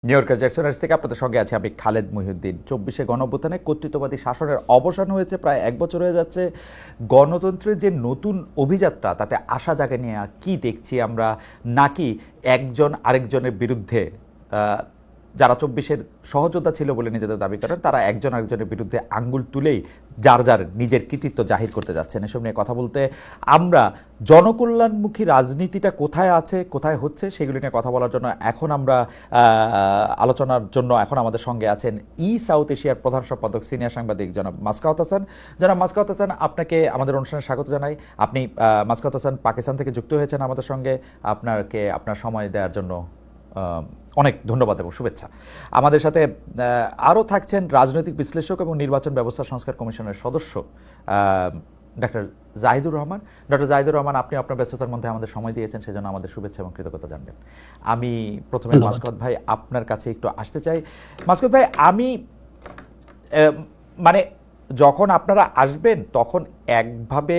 New ইয়র্কের Jackson থেকে আপনাদের সঙ্গে আছে আমি খালেদ মহিউদ্দিন। 24শে গণঅভ্যুত্থানে কর্তৃত্ববাদী শাসনের অবসান হয়েছে, প্রায় এক বছর হয়ে যাচ্ছে। গণতন্ত্রের যে নতুন অভিযাত্রা, তাতে আশা জাগে নিয়ে কি দেখছি আমরা, নাকি একজন আরেকজনের বিরুদ্ধে যারা 24-এর সহযোদ্ধা ছিল বলে নিজেদের দাবি করেন, তারা একজন আরেকজনের বিরুদ্ধে আঙ্গুল তুলেই যার যার নিজের কৃতিত্ব জাহির করতে যাচ্ছেন। এসব নিয়ে কথা বলতে আমরা জনকল্যাণমুখী রাজনীতিটা কোথায় আছে, কোথায় হচ্ছে, সেগুলি নিয়ে কথা বলার জন্য এখন আমরা আলোচনার জন্য এখন আমাদের সঙ্গে আছেন সাউথ এশিয়ার প্রধান সম্পাদক সিনিয়র সাংবাদিক জনাব মাসকাওয়াত হাসান। জনাব মাসকাওয়াত হাসান, আপনাকে আমাদের অনুষ্ঠানে স্বাগত জানাই। আপনি মাসকাওয়াত হাসান পাকিস্তান থেকে যুক্ত হয়েছেন আমাদের সঙ্গে। আপনাকে আপনার সময় দেওয়ার জন্য অনেক ধন্যবাদ এবং শুভেচ্ছা। আমাদের সাথে আরও থাকছেন রাজনৈতিক বিশ্লেষক এবং নির্বাচন ব্যবস্থা সংস্কার কমিশনের সদস্য ডক্টর জাহিদুর রহমান। ডক্টর জাহিদুর রহমান, আপনি আপনার ব্যস্ততার মধ্যে আমাদের সময় দিয়েছেন, সেজন্য আমাদের শুভেচ্ছা এবং কৃতজ্ঞতা জানবেন। আমি প্রথমে মাসকাওয়াত ভাই আপনার কাছে একটু আসতে চাই। মাসকাওয়াত ভাই, আমি মানে যখন আপনারা আসবেন তখন একভাবে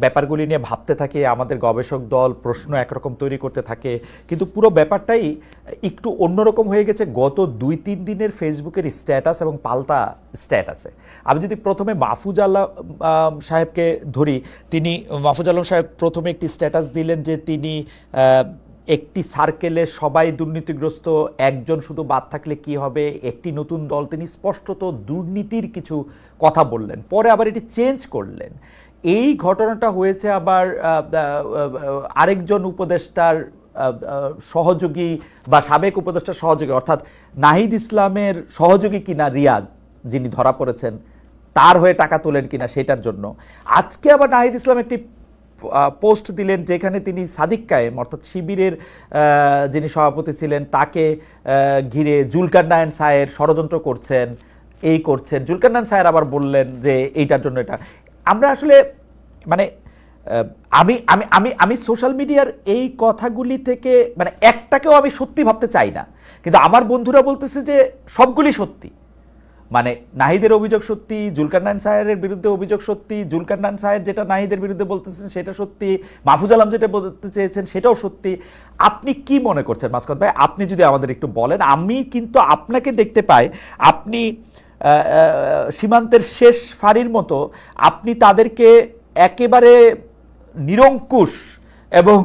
ব্যাপারগুলি নিয়ে ভাবতে থাকে, আমাদের গবেষক দল প্রশ্ন একরকম তৈরি করতে থাকে, কিন্তু পুরো ব্যাপারটাই একটু অন্যরকম হয়ে গেছে গত 2-3 দিনের ফেসবুকের স্ট্যাটাস এবং পাল্টা স্ট্যাটাসে। আমি যদি প্রথমে মাহফুজ আলম সাহেবকে ধরি, মাহফুজ আলম সাহেব প্রথমে একটি স্ট্যাটাস দিলেন যে তিনি একটি সার্কেলে সবাই দুর্নীতিগ্রস্ত, একজন শুধু বাদ থাকলে কি হবে, একটি নতুন দল। তিনি স্পষ্টত দুর্নীতির কিছু কথা বললেন, পরে আবার এটি চেঞ্জ করলেন। এই ঘটনাটা হয়েছে আবার আরেকজন উপদেষ্টার সহযোগী বা সাবেক উপদেষ্টার সহযোগী, অর্থাৎ নাহিদ ইসলামের সহযোগী কিনা রিয়াদ, যিনি ধরা পড়েছেন, তার হয়ে টাকা তোলেন কিনা সেটার জন্য। আজকে আবার নাহিদ ইসলাম একটি পোস্ট দিলেন যেখানে তিনি সাদিক কায়েম, অর্থাৎ শিবিরের যিনি সভাপতি ছিলেন, তাকে ঘিরে জুলকারনায়ন সায়ের ষড়যন্ত্র করছেন, এই করছেন। জুলকারনায়ন সায়ের আবার বললেন যে এইটার জন্য এটা। আমরা আসলে মানে আমি আমি আমি আমি সোশ্যাল মিডিয়ার এই কথাগুলি থেকে মানে একটাকেও আমি সত্যি ভাবতে চাই না, কিন্তু আমার বন্ধুরা বলতেছে যে সবগুলি সত্যি। মানে নাহিদের অভিযোগ সত্যি, জুলকারনায়ন সাহেবের বিরুদ্ধে অভিযোগ সত্যি, জুলকারনায়ন সাহেব যেটা নাহিদের বিরুদ্ধে বলতেছেন সেটা সত্যি, মাহফুজ আলম যেটা বলতে চেয়েছেন সেটাও সত্যি। আপনি কি মনে করছেন মাসকাওয়াত ভাই? আপনি যদি আমাদের একটু বলেন। আমি কিন্তু আপনাকে দেখতে পাই, আপনি সীমান্তের শেষ ফাঁড়ির মতো আপনি তাদেরকে একেবারে নিরঙ্কুশ এবং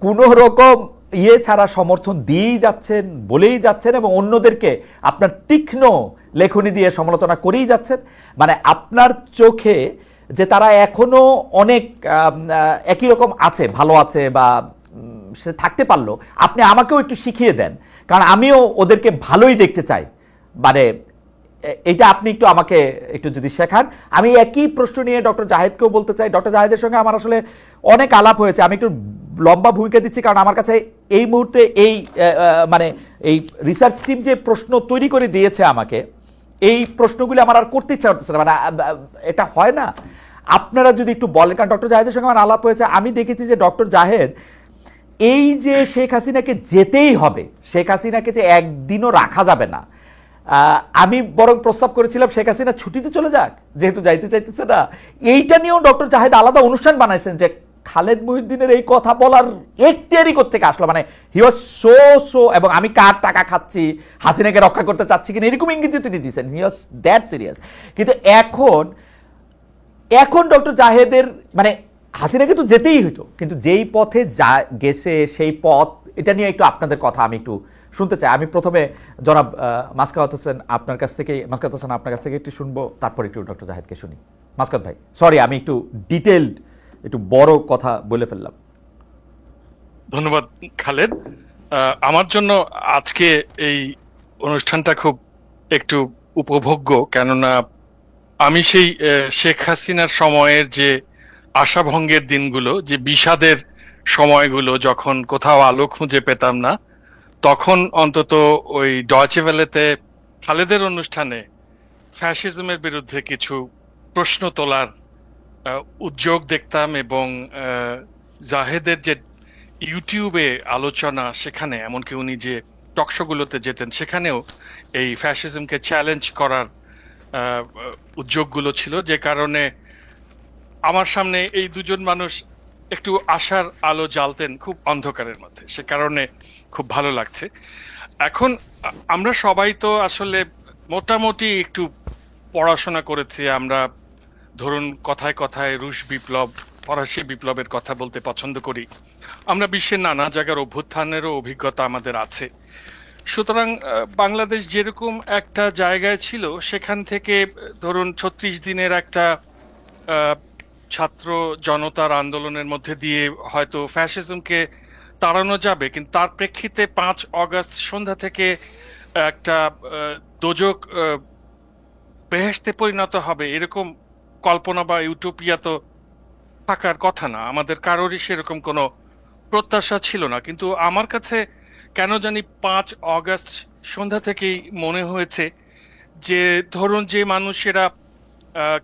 কোনো রকম ছাড়া সমর্থন দিয়েই যাচ্ছেন, বলেই যাচ্ছেন, এবং অন্যদেরকে আপনার তীক্ষ্ণ লেখনী দিয়ে সমালোচনা করেই যাচ্ছেন। মানে আপনার চোখে যে তারা এখনো অনেক একই রকম আছে, ভালো আছে, বা সে থাকতে পারলো, আপনি আমাকেও একটু শিখিয়ে দেন, কারণ আমিও ওদেরকে ভালোই দেখতে চাই। মানে এটা আপনি একটু আমাকে একটু যদি শেখান। আমি একই প্রশ্ন নিয়ে ডক্টর জাহেদকেও বলতে চাই। ডক্টর জাহেদের সঙ্গে আমার আসলে অনেক আলাপ হয়েছে। আমি একটু লম্বা ভূমিকা দিচ্ছি কারণ আমার কাছে এই মুহূর্তে মানে এই রিসার্চ টিম যে প্রশ্ন তৈরি করে দিয়েছে আমাকে, এই প্রশ্নগুলি আমার আর করতে ইচ্ছা করতেছে না। মানে এটা হয় না। আপনারা যদি একটু বলেন, কারণ ডক্টর জাহেদের সঙ্গে আমার আলাপ হয়েছে, আমি দেখেছি যে ডক্টর জাহেদ এই যে শেখ হাসিনাকে যেতেই হবে, শেখ হাসিনাকে যে একদিনও রাখা যাবে না, আমি বরং প্রস্তাব করেছিলাম শেখ হাসিনা ছুটিতে চলে যাক, যেহেতু যাইতে চাইতেছে না। এইটা নিয়েও ডক্টর জাহেদ আলাদা অনুষ্ঠান বানাইছেন যে খালেদ মহিউদ্দিনের এই কথা বলার এখতিয়ারই কোত্থেকে আসলো। মানে হি ওয়াজ সো এবং আমি কার টাকা খাচ্ছি, হাসিনাকে রক্ষা করতে চাচ্ছি কিনা, এরকম ইঙ্গিত তিনি দিয়েছেন। হি ওয়াজ দ্যাট সিরিয়াস। কিন্তু এখন ডক্টর জাহেদের মানে হাসিনাকে তো যেতেই হতো, কিন্তু যেই পথে গেছে সেই পথ, এটা নিয়ে একটু আপনাদের কথা আমি একটু শুনতে চাই। আমি প্রথমে জনাব মাসকাওয়াত হোসেন আপনার কাছ থেকে একটু শুনবো, তারপর একটু ডক্টর জাহেদকে শুনি। মাসকাওয়াত ভাই, সরি আমি একটু ডিটেইলড, একটু বড় কথা বলে ফেললাম। ধন্যবাদ খালেদ। আমার জন্য আজকে এই অনুষ্ঠানটা খুব একটু উপভোগ্য, কেননা আমি সেই শেখ হাসিনার সময়ের যে আশাভঙ্গের দিনগুলো, যে বিষাদের সময়গুলো, যখন কোথাও আলো খুঁজে পেতাম না, তখন অন্তত ওই ডয়চে ভেলেতে খালেদের অনুষ্ঠানে ফ্যাসিজমের বিরুদ্ধে কিছু প্রশ্ন তোলার উদ্যোগ দেখতাম, এবং জাহেদের যে ইউটিউবে আলোচনা, সেখানে এমনকি উনি যে টকশোগুলোতে যেতেন, সেখানেও এই ফ্যাসিজমকে চ্যালেঞ্জ করার উদ্যোগগুলো ছিল, যে কারণে আমার সামনে এই দুজন মানুষ একটু আশার আলো জ্বালতেন খুব অন্ধকারের মধ্যে। সে কারণে খুব ভালো লাগছে। এখন আমরা সবাই তো আসলে মোটামুটি একটু পড়াশোনা করেছি আমরা। ধরুন কথায় কথায় রুশ বিপ্লব, ফরাসি বিপ্লবের কথা বলতে পছন্দ করি। আমরা বিশ্বের নানা জায়গার অভ্যুত্থানেরও অভিজ্ঞতা আমাদের আছে। সুতরাং বাংলাদেশ যেরকম একটা জায়গায় ছিল সেখান থেকে ধরুন ৩৬ দিনের একটা আহ, ছাত্র জনতার আন্দোলনের মধ্যে দিয়ে হয়তো ফ্যাসিজমকে তাড়ানো যাবে, কিন্তু তার প্রেক্ষিতে ৫ আগস্ট সন্ধ্যা থেকে একটা দোজক বেহেশতে পরিণত হবে এরকম কল্পনা বা ইউটোপিয়া তো থাকার কথা না। আমাদের কারোরই সেরকম কোনো প্রত্যাশা ছিল না, কিন্তু আমার কাছে কেন জানি ৫ আগস্ট সন্ধ্যা থেকেই মনে হয়েছে যে ধরুন যে মানুষেরা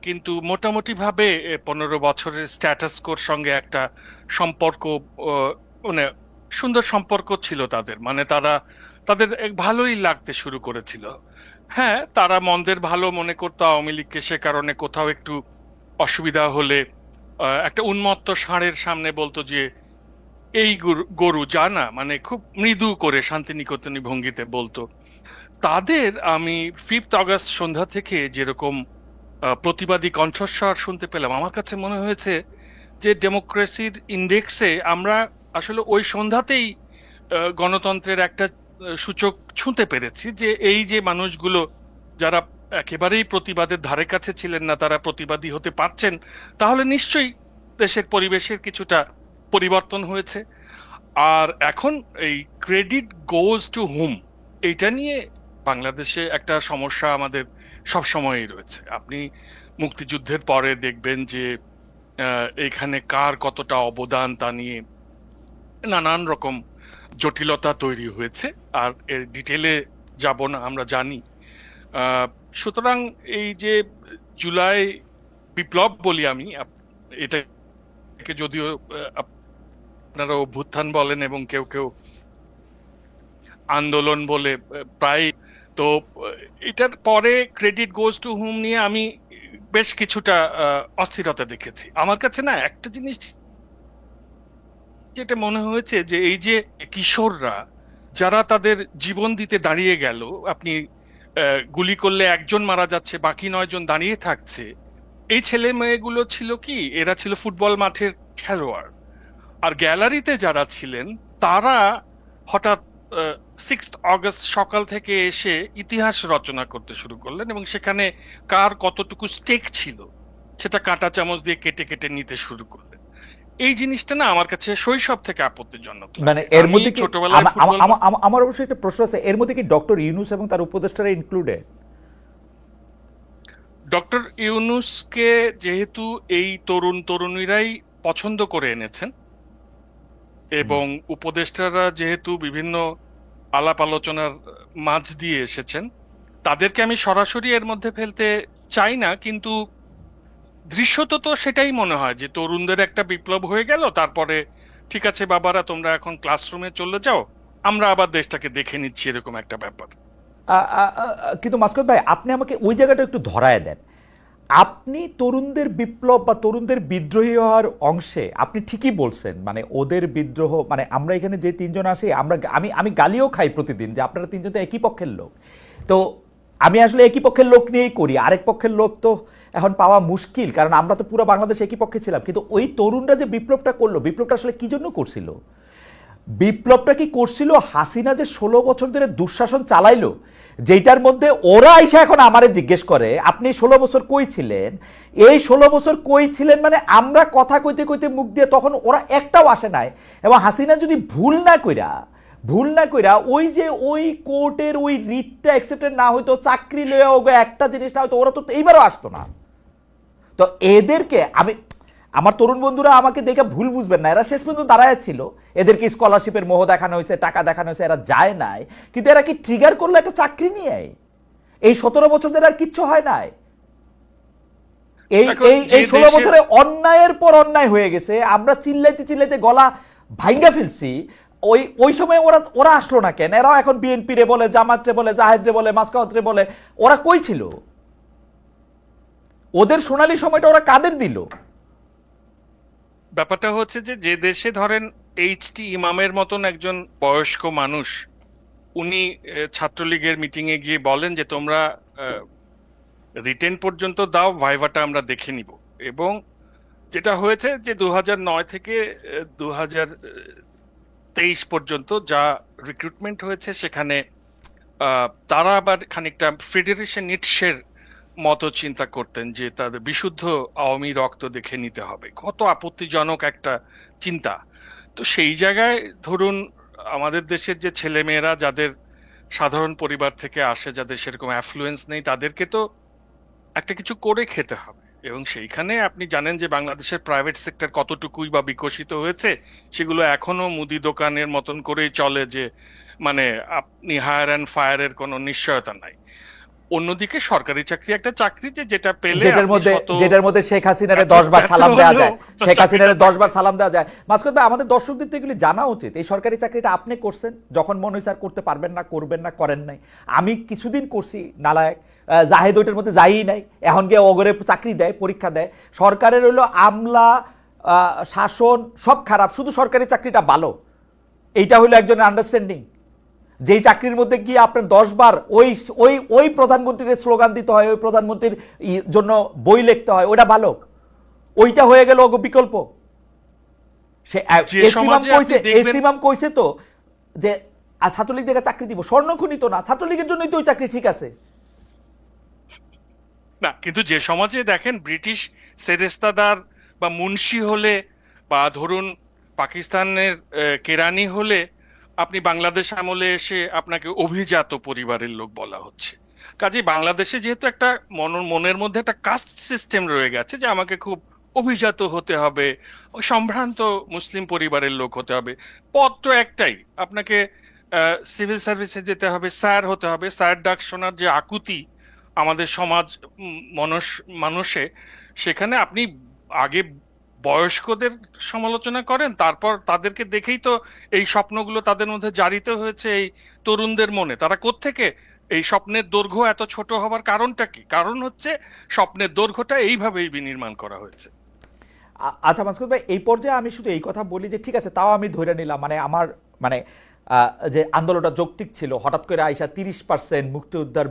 কিন্তু মোটামুটি ভাবে ১৫ বছরের স্ট্যাটাস কোর সঙ্গে একটা সম্পর্ক, মানে সুন্দর সম্পর্ক ছিল তাদের, মানে তাদের ভালোই লাগতে শুরু করেছিল। হ্যাঁ, তারা মন্দের ভালো মনে করতো আওয়ামী লীগকে, সে কারণে কোথাও একটু অসুবিধা হলে একটা উন্মত্ত ষাঁড়ের সামনে বলতো যে এই গরু যা না, মানে খুব মৃদু করে শান্তিনিকেতনী ভঙ্গিতে বলতো। তাদের আমি ৫ আগস্ট সন্ধ্যা থেকে যেরকম প্রতিবাদী কণ্ঠস্বর শুনতে পেলাম, আমার কাছে মনে হয়েছে যে ডেমোক্রেসির ইন্ডেক্সে আমরা আসলে ওই সন্ধ্যাতেই গণতন্ত্রের একটা সূচক ছুঁতে পেরেছি, যে এই যে মানুষগুলো যারা একেবারেই প্রতিবাদের ধারে কাছে ছিলেন না তারা প্রতিবাদী হতে পারছেন, তাহলে নিশ্চয়ই দেশের পরিবেশের কিছুটা পরিবর্তন হয়েছে। আর এখন এই ক্রেডিট গোজ টু হুম, এইটা নিয়ে বাংলাদেশে একটা সমস্যা আমাদের সব সময়ই রয়েছে। আপনি মুক্তিযুদ্ধের পরে দেখবেন যে এখানে কার কতটা অবদান তা নিয়ে নানান রকম জটিলতা তৈরি হয়েছে, আর এর ডিটেলে যাব না, আমরা জানি। সুতরাং এই যে জুলাই বিপ্লব বলি আমি, এটাকে যদিও আপনারা অভ্যুত্থান বলেন এবং কেউ কেউ আন্দোলন বলে, প্রায় তো এটার পরে ক্রেডিট গোজ টু হুম নিয়ে আমি বেশ কিছুটা অস্থিরতা দেখেছি। আমার কাছে না একটা জিনিস যেটা মনে হয়েছে যে এই যে কিশোররা যারা তাদের জীবন দিতে দাঁড়িয়ে গেল, আপনি গুলি করলে একজন মারা যাচ্ছে, বাকি ৯ জন দাঁড়িয়ে থাকছে, এই ছেলে মেয়েগুলো ছিল কি, এরা ছিল ফুটবল মাঠের খেলোয়াড়। আর গ্যালারিতে যারা ছিলেন তারা হঠাৎ ৬ আগস্ট সকাল থেকে এসে ইতিহাস রচনা করতে শুরু করলেন, এবং সেখানে কার কতটুকু স্টেক ছিল সেটা কাঁটা চামচ দিয়ে কেটে কেটে নিতে শুরু করলেন। এই জিনিসটা না আমার কাছে শৈশব থেকে আপত্তিজনক মানে লাগে। এর আমি মধ্যে কি ছোটবেলায় ফুটবল, আমার অবশ্যই একটা প্রশ্ন আছে, এর মধ্যে কি ডক্টর ইউনূস এবং তার উপদেষ্টারা ইনক্লুডেড? ডক্টর ইউনূসকে যেহেতু এই তরুণ তরুণীরাই পছন্দ করে এনেছেন এবং উপদেষ্টারা যেহেতু বিভিন্ন আলাপ আলোচনার মাঝ দিয়ে এসেছেন, তাদেরকে আমি সরাসরি এর মধ্যে ফেলতে চাই না, কিন্তু দৃশ্যত তো সেটাই মনে হয় যে তরুণদের একটা বিপ্লব হয়ে গেল, তারপরে ঠিক আছে বাবারা তোমরা এখন ক্লাসরুমে চলে যাও, আমরা আবার দেশটাকে দেখে নিচ্ছি, এরকম একটা ব্যাপার। কিন্তু মাসকুদ ভাই, আপনি আমাকে ওই জায়গাটা একটু ধরায় দেন। আপনি তরুণদের বিপ্লব বা তরুণদের বিদ্রোহী হওয়ার অংশে আপনি ঠিকই বলছেন, মানে ওদের বিদ্রোহ, মানে আমরা এখানে যে তিনজন আছি, আমি গালিও খাই প্রতিদিন যে আপনারা তিনজন তো একই পক্ষের লোক। তো আমি আসলে একই পক্ষের লোক নিয়েই করি, আরেক পক্ষের লোক তো এখন পাওয়া মুশকিল, কারণ আমরা তো পুরো বাংলাদেশ একই পক্ষে ছিলাম। কিন্তু ওই তরুণরা যে বিপ্লবটা করলো, বিপ্লবটা আসলে কি জন্য করছিল? বিপ্লবটা কি করছিল হাসিনা যে ১৬ বছর ধরে দুঃশাসন চালাইলো, যেটার মধ্যে ওরা এসে এখন আমারে জিজ্ঞেস করে আপনি ১৬ বছর কই ছিলেন, এই ১৬ বছর কই ছিলেন, মানে আমরা কথা কইতে কইতে মুখ দিয়ে তখন ওরা একটাও আসে নাই। এবং হাসিনা যদি ভুল না কইরা ওই যে ওই কোর্টের ওই রিটটা অ্যাকসেপ্টেড না হইতো, চাকরি লইয়া ওগো একটা জিনিস না হয়তো, ওরা তো এইবারও আসতো না। তো এদেরকে আমার তরুণ বন্ধুরা আমাকে দেখে ভুল বুঝবেন না, এরা শেষ পর্যন্ত দাঁড়ায় ছিল, এদেরকে স্কলারশিপের মোহ দেখানো হয়েছে, টাকা দেখানো হয়েছে, এরা যায় নাই, কিন্তু এরা কি ট্রিগার করলো একটা চাকরি নিয়ে? এই ১৭ বছর ধরে আর কিচ্ছু হয় নাই। এই এই এই ১৬ বছরে অন্যায়ের পর অন্যায় হয়ে গেছে, আমরা চিল্লাইতে চিল্লাইতে গলা ভাঙ্গা ফেলছি। ওই সময় ওরা আসলো না কেন? এরাও এখন বিএনপি রে বলে, জামাত রে বলে, জাহেদ রে বলে, মাসকাওয়াত রে বলে, ওরা কই ছিল? ওদের সোনালী সময়টা ওরা কাদের দিল? ব্যাপারটা হচ্ছে যে যে দেশে ধরেন এইচটি ইমামের মতন একজন বয়স্ক মানুষ উনি ছাত্রলীগের মিটিং এ গিয়ে বলেন যে তোমরা রিটেন পর্যন্ত দাও, ভাইভাটা আমরা দেখে নিব। এবং যেটা হয়েছে যে 2009 থেকে 2023 পর্যন্ত যা রিক্রুটমেন্ট হয়েছে সেখানে তারা আবার খানিকটা ফেডারেশন নিটসের মতো চিন্তা করতেন যে তাদের বিশুদ্ধ আওয়ামী রক্ত দেখে নিতে হবে। কত আপত্তিজনক একটা চিন্তা। তো সেই জায়গায় ধরুন আমাদের দেশের যে ছেলেমেয়েরা যাদের সাধারণ পরিবার থেকে আসে, যাদের সেরকম অ্যাফ্লুয়েন্স নেই, তাদেরকে তো একটা কিছু করে খেতে হবে। এবং সেইখানে আপনি জানেন যে বাংলাদেশের প্রাইভেট সেক্টর কতটুকুই বা বিকশিত হয়েছে, সেগুলো এখনো মুদি দোকানের মতন করেই চলে, যে মানে আপনি হায়ার অ্যান্ড ফায়ারের কোনো নিশ্চয়তা নাই। অন্যদিকে সরকারি চাকরি একটা চাকরি যেটা পেলে যেটার মধ্যে শেখ হাসিনারে 10 বার সালাম দেওয়া যায়, শেখ হাসিনারে 10 বার সালাম দেওয়া যায়। মাসকুদ ভাই, আমাদের দর্শকদের তো এগুলি জানা উচিত। এই সরকারি চাকরিটা আপনি করছেন, যখন মনে হয়েছে আর করতে পারবেন না, করবেন না, করেন নাই। আমি কিছুদিন করছি নালায়েক, জাহেদ ওইটার মধ্যে যাই নাই, এখন গিয়ে অগরে চাকরি দেয়, পরীক্ষা দেয়। সরকারের হইলো আমলা শাসন সব খারাপ, শুধু সরকারি চাকরিটা ভালো। এইটা হলো একজনের আন্ডারস্ট্যান্ডিং। যেই চাকরির মধ্যে গিয়ে আপনার 10 বার ওই ওই ওই প্রধানমন্ত্রীর স্লোগান দিতে হয়, ওই প্রধানমন্ত্রীর জন্য বই লিখতে হয়, ওটা ভালো। ওইটা হয়ে গেল বিকল্প। সে এস্টিমাম কইছে তো যে ছাত্রলীগ থেকে চাকরি দিব, স্বর্ণখনি তো না, ছাত্রলীগের জন্যই তো ওই চাকরি ঠিক আছে না। কিন্তু যে সমাজে দেখেন ব্রিটিশ সেরেস্তাদার বা মুন্সি হলে, বা ধরুন পাকিস্তানের কেরানি হলে, আপনি বাংলাদেশ আমলে এসে আপনাকে অভিজাত পরিবারের লোক বলা হচ্ছে। কাজেই বাংলাদেশে যেহেতু একটা মনের মধ্যে একটা কাস্ট সিস্টেম রয়ে গেছে যে আমাকে খুব অভিজাত হতে হবে, ওই সম্ভ্রান্ত মুসলিম পরিবারের লোক হতে হবে। পথ তো একটাই, আপনাকে সিভিল সার্ভিসে যেতে হবে, স্যার হতে হবে। স্যার ডাক শোনার যে আকুতি আমাদের সমাজ মানুষে, সেখানে আপনি আগে বয়স্কদের সমালোচনা করেন, তারপর তাদেরকে দেখেই তো এই স্বপ্নগুলো তাদের মধ্যে জারিত হয়েছে এই তরুণদের মনে। তারা কোত্থেকে এই স্বপ্নের দৈর্ঘ্য এত ছোট হবার কারণটা কি? কারণ হচ্ছে স্বপ্নের দৈর্ঘ্যটা এইভাবেই বিনির্মাণ করা হয়েছে। আচ্ছা মাসকুদ ভাই, এই পর্যায়ে আমি শুধু এই কথা বলি যে ঠিক আছে, তাও আমি ধরে নিলাম, মানে আমার মানে যে আন্দোলনটা যৌক্তিক ছিল, হঠাৎ করে আইসা 30% মুক্তিযোদ্ধার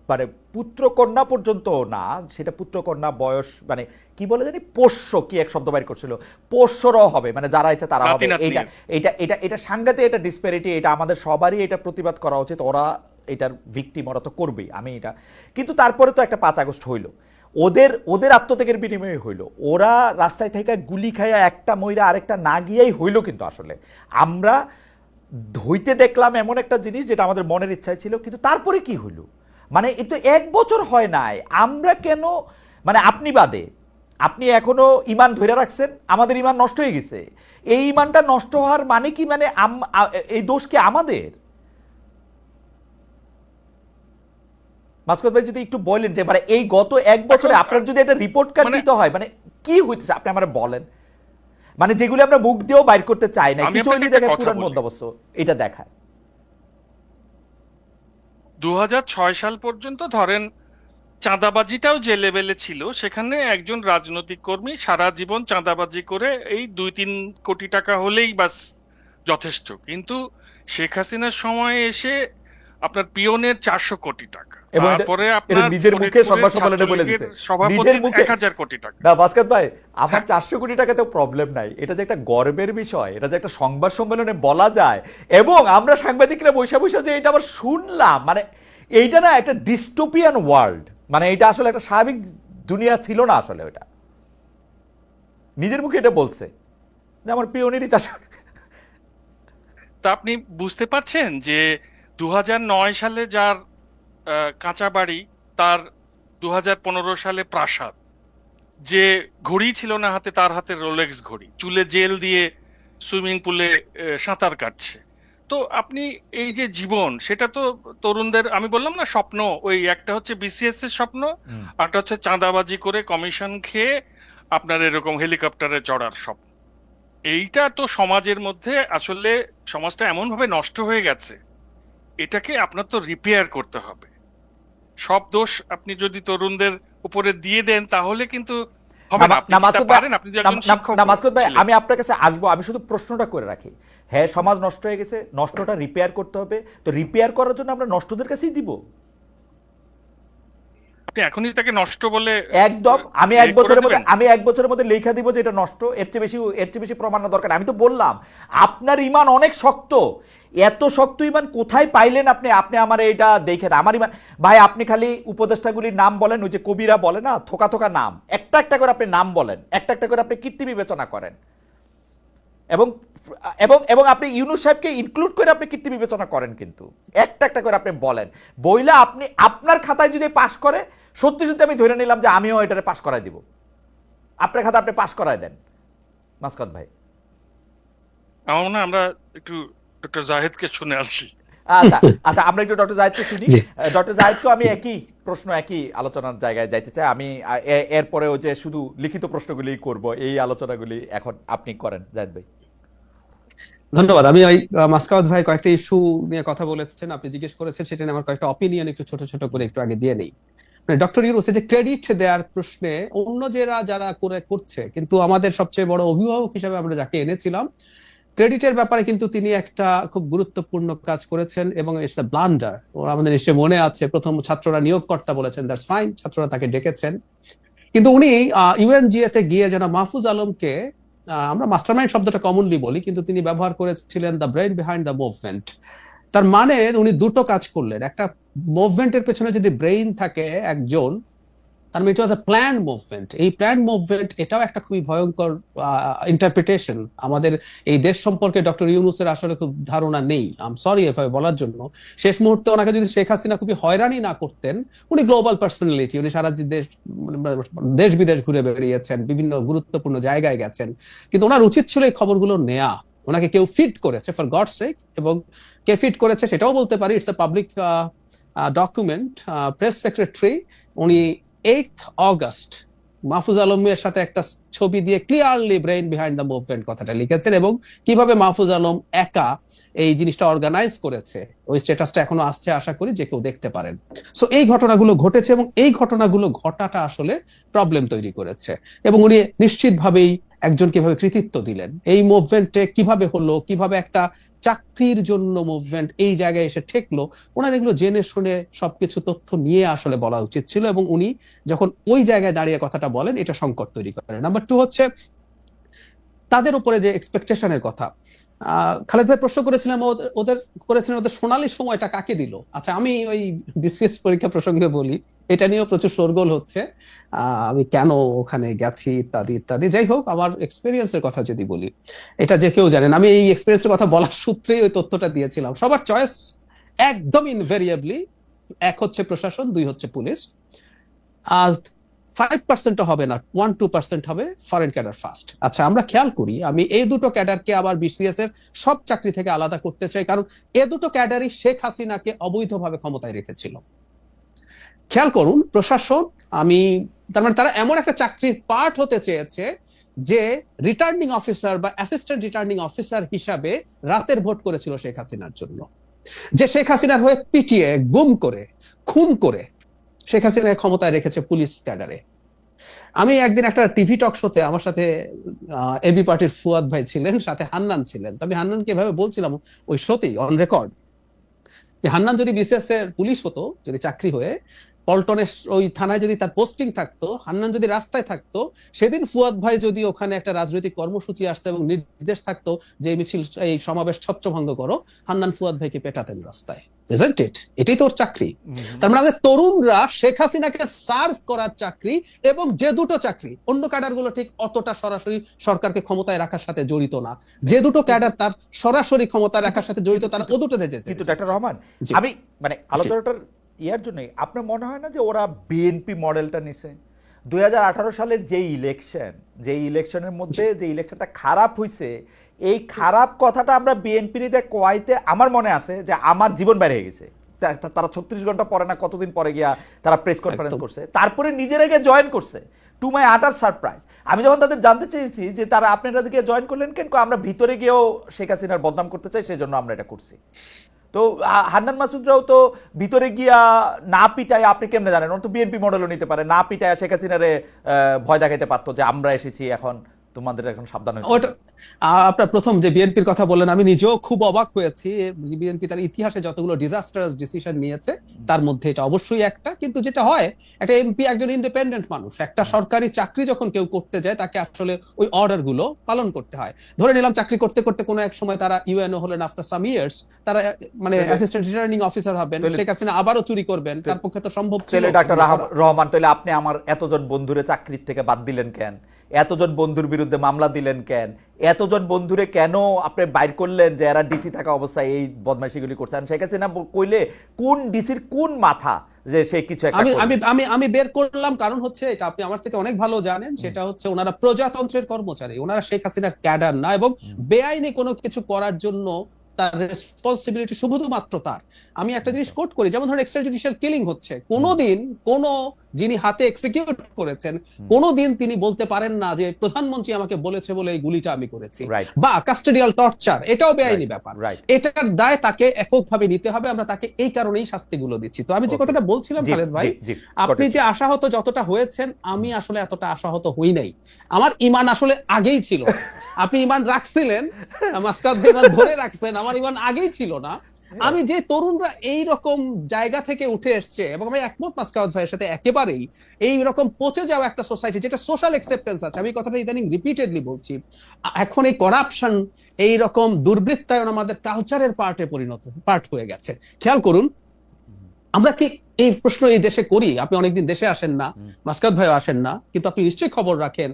মানে পুত্র কন্যা পর্যন্ত না, সেটা পুত্র কন্যা বয়স মানে কি বলে জানি, পোষ্য কি এক শব্দ বাইর করছিল, পোষ্যরাও হবে, মানে যারা ইচ্ছা তারা হবে। এইটা এটা এটা এটা সাংঘাতিক, এটা ডিসপ্যারিটি, এটা আমাদের সবারই এটা প্রতিবাদ করা উচিত। ওরা এটার ভিকটিম, ওরা তো করবেই, আমি এটা। কিন্তু তারপরে তো একটা 5 আগস্ট হইলো, ওদের আত্মত্যাগের বিনিময়ে হইলো। ওরা রাস্তায় থেকে গুলি খাইয়া একটা মহিলা আরেকটা না গিয়েই হইলো। কিন্তু আসলে আমরা ধইতে দেখলাম এমন একটা জিনিস যেটা আমাদের মনের ইচ্ছায় ছিল, কিন্তু তারপরে কি হইলো? মানে এ তো 1 বছর হয় নাই, আমরা কেন, মানে আপনি বাদে, আপনি এখনো ইমান ধরে রাখছেন, আমাদের ইমান নষ্ট হয়ে গেছে। এই ইমানটা নষ্ট হওয়ার মানে কি, মানে এই দোষ কি আমাদের? মাসকুদ ভাই যদি একটু বলেন যে মানে এই গত 1 বছরে আপনার যদি একটা রিপোর্ট কার্ড দিতে হয়, মানে কি হইতেছে আপনি আমার বলেন। মানে যেগুলো আমরা মুখ দিয়েও বাইর করতে চাই না, কিছু হইলে দেখে পুরান বন্দোবস্ত এটা দেখায়। 2006 সাল পর্যন্ত ধরেন চাঁদাবাজিটাও যে লেভেলে ছিল, সেখানে একজন রাজনৈতিক কর্মী সারা জীবন চাঁদাবাজি করে এই 2-3 কোটি টাকা হলেই বাস যথেষ্ট। কিন্তু শেখ হাসিনার সময় এসে আপনার পিয়নের 400 কোটি টাকা, তারপরে আপনার নিজের মুখে সংবাদ সম্মেলনে বলে দিয়েছে, সভাপতির 1000 কোটি টাকা। না বাসকাত ভাই, আমার 400 কোটি টাকাতে প্রবলেম নাই, এটা যে একটা গর্বের বিষয়, এটা যে একটা সংবাদ সম্মেলনে বলা যায়, এবং আমরা সাংবাদিকরা বৈশা বৈশা যে এটা আবার শুনলাম, মানে এইটা না একটা ডিস্টোপিয়ান ওয়ার্ল্ড, মানে এটা আসলে একটা স্বাভাবিক দুনিয়া ছিল না আসলে। ওটা নিজের মুখে এটা বলছে যে আমার পিওনেরই 400। তা আপনি বুঝতে পারছেন যে 2009 সালে যার কাঁচা বাড়ি, তার 2015 সালে প্রাসাদ, যে ঘড়ি ছিল না হাতে, তার হাতে রোলেক্স ঘড়ি, চুলে জেল দিয়ে সুইমিং পুলে সাঁতার কাটছে। তো আপনি এই যে জীবন, সেটা তো তরুণদের, আমি বললাম না স্বপ্ন, ওই একটা হচ্ছে বিসিএস এর স্বপ্ন, আরটা হচ্ছে চাঁদাবাজি করে কমিশন খেয়ে আপনার এরকম হেলিকপ্টারে চড়ার স্বপ্ন। এইটা তো সমাজের মধ্যে আসলে সমাজটা এমন ভাবে নষ্ট হয়ে গেছে, এটাকে আপনার তো রিপেয়ার করতে হবে। সব দোষ আপনি যদি তরুণদের উপরে দিয়ে দেন, তাহলে কিন্তু হবে না, আপনি না কি তা মাসুদ ভাই, পারেন? আপনি যে একজন শিক্ষক না মাসুদ ভাই, ছিলেন। আমি আপনার কাছে আসবো, আমি শুধু প্রশ্নটা করে রাখি। হ্যাঁ, সমাজ নষ্ট হয়ে গেছে, নষ্টটা রিপেয়ার করতে হবে, তো রিপেয়ার করার জন্য আমরা নষ্টদের কাছেই দিব। আপনি এখনই তাকে নষ্ট বলে একদম, আমি এ এক করে বছরের মধ্যে দিবেন? লেখা দিব যে এটা নষ্ট। এর চেয়ে বেশি প্রমাণ না দরকার। আমি তো বললাম আপনার ইমান অনেক শক্ত। এত শক্ত ইমান কোথায় পাইলেন আপনি? আপনি আমার এটা দেখেন, আমার ইমান ভাই, আপনি খালি উপদেষ্টাগুলির নাম বলেন, ওই যে কবিরা বলে না, থোকা থোকা নাম, একটা একটা করে আপনি নাম বলেন, একটা একটা করে আপনি কীর্তি বিবেচনা করেন, এবং এবং এবং আপনি ইউনূস সাহেবকে ইনক্লুড করে আপনি কীর্তি বিবেচনা করেন, কিন্তু একটা একটা করে আপনি বলেন। বইলা আপনি আপনার খাতায় যদি পাশ করে, সত্যি সত্যি আমি ধরে নিলাম যে আমিও এটারে পাশ করাই দিব। আপনার খাতা আপনি পাশ করায় দেন মাসকাত ভাই। আমার মনে হয় আমরা একটু ডক্টর জাহেদকে শুনে আসছি। আচ্ছা আচ্ছা, আমরা একটু ডক্টর জাহিদকে শুনি। জি। ডক্টর জাহিদকে আমি একই প্রশ্ন, একই আলোচনার জায়গায় যাইতে চাই। আমি এরপরেও যে শুধু লিখিত প্রশ্নগুলি করব, এই আলোচনাগুলি এখন আপনি করেন জাহিদ ভাই। ধন্যবাদ। আমি ওই মাসকাওয়াত ভাই কয়েকটা ইস্যু নিয়ে কথা বলেছেন, আপনি জিজ্ঞেস করেছেন, সেটা নিয়ে আমার কয়েকটা অপিনিয়ন একটু ছোট ছোট করে একটু আগে দিয়ে নেই। মানে ডক্টর ইউনূসের যে ক্রেডিট দেওয়ার প্রশ্নে অন্য যারা করছে, কিন্তু আমাদের সবচেয়ে বড় অভিভাবক হিসেবে আমরা যাকে এনেছিলাম, ক্রেডিটের ব্যাপারে কিন্তু তিনি একটা খুব গুরুত্বপূর্ণ কাজ করেছেন, এবং ইটস আ ব্লান্ডার। ওরা আমাদের নিশ্চয়ই মনে আছে, প্রথম ছাত্ররা নিয়োগকর্তা বলেছেন দ্যাটস ফাইন, ছাত্ররা তাকে ডেকেছেন, কিন্তু উনি ইউএনজিএ তে গিয়ে যেন মাহফুজ আলমকে, আমরা মাস্টারমাইন্ড শব্দটা কমনলি বলি, কিন্তু তিনি ব্যবহার করেছিলেন the brain behind the movement. তার মানে উনি দুটো কাজ করলেন। একটা, মুভমেন্টের পেছনে যদি ব্রেইন থাকে একজন, তার মানে ইট ওয়াজ আ প্ল্যান মুভমেন্ট। এই প্ল্যান মুভমেন্ট, এটাও একটা খুবই ভয়ঙ্কর ইন্টারপ্রিটেশন। আমাদের এই দেশ সম্পর্কে ডক্টর ইউনূসের আসলে খুব ধারণা নেই, আই এম সরি এভাবে বলার জন্য। শেষ মুহূর্তে ওনাকে যদি শেখ হাসিনা খুবই হয়রানি না করতেন, উনি গ্লোবাল পার্সোনালিটি, উনি সারা দেশ বিদেশ ঘুরে বেরিয়েছেন, বিভিন্ন গুরুত্বপূর্ণ জায়গায় গেছেন, কিন্তু ওনার উচিত ছিল এই খবরগুলো নেয়া। ওনাকে কেউ ফিট করেছে, ফর গড সেক, এবং কে ফিট করেছে সেটাও বলতে পারি, it's a public document. Press secretary উনি 8 অগস্ট মাহফুজ আলমের সাথে একটা ছবি দিয়ে clearly brain behind the movement কথাটা লিখেছেন, এবং কিভাবে মাহফুজ আলম একা এই জিনিসটা অর্গানাইজ করেছে, ওই স্ট্যাটাসটা এখনো আসছে, আশা করি যে কেউ দেখতে পারেন। সো এই ঘটনাগুলো ঘটেছে, এবং এই ঘটনাগুলো ঘটাটা আসলে প্রবলেম তৈরি করেছে, এবং উনি নিশ্চিতভাবেই একজন কিভাবে কৃতিত্ব দিলেন এই মুভমেন্টে, কিভাবে হলো, কিভাবে একটা চাকরির জন্য মুভমেন্ট এই জায়গায় এসে ঠেকলো, ওনার এগুলো জেনে শুনে সবকিছু তথ্য নিয়ে আসলে বলা উচিত ছিল, এবং উনি যখন ওই জায়গায় দাঁড়িয়ে কথাটা বলেন, এটা সংকট তৈরি করে। নাম্বার 2 হচ্ছে তাদের উপরে যে এক্সপেকটেশনের কথা। খালেদ ভাই প্রশ্ন করেছিলাম, ওদের সোনালী সময়টা কাকে দিল। আচ্ছা, আমি ওই বিসিএস পরীক্ষা প্রসঙ্গে বলি, এটা নিয়েও প্রচুর শোরগোল হচ্ছে, আমি কেন ওখানে গেছি ইত্যাদি ইত্যাদি। যাই হোক, আমার এক্সপেরিয়েন্সের কথা যদি বলি, এটা যে কেউ জানেন, আমি এই এক্সপেরিয়েন্সের কথা বলার সূত্রেই ওই তথ্যটা দিয়েছিলাম। সবার চয়েস একদম ইনভেরিয়েবলি, এক হচ্ছে প্রশাসন, দুই হচ্ছে পুলিশ, আর 5% হবে না, 1-2% হবে ফরেন ক্যাডার ফার্স্ট। আচ্ছা, আমরা খেয়াল করি, আমি এই দুটো ক্যাডারকে আবার বিসিএস এর সব চাকরি থেকে আলাদা করতে চাই, কারণ এ দুটো ক্যাডারই শেখ হাসিনাকে অবৈধভাবে ক্ষমতায় রেখেছিল। খেয়াল করুন, প্রশাসন, আমি তার মানে তারা এমন একটা চাকরির পার্ট হতে চেয়েছে যে রিটার্নিং অফিসার বা অ্যাসিস্ট্যান্ট রিটার্নিং অফিসার হিসাবে রাতের ভোট করেছিল শেখ হাসিনার জন্য, যে শেখ হাসিনার হয়ে পিটিয়ে, গুম করে, খুন করে শেখ হাসিনা ক্ষমতায় রেখেছে পুলিশ ক্যাডারে। আমি একদিন একটা টিভি টক শোতে, আমার সাথে এবি পার্টির ফুয়াদ ভাই ছিলেন, সাথে হান্নান ছিলেন। তবে হান্নানকে এভাবে বলছিলাম ওই শোতেই অন রেকর্ড, যে হান্নান যদি বিসিএস এর পুলিশ হতো, যদি চাকরি হয়ে পল্টনের ওই থানায় যদি তার পোস্টিং থাকতো, হান্নান যদি রাস্তায় থাকতো, সেদিন ফুয়াদ ভাই যদি ওখানে একটা রাজনৈতিক কর্মসূচি আসতো এবং নির্দেশ থাকতো যে মিছিল, এই সমাবেশ ছত্রভঙ্গ করো, হান্নান ফুয়াদ ভাইকে পেটাতেন রাস্তায়। Isn't it? এটাই তো ওর চাকরি। তার মানে আমাদের তরুণরা শেখ হাসিনাকে সার্ভ করার চাকরি, এবং যে দুটো চাকরি, অন্য ক্যাডার গুলো ঠিক অতটা সরাসরি সরকারকে ক্ষমতায় রাখার সাথে জড়িত না, যে দুটো ক্যাডার তার সরাসরি ক্ষমতায় রাখার সাথে জড়িত, তারা ও দুটোতে যেতে। কিন্তু ডক্টর রহমান, আমি মানে আলোচনাটার ইয়ার জন্য, আপনার মনে হয় না যে ওরা বিএনপি মডেলটা নিছে? 2018 সালের যে ইলেকশনের মধ্যে যে ইলেকশনটা খারাপ হয়েছে, এই খারাপ কথাটা আমরা বিএনপি নিতে কোয়াইতে, আমার মনে আছে যে আমার জীবন বের হয়ে গেছে। তারা 36 ঘন্টা পরে না কতদিন পরে গিয়া তারা প্রেস কনফারেন্স করছে, তারপরে নিজেরা গিয়ে জয়েন করছে, টু মাই আটার সারপ্রাইজ। আমি যখন তাদের জানতে চেয়েছি যে তারা আপনারা গিয়ে জয়েন করলেন কেন, আমরা ভিতরে গিয়েও শেখ হাসিনার বদনাম করতে চাই, সেই জন্য আমরা এটা করছি। তো হান্নান মাসুদরাও তো ভিতরে গিয়া না পিটায়, আপনি কেমনে জানেন, ওর তো বিএনপি মডেলও নিতে পারে, না পিটায় শেখ হাসিনারে ভয় দেখাইতে পারতো যে আমরা এসেছি, এখন তোমাদের এখন সাবধান হতে ওটা হবে। আপনার প্রথম যে বিএনপির কথা বললেন, আমি নিজেও খুব অবাক হয়েছি। বিএনপি তার ইতিহাসে যতগুলো ডিজাস্টারাস ডিসিশন নিয়েছে তার মধ্যে এটা অবশ্যই একটা। কিন্তু যেটা হয়, একটা এমপি একজন ইন্ডিপেন্ডেন্ট মানুষ, একটা সরকারি চাকরি যখন কেউ করতে যায় তাকে আসলে ওই অর্ডার গুলো পালন করতে হয়। ধরে নিলাম চাকরি করতে করতে কোনো এক সময় তারা ইউএনও হলেন, আফটার সাম ইয়ার্স তারা মানে অ্যাসিস্ট্যান্ট রিটার্নিং অফিসার হবেন, শেখ হাসিনা আবারও চুরি করবেন, তার পক্ষে তো সম্ভব ছিল। তাহলে ডাক্তার রহমান, তাহলে আপনি আমার এতজন বন্ধুরে চাকরির থেকে বাদ দিলেন কেন? এতজন বন্ধুর বিরুদ্ধে মামলা দিলেন কেন? এতজন বন্ধুরে কেন আপনি বাইর করলেন যে এরা ডিসি থাকা অবস্থায় এই বদমাইশিগুলি করছেন? শেখ হাসিনা কইলে কোন ডিসির কোন মাথা যে সে কিছু একটা আমি করবে? আমি আমি আমি বের করলাম, কারণ হচ্ছে এটা আপনি আমার থেকে অনেক ভালো জানেন। সেটা হচ্ছে ওনারা প্রজাতন্ত্রের কর্মচারী, ওনারা শেখ হাসিনার ক্যাডার না, এবং বেআইনি কোনো কিছু করার জন্য তার রেসপন্সিবিলিটি শুধুমাত্র তার। আমি একটা জিনিস কোট করি, যেমন ধরুন এক্সট্রা জুডিশিয়াল কিলিং হচ্ছে, কোনোদিন কোনো যিনি হাতে এক্সিকিউট করেছেন কোনোদিন তিনি বলতে পারেন না যে প্রধানমন্ত্রী আমাকে বলেছে বলে এই গুলিটা আমি করেছি। Right. বা কাস্টোডিয়াল টর্চার, এটাও বেআইনি Right. ব্যাপার। Right. এটার দায় তাকে এককভাবে নিতে হবে, আমরা তাকে এই কারণেই শাস্তিগুলো দিচ্ছি। তো আমি যে Okay. কথাটা বলছিলাম জি, খালেদ ভাই, জি, জি, আপনি correct. যে আশাহত যতটা হয়েছেন, আমি আসলে এতটা আশাহত হই নাই। আমার ইমান আসলে আগেই ছিল। আপনি ইমান রাখছিলেন, মাসকাত ভাই ইমান ধরে রাখছেন, আমার ইমান আগেই ছিল না। আমি যে তরুণরা এই রকম জায়গা থেকে উঠে এসছে, এবং আমি একমত মাসকাত ভাইয়ের সাথে একেবারেই, এই রকম পচে যাওয়া একটা সোসাইটি যেটা সোশ্যাল অ্যাকসেপ্টেন্স আছে, আমি কথাটা ইদানিং রিপিটেডলি বলছি, এখন এই করাপশন, এই রকম দুর্বৃত্তায়ন আমাদের কালচারের পার্ট হয়ে গেছে। খেয়াল করুন, আমরা কি এই প্রশ্ন এই দেশে করি? আপনি অনেকদিন দেশে আসেন না, মাসকাত ভাইও আসেন না, কিন্তু আপনি নিশ্চয়ই খবর রাখেন।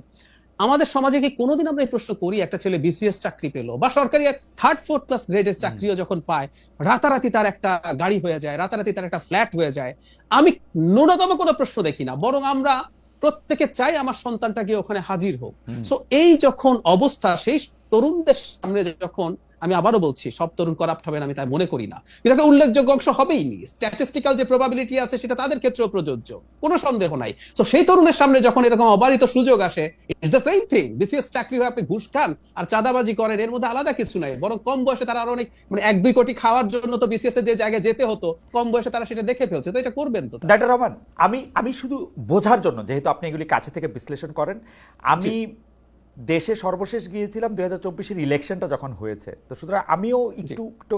আমাদের সমাজে কি কোনোদিন আমরা এই প্রশ্ন করি, একটা ছেলে বিসিএস চাকরি পেলো বা সরকারি থার্ড ফোর্থ ক্লাস গ্রেডের চাকরিও যখন পায়, রাতারাতি তার একটা গাড়ি হয়ে যায়, রাতারাতি তার একটা ফ্ল্যাট হয়ে যায়? আমি ন্যূনতম কোনো প্রশ্ন দেখি না, বরং আমরা প্রত্যেকে চাই আমার সন্তানটা গিয়ে ওখানে হাজির হোক। সো এই যখন অবস্থা, সেই তরুণদের সামনে যখন, আমি আবারও বলছি সব তরুণ করাপ্ট হবে না আমি তাই মনে করি না, কিন্তু একটা উল্লেখযোগ্য অংশ হবেই নি। স্ট্যাটিস্টিক্যাল যে প্রবাবিলিটি আছে সেটা তাদের ক্ষেত্রেও প্রযোজ্য, কোনো সন্দেহ নাই। তো সেই তরুণের সামনে যখন এরকম অবারিত সুযোগ আসে, it's the same thing. BCS চাকরি হয়ে আপনি ঘুষ খান আর চাঁদাবাজি করেন, এর মধ্যে আলাদা কিছু নাই। বরং কম বয়সে তারা আরো অনেক, মানে 1-2 কোটি খাওয়ার জন্য তো বিসিএস এর যে জায়গায় যেতে হতো, কম বয়সে তারা সেটা দেখে ফেলছে। তো এটা করবেন তো? ডাক্তার রহমান, আমি শুধু বোঝার জন্য, যেহেতু আপনি এগুলি কাছে থেকে বিশ্লেষণ করেন, আমি দেশে সর্বশেষ গিয়েছিলাম 2024-এর ইলেকশনটা যখন হয়েছে, তো সুতরাং আমিও একটু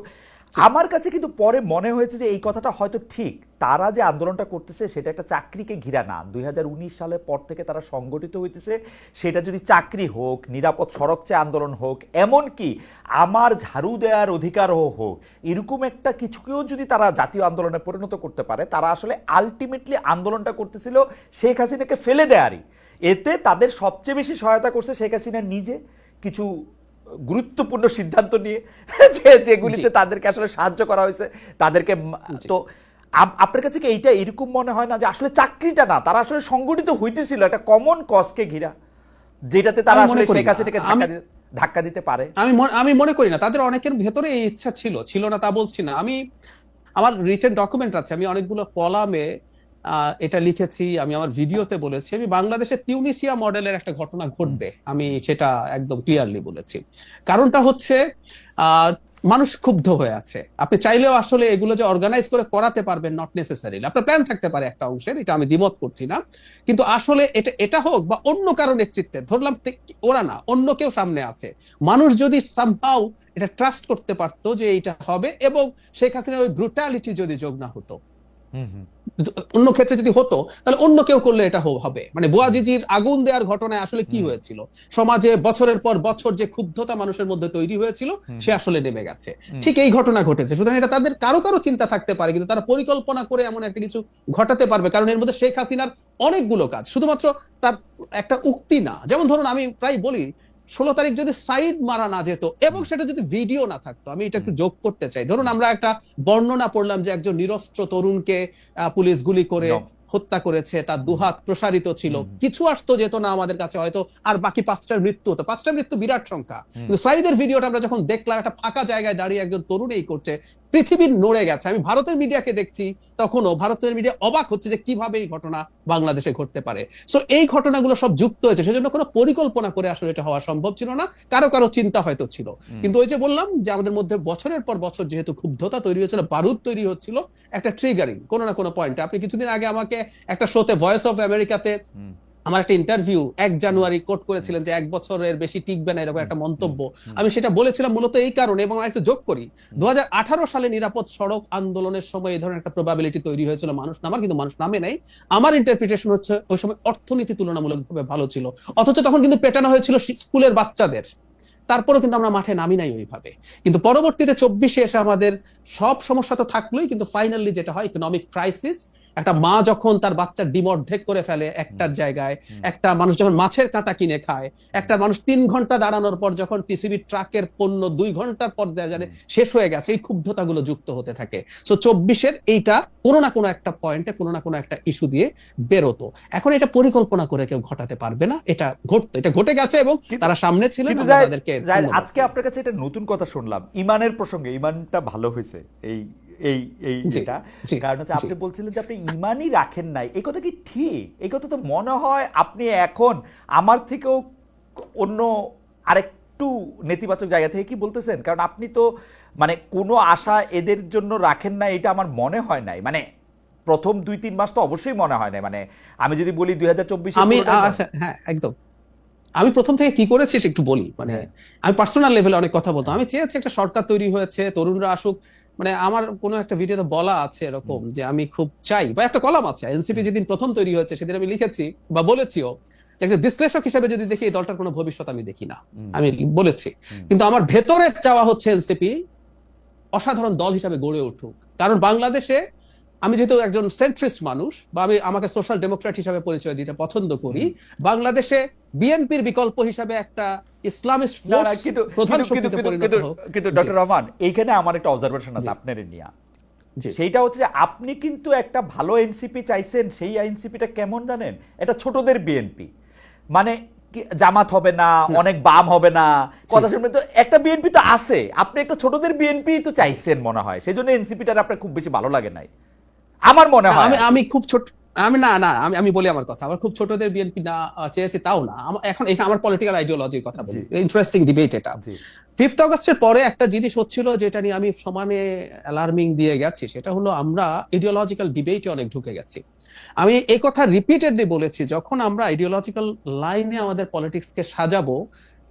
আমার কাছে কিন্তু পরে মনে হয়েছে যে এই কথাটা হয়তো ঠিক। তারা যে আন্দোলনটা করতেছে সেটা একটা চাকরিকে ঘিরা না। 2019 সালের পর থেকে তারা সংগঠিত হইতেছে, সেটা যদি চাকরি হোক, নিরাপদ সড়ক চেয়ে আন্দোলন হোক, এমনকি আমার ঝাড়ু দেওয়ার অধিকারও হোক, এরকম একটা কিছুকেও যদি তারা জাতীয় আন্দোলনে পরিণত করতে পারে, তারা আসলে আলটিমেটলি আন্দোলনটা করতেছিল শেখ হাসিনাকে ফেলে দেয়ারই। এতে তাদের সবচেয়ে বেশি সহায়তা করছে শেখ হাসিনা নিজে, কিছু গুরুত্বপূর্ণ সিদ্ধান্ত নিয়ে যেগুলিতে তাদেরকে আসলে সাহায্য করা হয়েছে তাদেরকে। তো আপনার কাছে কি এইটা এরকম মনে হয় না যে আসলে চাকরিটা না, তারা আসলে সংগঠিত হইতেছিল একটা কমন কজকে ঘিরা, যেটাতে তারা আসলে শেখ হাসিনাকে ধাক্কা দিতে পারে? আমি মনে করি না। তাদের অনেকের ভেতরে এই ইচ্ছা ছিল না তা বলছি না। আমি, আমার রিটেন ডকুমেন্ট আছে, আমি অনেকগুলো কলামে এটা লিখেছি, আমি আমার ভিডিওতে বলেছি, আমি বাংলাদেশের তিউনিসিয়া মডেলের একটা ঘটনা ঘটবে, আমি সেটা একদম ক্লিয়ারলি বলেছি। কারণটা হচ্ছে মানুষ ক্ষুব্ধ হয়ে আছে। আপনি চাইলেও আসলে এগুলো যে অর্গানাইজ করে করাতে পারবেন নট নেসেসারিলি, আপনার প্ল্যান থাকতে পারে একটা অংশের, এটা আমি দ্বিমত করছি না, কিন্তু আসলে এটা হোক বা অন্য কারো নেতৃত্বে, ধরলাম ওরা না, অন্য কেউ সামনে আছে, মানুষ যদি সামহাউ এটা ট্রাস্ট করতে পারতো যে এটা হবে, এবং শেখ হাসিনার ওই ব্রুটালিটি যদি যোগ না হতো, অন্য ক্ষেত্রে যদি হতো, তাহলে অন্য কেউ করলে এটা হবে। মানে বুয়াজিজির আগুন দেওয়ার ঘটনায় আসলে কি হয়েছিল, সমাজে বছরের পর বছর যে ক্ষুব্ধতা মানুষের মধ্যে তৈরি হয়েছিল সে আসলে নেমে গেছে। ঠিক এই ঘটনা ঘটেছে। সুতরাং এটা তাদের কারো চিন্তা থাকতে পারে, কিন্তু তারা পরিকল্পনা করে এমন একটা কিছু ঘটাতে পারবে, কারণ এর মধ্যে শেখ হাসিনার অনেকগুলো কাজ, শুধুমাত্র তার একটা উক্তি না। যেমন ধরুন, আমি প্রায় বলি 16 তারিখ যদি সাইদ মারা না যেত এবং সেটা যদি ভিডিও না থাকতো, আমি এটা একটু যোগ করতে চাই। ধরুন আমরা একটা বর্ণনা পড়লাম যে একজন নিরস্ত্র তরুণকে পুলিশ গুলি করে হত্যা করেছে, তার দুহাত প্রসারিত ছিল, কিছু আসতো যেত না আমাদের কাছে, হয়তো আর বাকি 5টার মৃত্যু হতো। 5টা মৃত্যু বিরাট সংখ্যা, কিন্তু সাইদের ভিডিওটা আমরা যখন দেখলাম, একটা ফাঁকা জায়গায় দাঁড়িয়ে একজন তরুণ এই করছে, পৃথিবীর নড়ে গেছে। আমি ভারতের মিডিয়াকে দেখছি, তখনও ভারতের মিডিয়া অবাক হচ্ছে যে কিভাবে এই ঘটনা বাংলাদেশে ঘটতে পারে। সো এই ঘটনাগুলো সব যুক্ত হয়েছে, সেজন্য কোনো পরিকল্পনা করে আসলে এটা হওয়া সম্ভব ছিল না, কারো কারো চিন্তা হয়তো ছিল। কিন্তু ওই যে বললাম যে আমাদের মধ্যে বছরের পর বছর যেহেতু ক্ষুব্ধতা তৈরি হয়েছিল, বারুদ তৈরি হচ্ছিল, একটা ট্রিগারিং কোনো না কোনো পয়েন্টে। আপনি কিছুদিন আগে আমাকে একটা শোতে, ভয়েস অফ আমেরিকাতে আমার একটা ইন্টারভিউ 1 জানুয়ারি কোট করেছিলেন যে 1 বছরের বেশি টিকবে না, এরকম একটা মন্তব্য। আমি সেটা বলেছিলাম মূলত এই কারণে, এবং একটু যোগ করি, 2018 সালে নিরাপদ সড়ক আন্দোলনের সময় এই ধরনের একটা প্রবাবিলিটি তৈরি হয়েছিল মানুষ নামার, কিন্তু মানুষ নামে নাই। আমার ইন্টারপ্রিটেশন হচ্ছে ওই সময় অর্থনীতি তুলনামূলকভাবে ভালো ছিল, অথচ তখন কিন্তু পেটানো হয়েছিল স্কুলের বাচ্চাদের। তারপরেও কিন্তু আমরা মাঠে নামি নাই ওইভাবে। কিন্তু পরবর্তীতে 24-এ এসে আমাদের সব সমস্যা তো থাকলোই, কিন্তু ফাইনালি যেটা হয়, ইকোনমিক ক্রাইসিস। একটা মা যখন তার বাচ্চার ডিম অর্ধেক করে ফেলে একটার জায়গায়, একটা মানুষ যখন মাছের কাঁটা কিনে খায়, একটা মানুষ 3 ঘন্টা দাঁড়ানোর পর যখন টিসিবি ট্রাকের পণ্য 2 ঘন্টার পর দেয়া জানে শেষ হয়ে গেছে, এই ক্ষুব্ধতাগুলো যুক্ত হতে থাকে। সো 24-এর এইটা কোনো না কোনো একটা পয়েন্টে, কোনো না কোনো একটা ইস্যু দিয়ে বেরোতো। এখন এটা পরিকল্পনা করে কেউ ঘটাতে পারবে না, এটা ঘটতো, এটা ঘটে গেছে, এবং তারা সামনে ছিলেন, আমরা তাদেরকে ধন্যবাদ। আজকে আপনার কাছে এটা নতুন কথা শুনলাম, ইমানের প্রসঙ্গে। ইমানটা ভালো হয়েছে এই এই এই যেটা, কারণ হচ্ছে আপনি বলছিলেন যে আপনি ইমানই রাখেন নাই। এই কথা কি ঠিক? এই কথা তো মনে হয় আপনি এখন আমার থেকেও অন্য আরেকটু নেতিবাচক জায়গা থেকে কি বলতেছেন, কারণ আপনি তো মানে কোনো আশা এদের জন্য রাখেন না, এটা আমার মনে হয় নাই। মানে প্রথম 2-3 মাস তো অবশ্যই মনে হয় নাই। মানে আমি যদি বলি 2024 আমি হ্যাঁ একদম, আমি প্রথম থেকে কি করেছি একটু বলি। মানে আমি পার্সোনাল লেভেলে অনেক কথা বলতাম। আমি চেয়েছি একটা সরকার তৈরি হয়েছে, তরুণরা আসুক। মানে আমার কোনো একটা ভিডিওতে বলা আছে এরকম যে আমি খুব চাই, বা একটা কলাম আছে, এনসিপি যেদিন প্রথম তৈরি হয়েছে সেদিন আমি লিখেছি বা বলেছিও, একটা বিশ্লেষক হিসেবে যদি দেখি এই দলটার কোনো ভবিষ্যৎ আমি দেখি না, আমি বলেছি। কিন্তু আমার ভেতরে চাওয়া হচ্ছে এনসিপি অসাধারণ দল হিসাবে গড়ে উঠুক। কারণ বাংলাদেশে, আমি যেহেতু একজন সেন্ট্রিস্ট মানুষ, বা আমি আমাকে সোশ্যাল ডেমোক্রেট হিসাবে পরিচয় দিতে পছন্দ করি, বাংলাদেশে বিএনপির বিকল্প হিসাবে একটা ইসলামিস্ট ফোর্স প্রধান শক্তিতে পরিণত হোক। কিন্তু ডক্টর রহমান, এইখানে আমার একটা অবজারভেশন আছে আপনার নিয়ে। সেইটা হচ্ছে যে আপনি কিন্তু একটা ভালো এনসিপি চাইছেন। সেই এনসিপিটা কেমন জানেন? এটা ছোটদের বিএনপি, মানে জামাত হবে না, অনেক বাম হবে না, কথা শুনবেন তো, একটা বিএনপি তো আছে। আপনি একটা ছোটদের বিএনপি তো চাইছেন মনে হয়, সেই জন্য এনসিপিটা আপনার খুব বেশি ভালো লাগে নাই আমার মনে হয়। আমি খুব ছোট, আমি না না আমি বলি আমার কথা, আমার খুব ছোটদের বিএনপি না চেয়েছি তাও না। এখন এখানে আমার পলিটিক্যাল আইডিওলজির কথা বলি, ইন্টারেস্টিং ডিবেট এটা। 5th অগস্টের পরে একটা জিনিস হচ্ছিল যেটা নিয়ে আমি সমানে অ্যালার্মিং দিয়ে গেছি, সেটা হলো আমরা ইডিওলজিক্যাল ডিবেটে অনেক ঢুকে গেছি। আমি এই কথা রিপিটেডলি বলেছি, যখন আমরা আইডিওলজিক্যাল লাইনে আমাদের পলিটিক্সকে সাজাবো,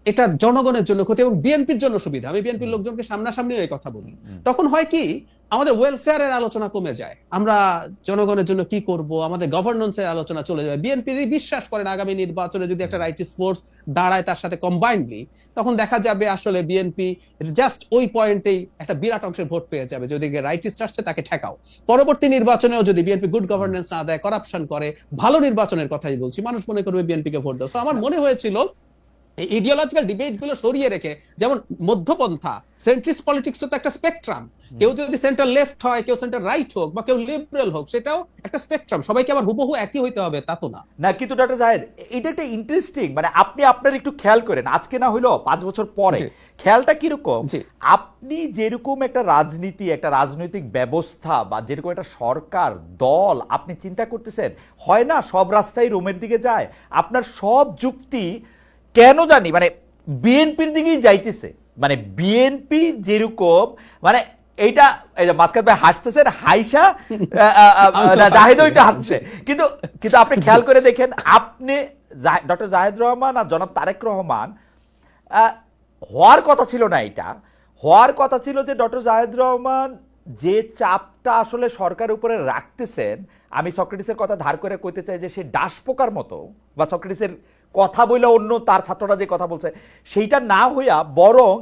এটা জনগণের জন্য ক্ষতি এবং বিএনপির জন্য সুবিধা। আমি বিএনপির লোকজনকে সামনাসামনি এই কথা বলি। তখন হয় কি, আমাদের ওয়েলফেয়ারের আলোচনা কমে যায়, আমরা জনগণের জন্য কি করব, আমাদের গভর্নেন্সের আলোচনা চলে যাবে। বিএনপির বিশ্বাস করেন আগামী নির্বাচনে যদি একটা রাইটিস্ট ফোর্স দাঁড়ায় তার সাথে কম্বাইন্ডলি, তখন দেখা যাবে আসলে বিএনপি জাস্ট ওই পয়েন্টেই একটা বিরাট অংশের ভোট পেয়ে যাবে। যদি রাইটিস্ট আসছে তাকে ঠেকাও। পরবর্তী নির্বাচনেও যদি বিএনপি গুড গভর্নেন্স না দেয়, করাপশন করে, ভালো নির্বাচনের কথাই বলছি, মানুষ মনে করবে বিএনপিকে ভোট দাও। আমার মনে হয়েছিল এই ইডিওলজিক্যাল ডিবেট গুলো সরিয়ে রেখে, যেমন মধ্যপন্থা, সেন্ট্রিস্ট পলিটিক্স তো একটা স্পেকট্রাম, কেউ যদি সেন্টার লেফট হয়, কেউ সেন্টার রাইট হোক, বা কেউ লিবারেল হোক, সেটাও একটা স্পেকট্রাম। সবাইকে আবার হুবহু একই হইতে হবে তা তো না। না, কিন্তু ডক্টর জাহেদ, এটা একটা ইন্টারেস্টিং, মানে আপনি আপনার একটু খেয়াল করেন, আজকে না হইলো 5 বছর পরে খেয়ালটা কিরকম। আপনি যেরকম একটা রাজনীতি, একটা রাজনৈতিক ব্যবস্থা, বা যেরকম একটা সরকার দল আপনি চিন্তা করতেছেন, হয় না সব রাস্তায় রোমের দিকে যায়, আপনার সব যুক্তি কেন জানি মানে বিএনপির দিকেই যাইতেছে। মানে বিএনপি যেরকম, মানে এইটা, এই যে মাসকাত ভাই হাসতেছেন, হাইসা জাহেদ ওইটা হাসছে, কিন্তু কিন্তু আপনি খেয়াল করে দেখেন, আপনি ডক্টর জাহেদ রহমান আর জনাব তারেক রহমান, হওয়ার কথা ছিল না, এটা হওয়ার কথা ছিল যে ডক্টর জাহেদ রহমান যে চাপটা আসলে সরকারের উপরে রাখতেছেন, আমি সক্রেটিসের কথা ধার করে কইতে চাই যে সে ডাস পোকার মতো, বা সক্রেটিসের কথা বলে অন্য তার ছাত্ররা যে কথা বলছে সেইটা না হইয়া বরং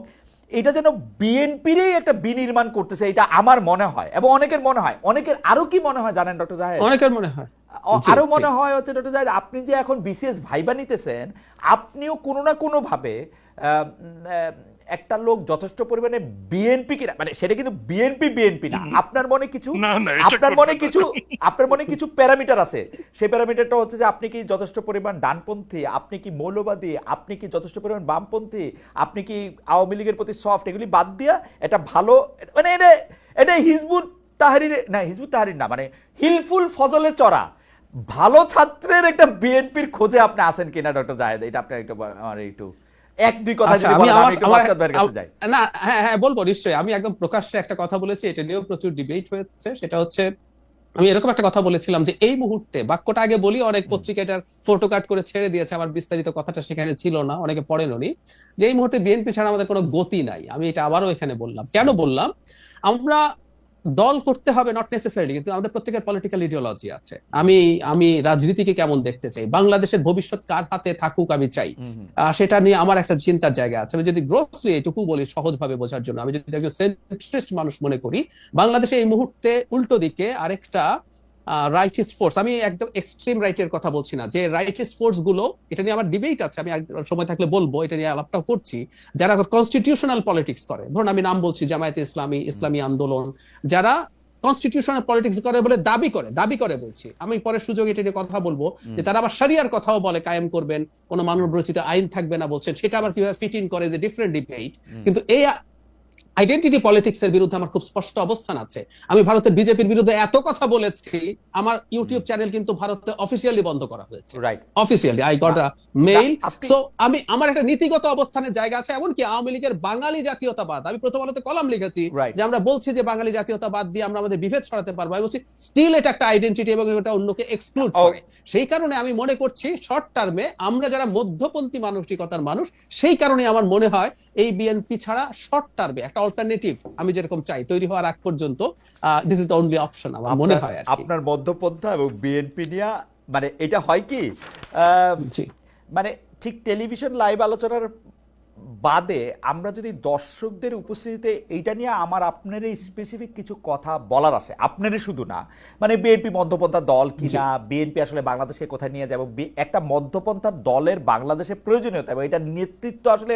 এটা যেন বিএনপিরই একটা বিনির্মাণ করতেছে, এটা আমার মনে হয়, এবং অনেকের মনে হয়। অনেকের আরো কি মনে হয় জানেন ডক্টর জাহেদ? অনেকের মনে হয়, আরো মনে হয় হচ্ছে ডক্টর জাহেদ, আপনি যে এখন বিসিএস ভাইবা নিতেছেন, আপনিও কোনো না কোনো ভাবে একটা লোক যথেষ্ট পরিমাণে বিএনপি কিনা, মানে সেটা কিন্তু বিএনপি না, আপনার মনে কিছু না, না, এটা আপনার করবে মনে না। কিছু আপনার মনে কিছু প্যারামিটার আছে। সেই প্যারামিটারটা হচ্ছে যে আপনি কি যথেষ্ট পরিমাণ ডানপন্থী, আপনি কি মৌলবাদী, আপনি কি যথেষ্ট পরিমাণ বামপন্থী, আপনি কি আওয়ামী লীগের প্রতি সফট, এগুলি বাদ দিয়া এটা ভালো, মানে এটা হিজবুত তাহরির না, হিজবুত তাহরির না, মানে হিলফুল ফজলে চড়া ভালো ছাত্রের একটা বিএনপির খোঁজে আপনি আছেন কিনা ডক্টর জাহেদ, এটা আপনি একটু আমার একটু এক দুই কথা আচ্ছা, যদি আমি বলেন, আমার আমি একটু আমার মাসকাত ভাইয়ের কাছে যাই। না, হ্যাঁ হ্যাঁ বলবো নিশ্চয়ই। আমি একদম প্রকাশ্যে একটা কথা বলেছি, এটা নিয়েও প্রচুর ডিবেট হয়েছে। সেটা হচ্ছে, আমি এরকম একটা কথা বলেছিলাম যে এই মুহূর্তে, বাক্যটা আগে বলি, অনেক পত্রিকা এটার ফটো কাট করে ছেড়ে দিয়েছে, আমার বিস্তারিত কথাটা সেখানে ছিল না, অনেকে পড়েননি, যে এই মুহূর্তে বিএনপি ছাড়া আমাদের কোনো গতি নাই। আমি এটা আবারও এখানে বললাম। কেন বললাম? আমরা দল করতে হবে নট নেসেসারিলি, কিন্তু আমাদের প্রত্যেকের পলিটিক্যাল ইডিওলজি আছে। আমি আমি রাজনীতিকে কেমন দেখতে চাই, বাংলাদেশের ভবিষ্যৎ কার হাতে থাকুক আমি চাই, সেটা নিয়ে আমার একটা চিন্তার জায়গা আছে। আমি যদি গ্রোসলি এটুকু বলি সহজভাবে বোঝার জন্য, আমি যদি একজন সেন্ট্রিস্ট মানুষ মনে করি, বাংলাদেশে এই মুহূর্তে উল্টো দিকে আরেকটা রাইটিস্ট ফোর্স, আমি একদম এক্সট্রিম রাইটের কথা বলছি না, যে রাইটিস্ট ফোর্স গুলো, এটা নিয়ে আমার ডিবেট আছে, আমি সময় থাকলে বলবো, এটা নিয়ে আলাপটাও করছি, যারা কনস্টিটিউশনাল পলিটিক্স করে। ধরুন আমি নাম বলছি, জামায়াতে ইসলামী, ইসলামী আন্দোলন, যারা কনস্টিটিউশনাল পলিটিক্স করে বলে দাবি করে বলছি, আমি পরের সুযোগ এটা নিয়ে কথা বলবো, যে তারা আবার শরিয়ার কথাও বলে কায়েম করবেন, কোন মানব রচিত আইন থাকবে না বলছেন, সেটা আবার কিভাবে ফিট ইন করে, যে ডিফারেন্ট ডিবেট। কিন্তু এই আইডেন্টিটি পলিটিক্স এর বিরুদ্ধে আমার খুব স্পষ্ট অবস্থান আছে। আমি ভারতের বিজেপির বিরুদ্ধে এত কথা বলেছি, আমার ইউটিউব চ্যানেল কিন্তু ভারতে অফিসিয়ালি বন্ধ করা হয়েছে, right, officially I got a mail. আপনি সো আমার একটা নীতিগত অবস্থানের জায়গা আছে। এমনকি আওয়ামী লীগের বাঙালি জাতীয়তাবাদ, আমি প্রথম আলোতে কলাম লিখেছি Right. যে আমরা বলছি যে বাঙালি জাতীয়তাবাদ দিয়ে আমরা আমাদের বিভেদ ছড়াতে পারবো। আমি বলছি স্টিল এটা একটা আইডেন্টিটি এবং এটা অন্যকে এক্সক্লুড করে। সেই কারণে আমি মনে করছি শর্ট টার্মে আমরা যারা মধ্যপন্থী মানসিকতার মানুষ, সেই কারণে আমার মনে হয় এই বিএনপি ছাড়া শর্ট টার্মে একটা অল্টারনেটিভ আমি যেরকম চাই তৈরি হওয়ার আগ পর্যন্ত this is the only option আমার মনে হয় আর কি। আপনার মধ্যপন্থা এবং বিএনপি নিয়ে, মানে এটা হয় কি, জি মানে ঠিক টেলিভিশন লাইভ আলোচনার বাদে আমরা যদি দর্শকদের উপস্থিতিতে এইটা নিয়ে আমার আপনার এই স্পেসিফিক কিছু কথা বলার আছে, আপনারই শুধু না, মানে বিএনপি মধ্যপন্থার দল কিনা, বিএনপি আসলে বাংলাদেশকে কোথায় নিয়ে যাবো, একটা মধ্যপন্থার দলের বাংলাদেশে প্রয়োজনীয়তা এবং এটা নেতৃত্ব আসলে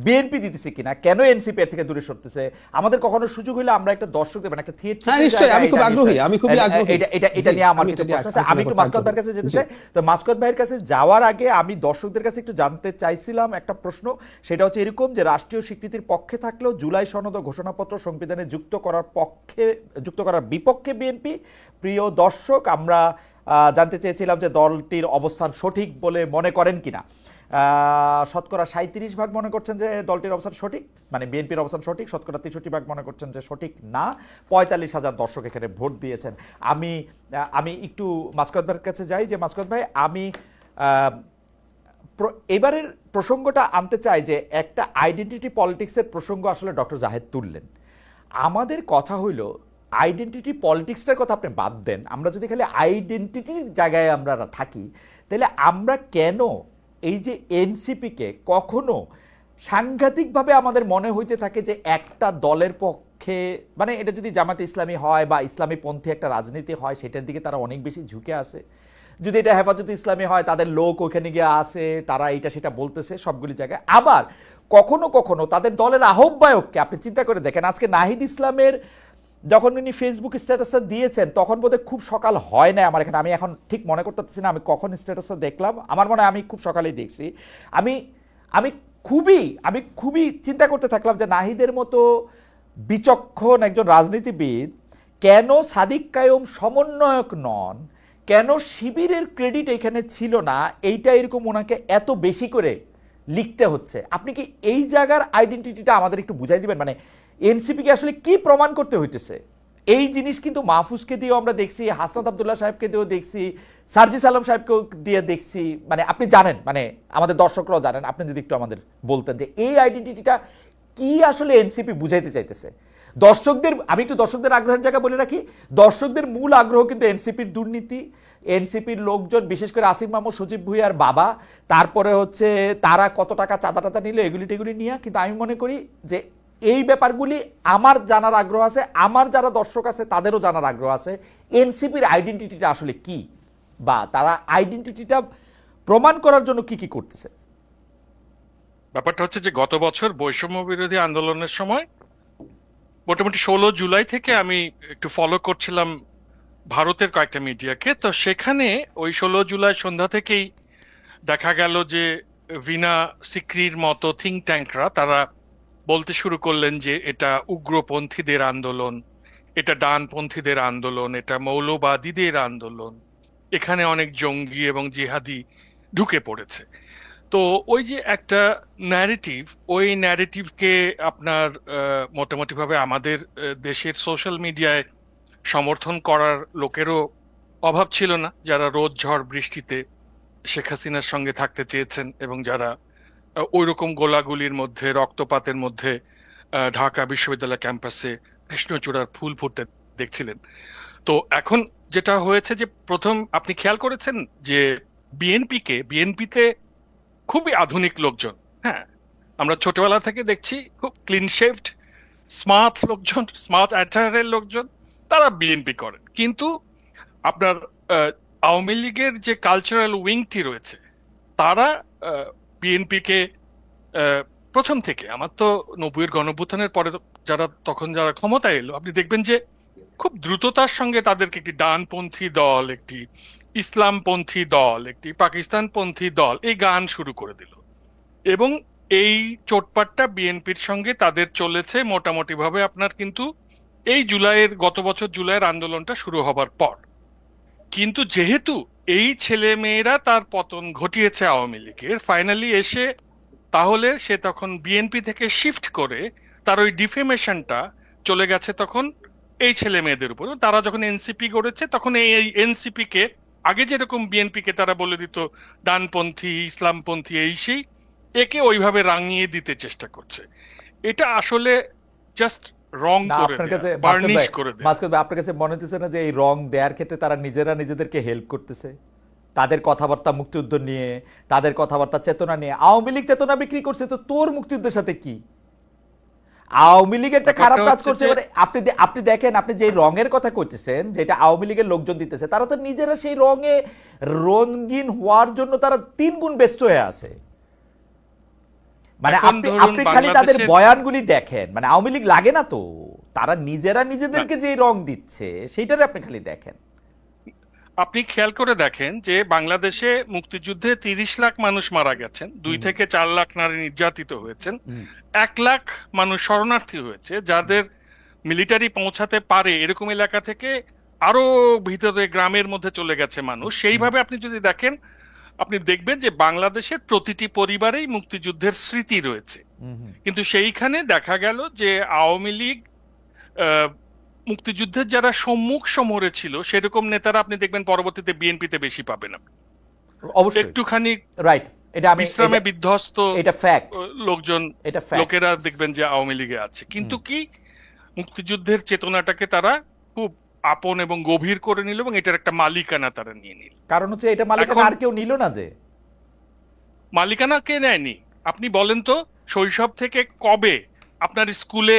বিএনপি দিতেছে কিনা, কেন এনসিপি এর থেকে দূরে সরতেছে, আমাদের কখনো সুযোগ হলে আমরা একটা দর্শকদের, মানে একটা হ্যাঁ থিয়েটার, নিশ্চয়ই, আমি খুব আগ্রহী, আমি খুবই আগ্রহী। এটা নিয়ে আমার কিছু প্রশ্ন আছে। আমি একটু মাসকাত ভাইয়ের কাছে যেতে চাই। তো মাসকাত ভাইয়ের কাছে যাওয়ার আগে আমি দর্শকদের কাছে একটু জানতে চাইছিলাম একটা প্রশ্ন, সেটা হচ্ছে এরকম যে রাষ্ট্রীয় স্বীকৃতির পক্ষে থাকলেও জুলাই সনদ ও ঘোষণাপত্র সংবিধানে যুক্ত করার বিপক্ষে বিএনপি। প্রিয় দর্শক, আমরা জানতে চেয়েছিলাম যে দলটির অবস্থান সঠিক বলে মনে করেন কিনা। শতকরা 37% মনে করছেন যে দলটির অবস্থান সঠিক, মানে বিএনপির অবস্থান সঠিক, শতকরা 63% মনে করছেন যে সঠিক না। 45,000 দর্শক এখানে ভোট দিয়েছেন। আমি একটু মাসকাত ভাইয়ের কাছে যাই, যে মাসকাত ভাই, আমি এবারের প্রসঙ্গটা আনতে চাই, যে একটা আইডেন্টিটি পলিটিক্সের প্রসঙ্গ আসলে ডক্টর জাহেদ তুললেন। আমাদের কথা হইল আইডেন্টিটি পলিটিক্সটার কথা আপনি বাদ দেন, আমরা যদি খালি আইডেন্টিটির জায়গায় আমরা থাকি, তাহলে আমরা কেন এই যে এনসিপিকে কখনো সাংঘাতিকভাবে আমাদের মনে হইতে থাকে যে একটা দলের পক্ষে, মানে এটা যদি জামাতে ইসলামী হয় বা ইসলামী পন্থী একটা রাজনীতি হয়, সেটার দিকে তারা অনেক বেশি ঝুঁকে আসে। যদি এটা হেফাজতে ইসলামী হয়, তাদের লোক ওখানে গিয়ে আসে, তারা এটা সেটা বলতেছে সবগুলি জায়গায়। আবার কখনো কখনো তাদের দলের আহ্বায়ককে আপনি চিন্তা করে দেখেন, আজকে নাহিদ ইসলামের যখন উনি ফেসবুক স্ট্যাটাসটা দিয়েছেন, তখন বোধহয় খুব সকাল হয় না আমার এখানে, আমি এখন ঠিক মনে করতে পারছি না আমি কখন স্ট্যাটাসটা দেখলাম, আমার মনে হয় আমি খুব সকালেই দেখছি। আমি খুবই চিন্তা করতে থাকলাম যে নাহিদের মতো বিচক্ষণ একজন রাজনীতিবিদ কেন সাদিক কায়ুম সমন্বয়ক নন, কেন শিবিরের ক্রেডিট এখানে ছিল না, এইটা এরকম ওনাকে এত বেশি করে লিখতে হচ্ছে। আপনি কি এই জায়গার আইডেন্টিটিটা আমাদের একটু বুঝাই দিবেন, মানে এনসিপিকে আসলে কি প্রমাণ করতে হইতেছে? এই জিনিস কিন্তু মাহফুজকে দিয়েও আমরা দেখছি, হাসনাত আব্দুল্লাহ সাহেবকে দিয়েও দেখছি, সার্জিস আলম সাহেবকেও দিয়ে দেখছি, মানে আপনি জানেন, মানে আমাদের দর্শকরাও জানেন, আপনি যদি একটু আমাদের বলতেন যে এই আইডেন্টিটিটা কি আসলে এনসিপি বুঝাইতে চাইতেছে দর্শকদের। আমি একটু দর্শকদের আগ্রহের জায়গা বলে রাখি, দর্শকদের মূল আগ্রহ কিন্তু এনসিপির দুর্নীতি, এনসিপির লোকজন, বিশেষ করে আসিফ মাহমুদ, সজীব ভুঁইয়ার বাবা, তারপরে হচ্ছে তারা কত টাকা চাঁদা টাদা নিল, এগুলি নিয়ে। কিন্তু আমি মনে করি যে এই ব্যাপারগুলি আমার জানার আগ্রহ আছে, আমার যারা দর্শক আছে তাদেরও জানার আগ্রহ আছে, এনসিপির আইডেন্টিটিটা আসলে কি, বা তারা আইডেন্টিটিটা প্রমাণ করার জন্য কি কি করতেছে। ব্যাপারটা হচ্ছে যে গত বছর বৈষম্য বিরোধী আন্দোলনের সময় মোটামুটি 16 জুলাই থেকে আমি একটু ফলো করছিলাম ভারতের কয়েকটা মিডিয়াকে। তো সেখানে ওই 16 জুলাই সন্ধ্যা থেকেই দেখা গেল যে ভিনা সিক্রির মতো থিঙ্ক ট্যাঙ্করা তারা বলতে শুরু করলেন যে এটা উগ্রপন্থীদের আন্দোলন, এটা ডানপন্থীদের আন্দোলন, এটা মৌলবাদীদের আন্দোলন, এখানে অনেক জঙ্গি এবং জিহাদি ঢুকে পড়েছে। তো ওই যে একটা ন্যারেটিভ, ওই ন্যারেটিভকে আপনার মোটামুটি ভাবে আমাদের দেশের সোশ্যাল মিডিয়ায় সমর্থন করার লোকেরও অভাব ছিল না, যারা রোদ ঝড় বৃষ্টিতে শেখ হাসিনার সঙ্গে থাকতে চেয়েছেন এবং যারা ওই রকম গোলাগুলির মধ্যে রক্তপাতের মধ্যে ঢাকা বিশ্ববিদ্যালয় ক্যাম্পাসে কৃষ্ণচূড়ার ফুল ফুটতে দেখছিলেন। তো এখন যেটা হয়েছে যে প্রথম আপনি খেয়াল করেছেন যে বিএনপিতে খুবই আধুনিক লোকজন, হ্যাঁ, আমরা ছোটবেলা থেকে দেখছি খুব ক্লিন শেভড স্মার্ট লোকজন, স্মার্ট অ্যাটায়ারের লোকজন, তারা বিএনপি করেন। কিন্তু আপনার আওয়ামী লীগের যে কালচারাল উইংটি রয়েছে তারা বিএনপিকে প্রথম থেকে, আমার তো 90-এর গণঅভ্যুত্থানের পরে যারা ক্ষমতায় এলো, আপনি দেখবেন যে খুব দ্রুততার সঙ্গে তাদেরকে একটি ডানপন্থী দল, একটি ইসলামপন্থী দল, একটি পাকিস্তানপন্থী দল এই গান শুরু করে দিল। এবং এই চোটপাটটা বিএনপির সঙ্গে তাদের চলেছে মোটামুটি ভাবে আপনার কিন্তু এই গত বছর জুলাইয়ের আন্দোলনটা শুরু হবার পর। কিন্তু যেহেতু এই ছেলে মেয়েরা তার পতন ঘটিয়েছে আওয়ামী লীগের, ফাইনালি এসে তাহলে সে তখন বিএনপি থেকে শিফট করে তার ওই ডিফেমেশনটা চলে গেছে তখন এই ছেলে মেয়েদের উপর। তারা যখন এনসিপি গড়েছে তখন এই এনসিপি কে আগে যেরকম বিএনপি কে তারা বলে দিত ডানপন্থী, ইসলামপন্থী, এই সেই, একে ওইভাবে রাঙিয়ে দিতে চেষ্টা করছে। এটা আসলে জাস্ট রং না, করে আপনার দেয়া, কাছে বার্নিশ করে দেয়া। মাসকুদ ভাই, আপনার কাছে মনে হচ্ছে না যে এই রং দেওয়ার ক্ষেত্রে তারা নিজেরা নিজেদেরকে হেল্প করতেছে? তাদের কথাবার্তা মুক্তিযুদ্ধ নিয়ে, তাদের কথাবার্তা চেতনা নিয়ে। আওয়ামী লীগ চেতনা বিক্রি করছে, তো তোর মুক্তিযুদ্ধের সাথে কি? আওয়ামী লীগ একটা খারাপ কাজ করছে, মানে আপনি দেখেন, আপনি যে রঙের কথা কইতেছেন, যেটা আওয়ামী লীগের লোকজন দিতেছে, তারা তো নিজেরা সেই রঙে রঙিন হওয়ার জন্য তারা 3 গুণ ব্যস্ত হয়ে আছে। মানে আপনি খালি তাদের বয়ানগুলি দেখেন, মানে আওয়ামী লীগ লাগে না তো, তারা নিজেরা নিজেদেরকে যে রং দিচ্ছে সেইটারে আপনি খালি দেখেন। আপনি খেয়াল করে দেখেন যে বাংলাদেশে মুক্তিযুদ্ধে 30 লাখ মানুষ মারা গেছেন, 2 থেকে 4 লাখ নারী নির্যাতিত হয়েছেন, 1 লাখ মানুষ শরণার্থী হয়েছে, যাদের মিলিটারি পৌঁছাতে পারে এরকম এলাকা থেকে আরো ভিতরে গ্রামের মধ্যে চলে গেছে মানুষ। সেইভাবে আপনি যদি দেখেন, আপনি দেখবেন যে বাংলাদেশের প্রতিটি পরিবারেই মুক্তিযুদ্ধের স্মৃতি রয়েছে। কিন্তু সেইখানে দেখা গেল যে আওয়ামী লীগ মুক্তিযুদ্ধের যারা সম্মুখ সমরে ছিল সেরকম নেতারা আপনি দেখবেন পরবর্তীতে বিএনপিতে বেশি পাবেন। অবশ্যই একটুখানি রাইট, এটা আমি বিশ্রামে বিধ্বস্ত এটা ফ্যাক্ট, লোকজন, এটা ফ্যাক্ট, লোকেরা দেখবেন যে আওয়ামী লীগে আছে। কিন্তু কি মুক্তিযুদ্ধের চেতনাটাকে তারা খুব আপন এবং গভীর করে নিল এবং এটার একটা মালিকানা তারা নিয়ে নিল। কারণ হচ্ছে এটা মালিকানা আর কেউ নিল না। যে মালিকানা কে নেয়নি? আপনি বলেন তো, শৈশব থেকে কবে আপনার স্কুলে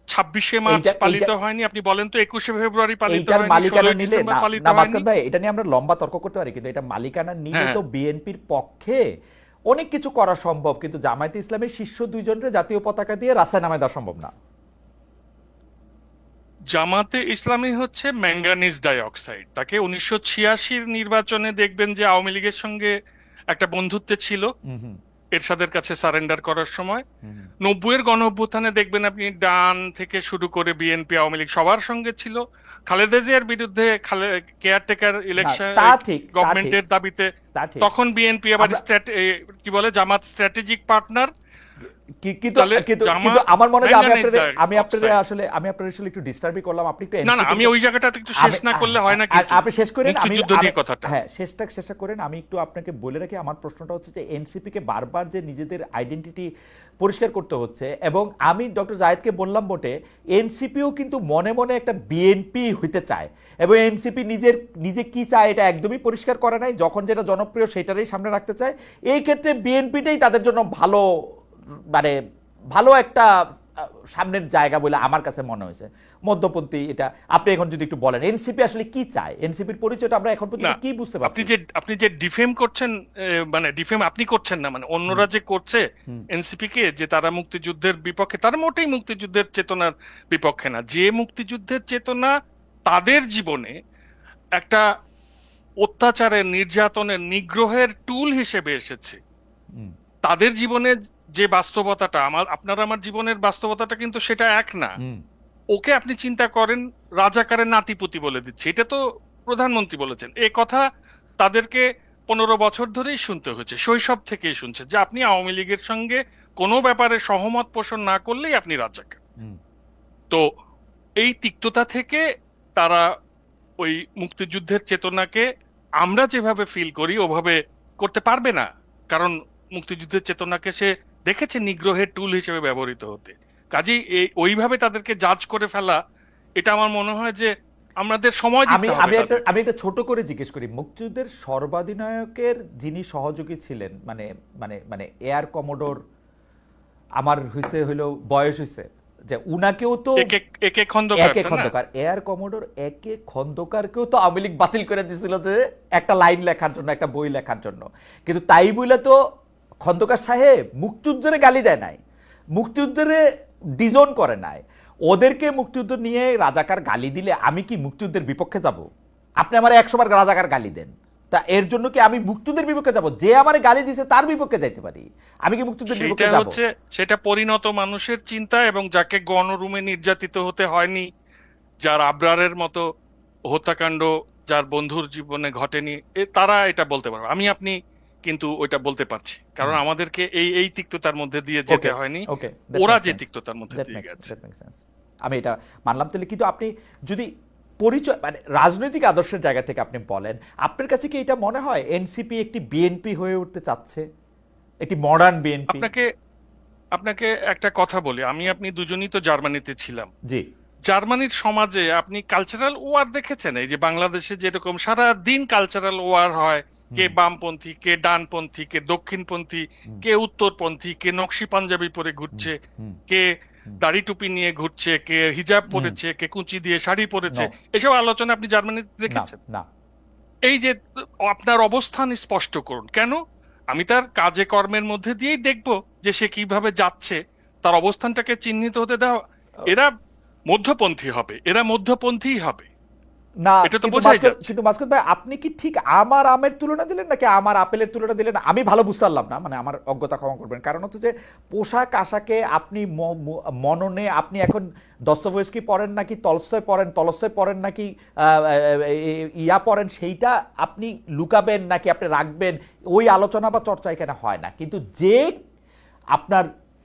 26শে মার্চ পালিত হয়নি? আপনি বলেন তো 21শে ফেব্রুয়ারি পালিত হয়নি? এইটার মালিকানা নিলে না মাসকাত ভাই, এটা নিয়ে আমরা লম্বা তর্ক করতে পারি, কিন্তু এটা মালিকানা নিলে তো বিএনপির পক্ষে অনেক কিছু করা সম্ভব, কিন্তু জামায়াতে ইসলামের শীর্ষ 2 জনের জাতীয় পতাকা দিয়ে রাস্তায় নামায় দেওয়া সম্ভব না। জামাতে ইসলামী হচ্ছে ম্যাঙ্গানিজ ডাইঅক্সাইড। তাকে 1986-র নির্বাচনে দেখবেন যে আওয়ামী লীগের সঙ্গে একটা বন্ধুত্বে ছিল এরশাদের কাছে সারেন্ডার করার সময়। 90-এর গণঅভ্যুত্থানে দেখবেন আপনি ডান থেকে শুরু করে বিএনপি, আওয়ামী লীগ সবার সঙ্গে ছিল। খালেদা জিয়ার বিরুদ্ধে কেয়ারটেকার ইলেকশন গভর্নমেন্টের দাবিতে তখন বিএনপি আবার কি বলে জামাত স্ট্র্যাটেজিক পার্টনার। কিন্তু আমার মনে হয় আমি আপনাদের আসলে একটু ডিস্টার্বই করলাম। আপনি একটু না আমি ওই জায়গাটাতে একটু শেষ না করলে হয় না। আপনি শেষ করেন, কথাটা হ্যাঁ শেষটা করেন। আমি একটু আপনাকে বলে রাখি, আমার প্রশ্নটা হচ্ছে যে এনসিপি কে বারবার যে নিজেদের আইডেন্টিটি পরিষ্কার করতে হচ্ছে, এবং আমি ডক্টর জায়েদকে বললাম বটে, এনসিপিও কিন্তু মনে মনে একটা বিএনপি হইতে চায়, এবং এনসিপি নিজে কি চায় এটা একদমই পরিষ্কার করে নাই। যখন যেটা জনপ্রিয় সেটারই সামনে রাখতে চায়। এই ক্ষেত্রে বিএনপিটাই তাদের জন্য ভালো, মানে ভালো একটা সামনের জায়গা বলে আমার কাছে মনে হয়েছে। মধ্যপন্থী এটা আপনি এখন যদি একটু বলেন এনসিপি আসলে কি চায়, এনসিপির পরিচয়টা আমরা এখন পর্যন্ত কি বুঝতে পারছি? আপনি যে ডিফেম করছেন, মানে ডিফেম আপনি করছেন না, মানে অন্যরা যে করছে এনসিপি কে, যে তারা মুক্তিযুদ্ধের বিপক্ষে, তারা মোটেই মুক্তিযুদ্ধের চেতনার বিপক্ষে না। যে মুক্তিযুদ্ধের চেতনা তাদের জীবনে একটা অত্যাচারের, নির্যাতনের, নিগ্রহের টুল হিসেবে এসেছে, তাদের জীবনে যে বাস্তবতাটা আপনার আমার জীবনের বাস্তবতাটা কিন্তু সেটা এক না। ওকে আপনি চিন্তা করেন রাজাকারের নাতিপুতি বলে দিচ্ছে, এটা তো প্রধানমন্ত্রী বলেছেন। এ কথা তাদেরকে 15 বছর ধরেই শুনতে হয়েছে, শৈশব থেকেই শুনছে যে আপনি আওয়ামী লীগের সঙ্গে কোনো ব্যাপারে সহমত পোষণ না করলেই আপনি রাজাকার। তো এই তিক্ততা থেকে তারা ওই মুক্তিযুদ্ধের চেতনাকে আমরা যেভাবে ফিল করি ওভাবে করতে পারবে না, কারণ মুক্তিযুদ্ধের চেতনাকে সে দেখেছে নিগ্রহের টুল হিসেবে ব্যবহৃত হতে। কাজেই ওইভাবে তাদেরকে জাজ করে ফেলা, এটা আমার মনে হয় যে আমাদের সময় দিতে হবে। আমি একটা ছোট করে জিজ্ঞেস করি, মুক্তিযুদ্ধের সর্বাধিনায়কের যিনি সহযোগী ছিলেন, মানে মানে মানে এয়ার কমোডোর, আমার হইলো বয়স হইছে যে উনাকেও তো একে খন্দকার, এয়ার কমোডোর একে খন্দকারকেও তো আওয়ামী লীগ বাতিল করে দিয়েছিল যে একটা লাইন লেখার জন্য, একটা বই লেখার জন্য। কিন্তু তাই বলে তো খন্দকার সাহেব মুক্তিযুদ্ধের গালি দেয় নাই, মুক্তিযুদ্ধের ডিজোন করে নাই। ওদেরকে মুক্তিযুদ্ধ নিয়ে রাজাকার গালি দিলে আমি কি মুক্তিযুদ্ধের বিপক্ষে যাব? আপনি আমার 100 বার রাজাকার গালি দেন, তা এর জন্য কি আমি মুক্তিযুদ্ধের বিপক্ষে যাব? যে আমারে গালি দিছে তার বিপক্ষে যাইতে পারি, আমি কি মুক্তিযুদ্ধের বিপক্ষে যাব? সেটা পরিণত মানুষের চিন্তা, এবং যাকে গণরুমে নির্যাতিত হতে হয়নি, যার আবরারের মতো হত্যাকাণ্ড যার বন্ধুর জীবনে ঘটেনি, তারা এটা বলতে পারবে। আপনি কিন্তু ওইটা বলতে পারছি, কারণ আমাদেরকে এই তিক্ততার মধ্যে দিয়ে যেতে হয়নি, ওরা যে তিক্ততার মধ্যে দিয়ে গেছে। আমি এটা মানলাম। তাহলে কিন্তু আপনি যদি পরিচয়, মানে রাজনৈতিক আদর্শের জায়গা থেকে আপনি বলেন, আপনার কাছে কি এটা মনে হয় এনসিপি একটি বিএনপি হয়ে উঠতে চাচ্ছে, একটি মডার্ন বিএনপি? আপনাকে একটা কথা বলি, আপনি দুজনই তো জার্মানিতে ছিলাম। জি। জার্মানির সমাজে আপনি কালচারাল ওয়ার দেখেছেন? এই যে বাংলাদেশে যেরকম সারা দিন কালচারাল ওয়ার হয়, কে বামপন্থী, কে ডানপন্থী, কে দক্ষিণপন্থী, কে উত্তরপন্থী, কে নকশি পাঞ্জাবি পরে ঘুরছে, কে দাড়ি টুপি নিয়ে ঘুরছে, কে হিজাব পরেছে, কে কুচি দিয়ে শাড়ি পরেছে, এসব আলোচনা আপনি জার্মানিতে দেখেছেন? না। এই যে আপনার অবস্থান স্পষ্ট করুন। কেন? আমি তার কাজে কর্মের মধ্যে দিয়েই দেখব যে সে কিভাবে যাচ্ছে, তার অবস্থানটাকে চিহ্নিত হতে দাও। এরা মধ্যপন্থী হবে, এরা মধ্যপন্থীই হবে না। এটা তো বোঝাই যাচ্ছে। কিন্তু মাসকুদ ভাই, আপনি কি ঠিক আমার আমের তুলনা দিলেন নাকি আমার আপেলের তুলনা দিলেন? আমি ভালো বুঝতে পারলাম না, মানে আমার অজ্ঞতা ক্ষমা করবেন। কারণ হচ্ছে যে পোশাক আশাকে আপনি মননে আপনি এখন দস্তয়েভস্কি পড়েন নাকি তলস্তয় পড়েন নাকি ইয়া পড়েন, সেইটা আপনি লুকাবেন নাকি আপনি রাখবেন, ওই আলোচনা বা চর্চা এখানে হয় না। কিন্তু যে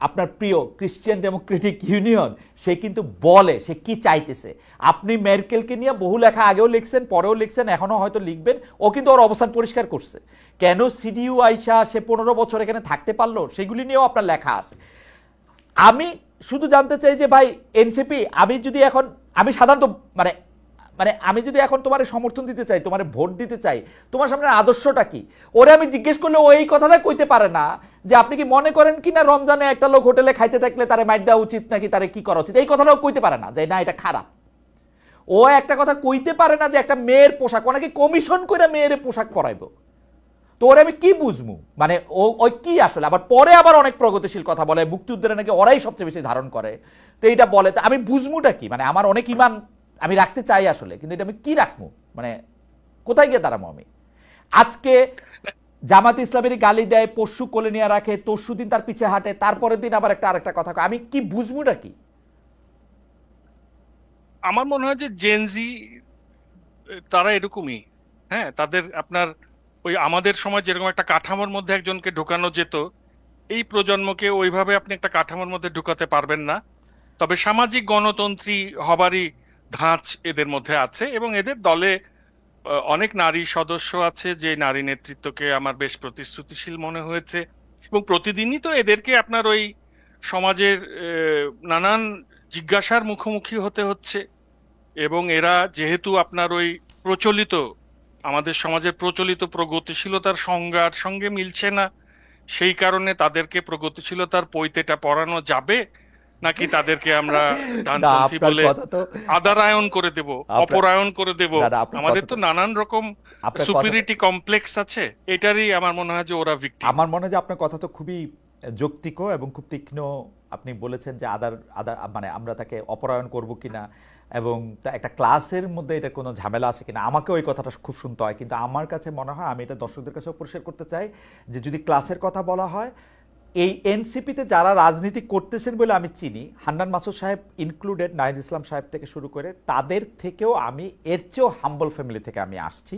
আপনার প্রিয় ক্রিশ্চিয়ান ডেমোক্রেটিক ইউনিয়ন, সে কিন্তু বলে সে কি চাইতেছে। আপনি মেরকেলকে নিয়ে বহু লেখা আগেও লিখছেন, পরেও লিখছেন, এখনো হয়তো লিখবেন। ও কিন্তু ওর অবস্থান পরিষ্কার করছে। কেন সিডিইউ আইসা সে 15 বছর এখানে থাকতে পারলো, সেগুলি নিয়েও আপনার লেখা আছে। আমি শুধু জানতে চাই যে ভাই এনসিপি, আমি সাধারণত মানে আমি যদি এখন তোমার সমর্থন দিতে চাই, তোমার ভোট দিতে চাই, তোমার সামনে আদর্শটা কি, ওরে আমি জিজ্ঞেস করলে ও এই কথাটা কইতে পারে না যে আপনি কি মনে করেন কি না রমজানে একটা লোক হোটেলে খাইতে থাকলে তারে মাইর দেওয়া উচিত নাকি তারে কি করা উচিত, এই কথাটাও কইতে পারে না যে না এটা খারাপ। ও একটা কথা কইতে পারে না যে একটা মেয়ের পোশাক, ওনাকে কমিশন করে মেয়ের পোশাক পরাইবো। তো ওরে আমি কি বুঝবো, মানে ওই কি আসলে আবার পরে আবার অনেক প্রগতিশীল কথা বলে, মুক্তিযুদ্ধের নাকি ওরাই সবচেয়ে বেশি ধারণ করে, তো এইটা বলে। তো আমি বুঝবোটা কি? মানে আমার অনেক ইমান আমি রাখতে চাই আসলে, কিন্তু এটা আমি কি রাখবো, মানে কোথায় গিয়ে দাঁড়াবো আমি? আজকে জামাত ইসলামের গালি দেয়, পরশু কোলে নিয়ে রাখে, তরশু দিন তার পিছে হাঁটে, তারপরের দিন আবার আরেকটা কথা, আমি কি বুঝবোটা কি? আমার মনে হয় যে জেনজি তারা এরকমই। হ্যাঁ, তাদের আপনার ওই আমাদের সময় যেরকম একটা কাঠামোর মধ্যে একজনকে ঢোকানো যেত, এই প্রজন্মকে ওইভাবে আপনি একটা কাঠামোর মধ্যে ঢুকাতে পারবেন না। তবে সামাজিক গণতন্ত্রী হবারই ধাঁচ এদের মধ্যে আছে, এবং এদের দলে অনেক নারী সদস্য আছে যে নারী নেতৃত্বকে আমার বেশ প্রতিশ্রুতিশীল মনে হয়েছে। এবং প্রতিদিনই তো এদেরকে আপনার ওই সমাজের নানান জিজ্ঞাসার মুখোমুখি হতে হচ্ছে, এবং এরা যেহেতু আপনার ওই আমাদের সমাজের প্রচলিত প্রগতিশীলতার সংজ্ঞার সঙ্গে মিলছে না, সেই কারণে তাদেরকে প্রগতিশীলতার পৈতেটা পড়ানো যাবে নাকি তাদেরকে আমরা না ডানপন্থী আপনার বলে কথা তো আদারায়ন করে দেব, আপনার অপরায়ণ করে দেব? না না আপনার আমাদের কথা তো তো নানান রকম আপনার কথা তো সুপিরিটি কমপ্লেক্স আছে, এটারই আমার মনে হয় যে ওরা ভিকটিম। আমার মনে হয় যে আপনার কথা তো খুবই যৌক্তিক এবং খুব তীক্ষ্ণ। আপনি বলেছেন যে আদার আদার মানে আমরা তাকে অপরায়ণ করব কিনা এবং তা একটা ক্লাসের মধ্যে এটা কোনো ঝামেলা আছে কিনা, আমাকে ওই কথাটা খুব শুনতে হয়। কিন্তু আমার কাছে মনে হয়, আমি এটা দর্শকদের কাছেও পরিষ্কার করতে চাই, যে যদি ক্লাসের কথা বলা হয়, এই এনসিপিতে যারা রাজনীতি করতেছেন বলে আমি চিনি, হান্নান মাসুদ সাহেব ইনক্লুডেড, নাহিদ ইসলাম সাহেব থেকে শুরু করে, তাদের থেকেও আমি এর চেয়েও হাম্বল ফ্যামিলি থেকে আমি আসছি।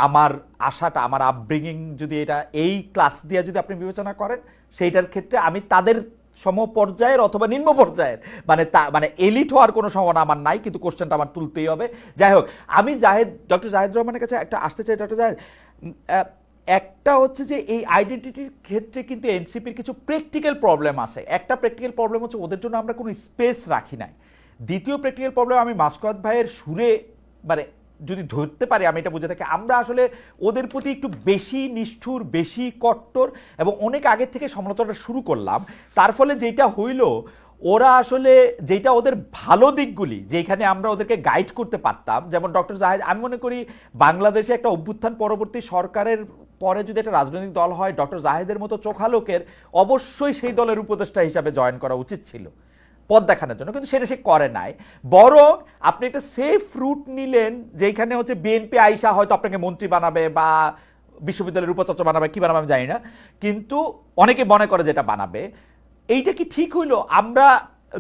আমার আশাটা, আমার আপব্রিঙ্গিং যদি এটা এই ক্লাস দিয়ে যদি আপনি বিবেচনা করেন, সেইটার ক্ষেত্রে আমি তাদের সম পর্যায়ের অথবা নিম্ন পর্যায়ের, মানে মানে এলিট হওয়ার কোনো সম্ভাবনা আমার নাই, কিন্তু কোশ্চেনটা আমার তুলতেই হবে। যাই হোক, আমি ডক্টর জাহেদ রহমানের কাছে একটা আসতে চাই। ডক্টর জাহেদ, একটা হচ্ছে যে এই আইডেন্টিটির ক্ষেত্রে কিন্তু এনসিপির কিছু প্র্যাকটিক্যাল প্রবলেম আছে। একটা প্র্যাকটিক্যাল প্রবলেম হচ্ছে ওদের জন্য আমরা কোনো স্পেস রাখি নাই। দ্বিতীয় প্র্যাকটিক্যাল প্রবলেম, আমি মাসকাত ভাইয়ের সুরে মানে যদি ধরতে পারি, আমি এটা বুঝে থাকি, আমরা আসলে ওদের প্রতি একটু বেশি নিষ্ঠুর, বেশি কট্টর এবং অনেক আগের থেকে সমালোচনা শুরু করলাম। তার ফলে যেটা হইল, ওরা আসলে যেটা ওদের ভালো দিকগুলি, যেখানে আমরা ওদেরকে গাইড করতে পারতাম, যেমন ডক্টর জাহেদ, আমি মনে করি বাংলাদেশে একটা অভ্যুত্থান পরবর্তী সরকারের পরে যদি একটা রাজনৈতিক দল হয়, ডক্টর জাহেদের মতো চোখা লোকের অবশ্যই সেই দলের উপদেষ্টা হিসাবে জয়েন করা উচিত ছিল পথ দেখানোর জন্য, কিন্তু সেটা সে করে নাই। বরং আপনি একটা সেফ রুট নিলেন, যেখানে হচ্ছে বিএনপি আইসা হয়তো আপনাকে মন্ত্রী বানাবে বা বিশ্ববিদ্যালয়ের উপাচার্য বানাবে, কি বানাবে আমি জানি না, কিন্তু অনেকে মনে করে যেটা বানাবে। এইটা কি ঠিক হইলো? আমরা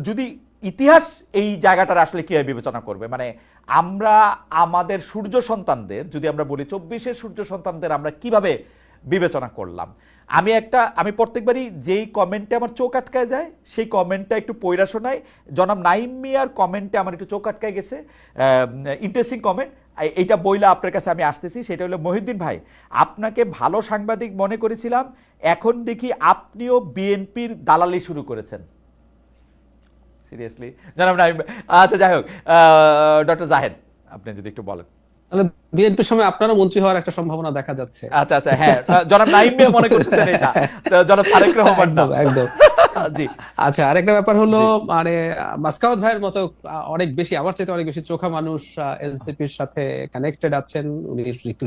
যদি ইতিহাস এই জায়গাটার আসলে কিভাবে বিবেচনা করবে, মানে আমরা আমাদের সূর্য সন্তানদের, যদি আমরা বলি 24-এর সূর্য সন্তানদের আমরা কিভাবে বিবেচনা করলাম? আমি প্রত্যেকবারই যেই কমেন্টে আমার চোখ আটকায় যায়, সেই কমেন্টটা একটু পইরা শোনাই। জনাব নাইম মিয়ার কমেন্টে আমার একটু চোখ আটকায় গেছে, ইন্টারেস্টিং কমেন্ট। এইটা বইলা আপনার কাছে আমি আসতেছি। সেটা হলো, মহিউদ্দিন ভাই, আপনাকে ভালো সাংবাদিক মনে করেছিলাম, এখন দেখি আপনিও বিএনপির দালালি শুরু করেছেন। সিরিয়াসলি জনাব নাইম? আচ্ছা, যাই হোক, ডক্টর জাহেদ, আপনি যদি একটু বলেন। তাহলে বিএনপির সময় আপনারও মন্ত্রী হওয়ার একটা সম্ভাবনা দেখা যাচ্ছে। আচ্ছা আচ্ছা, হ্যাঁ, জনাব নাইম মিয়া মনে করতেছেন এটা, তো জনাব তারেক রহমান না। একদম একদম। জি আচ্ছা, আরেকটা ব্যাপার হলো, মানে মাসকাওয়াত ভাইয়ের মতো অনেক বেশি, আমার চাইতে অনেক বেশি চোখা মানুষ এনসিপির সাথে কানেক্টেড আছেন। উনি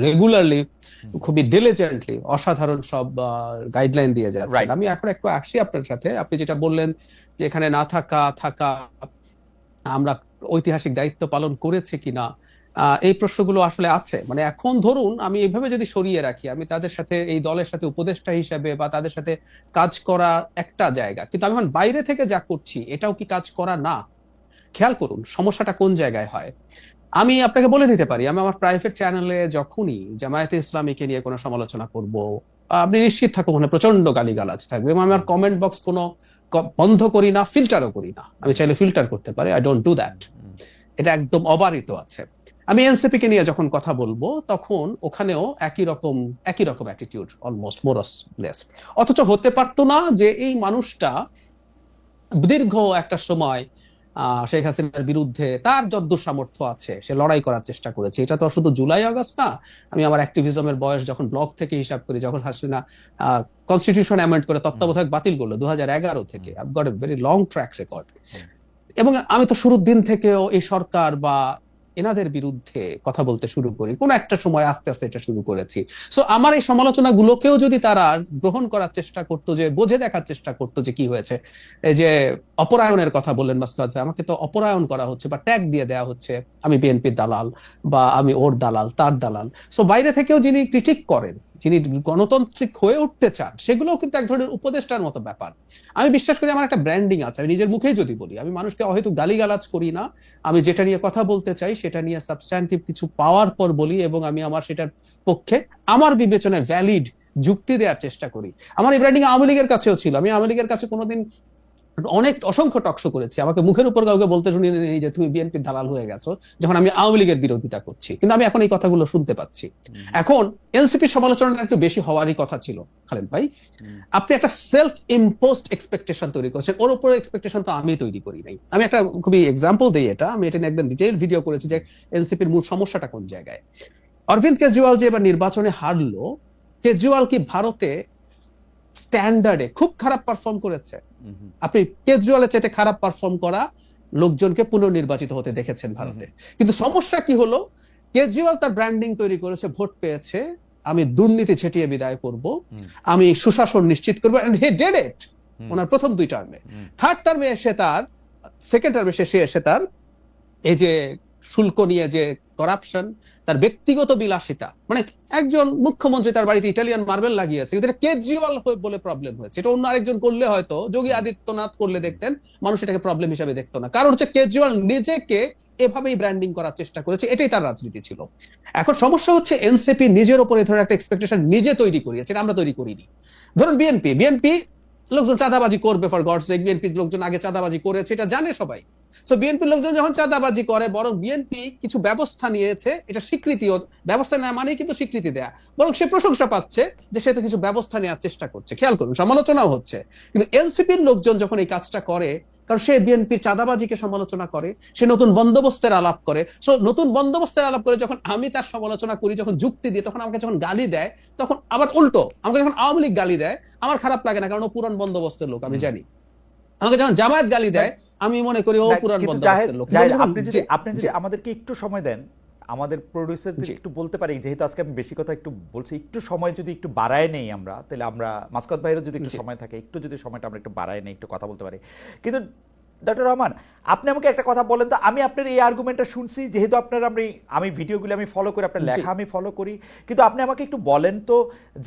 রেগুলারলি, খুবই ডিলিজেন্টলি অসাধারণ সব গাইডলাইন দিয়ে যাচ্ছেন। রাইট। আমি এখন একটু আসি আপনার সাথে। আপনি যেটা বললেন যে এখানে না থাকা আমরা ঐতিহাসিক দায়িত্ব পালন করেছে কিনা, এই প্রশ্নগুলো আসলে আছে। মানে এখন ধরুন, আমি এইভাবে যদি সরিয়ে রাখি, আমি তাদের সাথে, এই দলের সাথে উপদেষ্টা হিসেবে বা তাদের সাথে কাজ করা একটা জায়গা, কিন্তু আমি এখন বাইরে থেকে যা করছি এটাও কি কাজ করা না? খেয়াল করুন সমস্যাটা কোন জায়গায় হয়। আমি আপনাকে বলে দিতে পারি, আমি আমার প্রাইভেট চ্যানেলে যখনই জামায়াতে ইসলামীকে নিয়ে কোনো সমালোচনা করব, আপনি নিশ্চিত থাকুন ওখানে প্রচন্ড গালিগালাজ থাকবে। এবং আমি আমার কমেন্ট বক্স কোনো বন্ধ করি না, ফিল্টারও করি না। আমি চাইলে ফিল্টার করতে পারি, আই ডোন্ট ডু দ্যাট। এটা একদম অবারিত আছে। আমি এনসিপি কে নিয়ে যখন কথা বলবো, তখন ওখানেও একই রকম অ্যাটিটিউড, অলমোস্ট মোরস লেস। অথচ হতে পারতো না যে এই মানুষটা দীর্ঘ একটা সময় শেখ হাসিনার বিরুদ্ধে তার যদ্দূর সামর্থ্য আছে সে লড়াই করার চেষ্টা করেছে। এটা তো শুধু জুলাই আগস্ট না, আমি আমার অ্যাক্টিভিজমের বয়স যখন ব্লগ থেকে হিসাব করি, যখন হাসিনা কনস্টিটিউশন অ্যামেন্ড করে তত্ত্বাবধায়ক বাতিল করলো 2011 থেকে, I've got a very long track record. এবং আমি তো শুরুর দিন থেকেও এই সরকার বা এনাদের বিরুদ্ধে কথা বলতে শুরু করি, কোন একটা সময় আস্তে আস্তে এটা শুরু করেছি। সো আমার এই সমালোচনাগুলোকেও যদি তারা গ্রহণ করার চেষ্টা করতো, যে বোঝে দেখার চেষ্টা করতো যে কি হয়েছে, এই যে অপরায়ণের কথা বললেন মাসকাত ভাই, আমাকে তো অপরায়ণ করা হচ্ছে বা ট্যাগ দিয়ে দেওয়া হচ্ছে, আমি বিএনপির দালাল বা আমি ওর দালাল, তার দালাল। সো বাইরে থেকেও যিনি ক্রিটিক করেন, যিনি গণতান্ত্রিক হয়ে উঠতে চান, সেগুলোও কিন্তু এক ধরনের উপদেষ্টার মতো ব্যাপার। আমি বিশ্বাস করি আমার একটা ব্র্যান্ডিং আছে। আমি নিজের মুখেই যদি বলি, আমি মানুষকে হয়তো গালিগালাজ করি না, আমি যেটা নিয়ে কথা বলতে চাই সেটা নিয়ে সাবস্ট্যান্টিভ কিছু পাওয়ার পর বলি, এবং আমি আমার সেটার পক্ষে আমার বিবেচনায় ভ্যালিড যুক্তি দেওয়ার চেষ্টা করি। আমার এই ব্র্যান্ডিং আওয়ামী লীগের কাছেও ছিল। আমি আওয়ামী লীগের কাছে কোনোদিন অসংখ্য টকশো করেছি, আমাকে মুখের উপর কাউকে বলতে শুনি নেই যে তুমি বিএনপির দালাল হয়ে গেছো, যখন আমি আওয়ামী লীগের বিরোধিতা করছি। কিন্তু আমি এখন এই কথাগুলো শুনতে পাচ্ছি। এখন এনসিপির সমালোচনাটা একটু বেশি হওয়ারই কথা ছিল। খালেদ ভাই, আপনি একটা সেলফ ইম্পোজড এক্সপেকটেশন তৈরি করছেন, ওর উপরে এক্সপেকটেশন তো আমি তৈরি করি নাই। আমি একটা খুবই এক্সাম্পল দিই, আমি এটা নিয়ে একদম ডিটেইল ভিডিও করেছি যে এনসিপির মূল সমস্যাটা কোন জায়গায়। অরবিন্দ কেজরিওয়াল যে এবার নির্বাচনে হারলো, কেজরিওয়াল কি ভারতে স্ট্যান্ডার্ডে খুব খারাপ পারফর্ম করেছে? আপনি কেজরিওয়ালের চাইতে খারাপ পারফর্ম করা লোকজনকে পুনর্নির্বাচিত হতে দেখেছেন ভারতে। কিন্তু সমস্যা কি হলো, কেজরিওয়াল তার ব্র্যান্ডিং তৈরি করেছে, ভোট পেয়েছে, আমি দুর্নীতি ছেটিয়ে বিদায় করব, আমি সুশাসন নিশ্চিত করবো, এন্ড হি ডিড ইট ওনার প্রথম 2 টার্মে। থার্ড টার্মে এসে তার, সেকেন্ড টার্মে শেষে এসে তার এই যে শুল্ক নিয়ে যে করাপশন, তার ব্যক্তিগত বিলাসিতা, মানে একজন মুখ্যমন্ত্রী তার বাড়িতে ইটালিয়ান মার্বেল লাগিয়েছে, কিন্তু এটা কেজরিওয়াল বলে প্রবলেম হয়েছে। এটা অন্য আরেকজন করলে হয়তো, যোগী আদিত্যনাথ করলে দেখতেন মানুষ এটাকে প্রবলেম হিসেবে দেখতো না। কারণ হচ্ছে কেজরিওয়াল নিজেকে এভাবেই ব্র্যান্ডিং করার চেষ্টা করেছে, এটাই তার রাজনীতি ছিল। এখন সমস্যা হচ্ছে এনসিপি নিজের উপরে ধরে একটা এক্সপেকটেশন নিজে তৈরি করিয়েছে, এটা আমরা তৈরি করিনি। ধরুন বিএনপি লোকজন চাঁদাবাজি করবে, ফর গডস সেক, বিএনপি লোকজন আগে চাঁদাবাজি করেছে, এটা জানে সবাই। সো বিএনপির লোকজন যখন চাঁদাবাজি করে, বরং বিএনপি কিছু ব্যবস্থা নিয়েছে, এটা স্বীকৃতি, ব্যবস্থা নেওয়া মানেই কিন্তু স্বীকৃতি দেয়া, বরং সে প্রশংসা পাচ্ছে যে সে তো কিছু ব্যবস্থা নেওয়ার চেষ্টা করছে। খেয়াল করুন, সমালোচনাও হচ্ছে। কিন্তু এনসিপির লোকজন যখন এই কাজটা করে, কারণ সে বিএনপির চাঁদাবাজিকে সমালোচনা করে, সে নতুন বন্দোবস্তের আলাপ করে, সো নতুন বন্দোবস্তের আলাপ করে যখন আমি তার সমালোচনা করি, যখন যুক্তি দিয়ে, তখন আমাকে যখন গালি দেয়, তখন আবার উল্টো আমাকে যখন আওয়ামী লীগ গালি দেয় আমার খারাপ লাগে না, কারণ ও পুরান বন্দোবস্তের লোক, আমি জানি। আমাকে যখন জামায়াত গালি দেয় আমি মনে করি ও পুরান বন্দোবস্তের লোক। আপনি যদি আমাদেরকে একটু সময় দেন, আমাদের প্রোডিউসারদের একটু বলতে পারি, যেহেতু আজকে আমি বেশি কথা একটু বলছি, একটু সময় যদি একটু বাড়ায় নেই আমরা, তাহলে আমরা মাসকাত ভাইয়েরও যদি একটু সময় থাকে, একটু যদি সময়টা আমরা একটু বাড়ায় নেই, একটু কথা বলতে পারি। কিন্তু ডক্টর রহমান, আপনি আমাকে একটা কথা বলেন তো, আমি আপনার এই আর্গুমেন্টটা শুনছি, যেহেতু আপনার আমি ভিডিওগুলো আমি ফলো করি, আপনার লেখা আমি ফলো করি, কিন্তু আপনি আমাকে একটু বলেন তো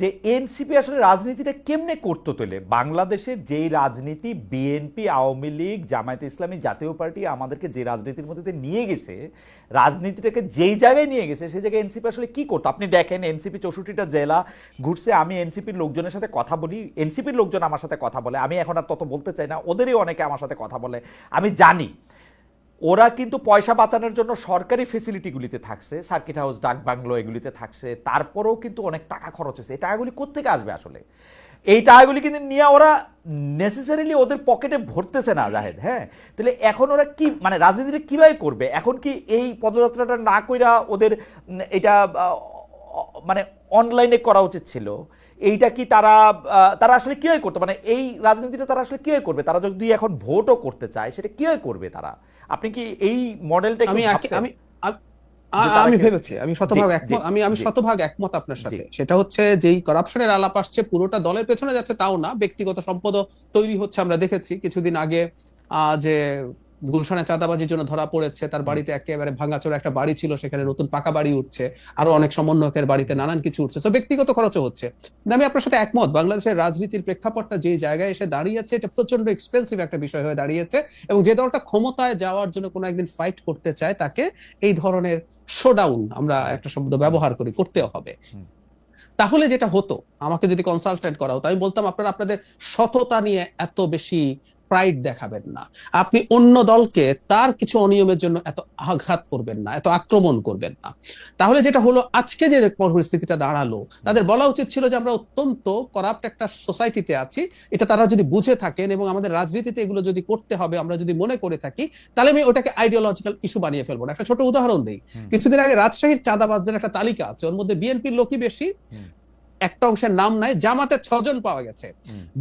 যে এনসিপি আসলে রাজনীতিটা কেমনে করতো তোলে? বাংলাদেশের যেই রাজনীতি বিএনপি, আওয়ামী লীগ, জামায়াতে ইসলামী, জাতীয় পার্টি আমাদেরকে যে রাজনীতির মধ্যে নিয়ে গেছে, রাজনীতিটাকে যেই জায়গায় নিয়ে গেছে, সেই জায়গায় এনসিপি আসলে কি করতো? আপনি দেখেন এনসিপি 64টা জেলা ঘুরছে, আমি এনসিপির লোকজনের সাথে কথা বলি, এনসিপির লোকজন আমার সাথে কথা বলে, আমি এখন আর তত বলতে চাই না, ওদেরই অনেকে আমার সাথে কথা বলে, আমি জানি ওরা কিন্তু পয়সা বাঁচানোর জন্য সরকারি ফেসিলিটিগুলিতে থাকছে, সার্কিট হাউস, ডাক বাংলো, এগুলিতে থাকছে, তারপরেও কিন্তু অনেক টাকা খরচ হয়েছে। এই টাকাগুলি কোত্থেকে আসবে আসলে? এই টাকাগুলি কিন্তু নিয়ে ওরা নেসেসারিলি ওদের পকেটে ভরতেছে না, জাহেদ। হ্যাঁ, তাহলে এখন ওরা কি, মানে রাজনীতিটা কিভাবে করবে? এখন কি এই পদযাত্রাটা না কইরা ওদের এটা মানে অনলাইনে করা উচিত ছিল? এইটা কি তারা আসলে কিভাবে করতো, মানে এই রাজনীতিটা তারা আসলে কিভাবে করবে? তারা যদি এখন ভোটও করতে চায়, সেটা কিভাবে করবে তারা? আপনি কি এই মডেলটা আমি ভেবেছি, আমি শতভাগ একমত আপনার সাথে। সেটা হচ্ছে যেই করাপশনের আলাপ আসছে, পুরোটা দলের পেছনে যাচ্ছে তাও না, ব্যক্তিগত সম্পদও তৈরি হচ্ছে। আমরা দেখেছি কিছুদিন আগে যে গুলশানে চাঁদাবাজির জন্য ধরা পড়েছে, তার বাড়িতে একেবারে ভাঙাচোরা একটা বাড়ি ছিল, সেখানে নতুন পাকা বাড়ি উঠছে, আরো অনেক সমন্বয়কের বাড়িতে নানান কিছু উঠছে, তো ব্যক্তিগত খরচও হচ্ছে। আমি আপনার সাথে একমত, বাংলাদেশের রাজনীতির প্রেক্ষাপটটা যে জায়গায় এসে দাঁড়িয়েছে, এটা প্রচন্ড এক্সপেন্সিভ একটা বিষয় হয়ে দাঁড়িয়েছে, এবং যে দলটা ক্ষমতায় যাওয়ার জন্য কোনো একদিন ফাইট করতে চায়, তাকে এই ধরনের শোডাউন, আমরা একটা শব্দ ব্যবহার করি, করতে হবে। তাহলে যেটা হতো, আমাকে যদি কনসালটেন্ট করা হতো, আমি বলতাম আপনারা আপনাদের সততা নিয়ে এত বেশি প্রাইড দেখাবেন না, আপনি অন্য দলকে তার কিছু অনিয়মের জন্য এত আঘাত করবেন না, এত আক্রমণ করবেন না। তাহলে যেটা হলো, আজকে যে পরিস্থিতিটা দাঁড়ালো, তাদের বলা উচিত ছিল যে আমরা অত্যন্ত করাপ্ট একটা সোসাইটিতে আছি, এটা তারা যদি বুঝে থাকেন, এবং আমাদের রাজনীতিতে এগুলো যদি করতে হবে আমরা যদি মনে করে থাকি, তাহলে আমি ওটাকে আইডিওলজিক্যাল ইস্যু বানিয়ে ফেলবো না। একটা ছোট উদাহরণ দিই, কিছুদিন আগে রাজশাহীর চাঁদাবাজদের একটা তালিকা আছে, ওর মধ্যে বিএনপির লোকই বেশি, একটা অংশের নাম নাই, জামাতের 6 জন পাওয়া গেছে।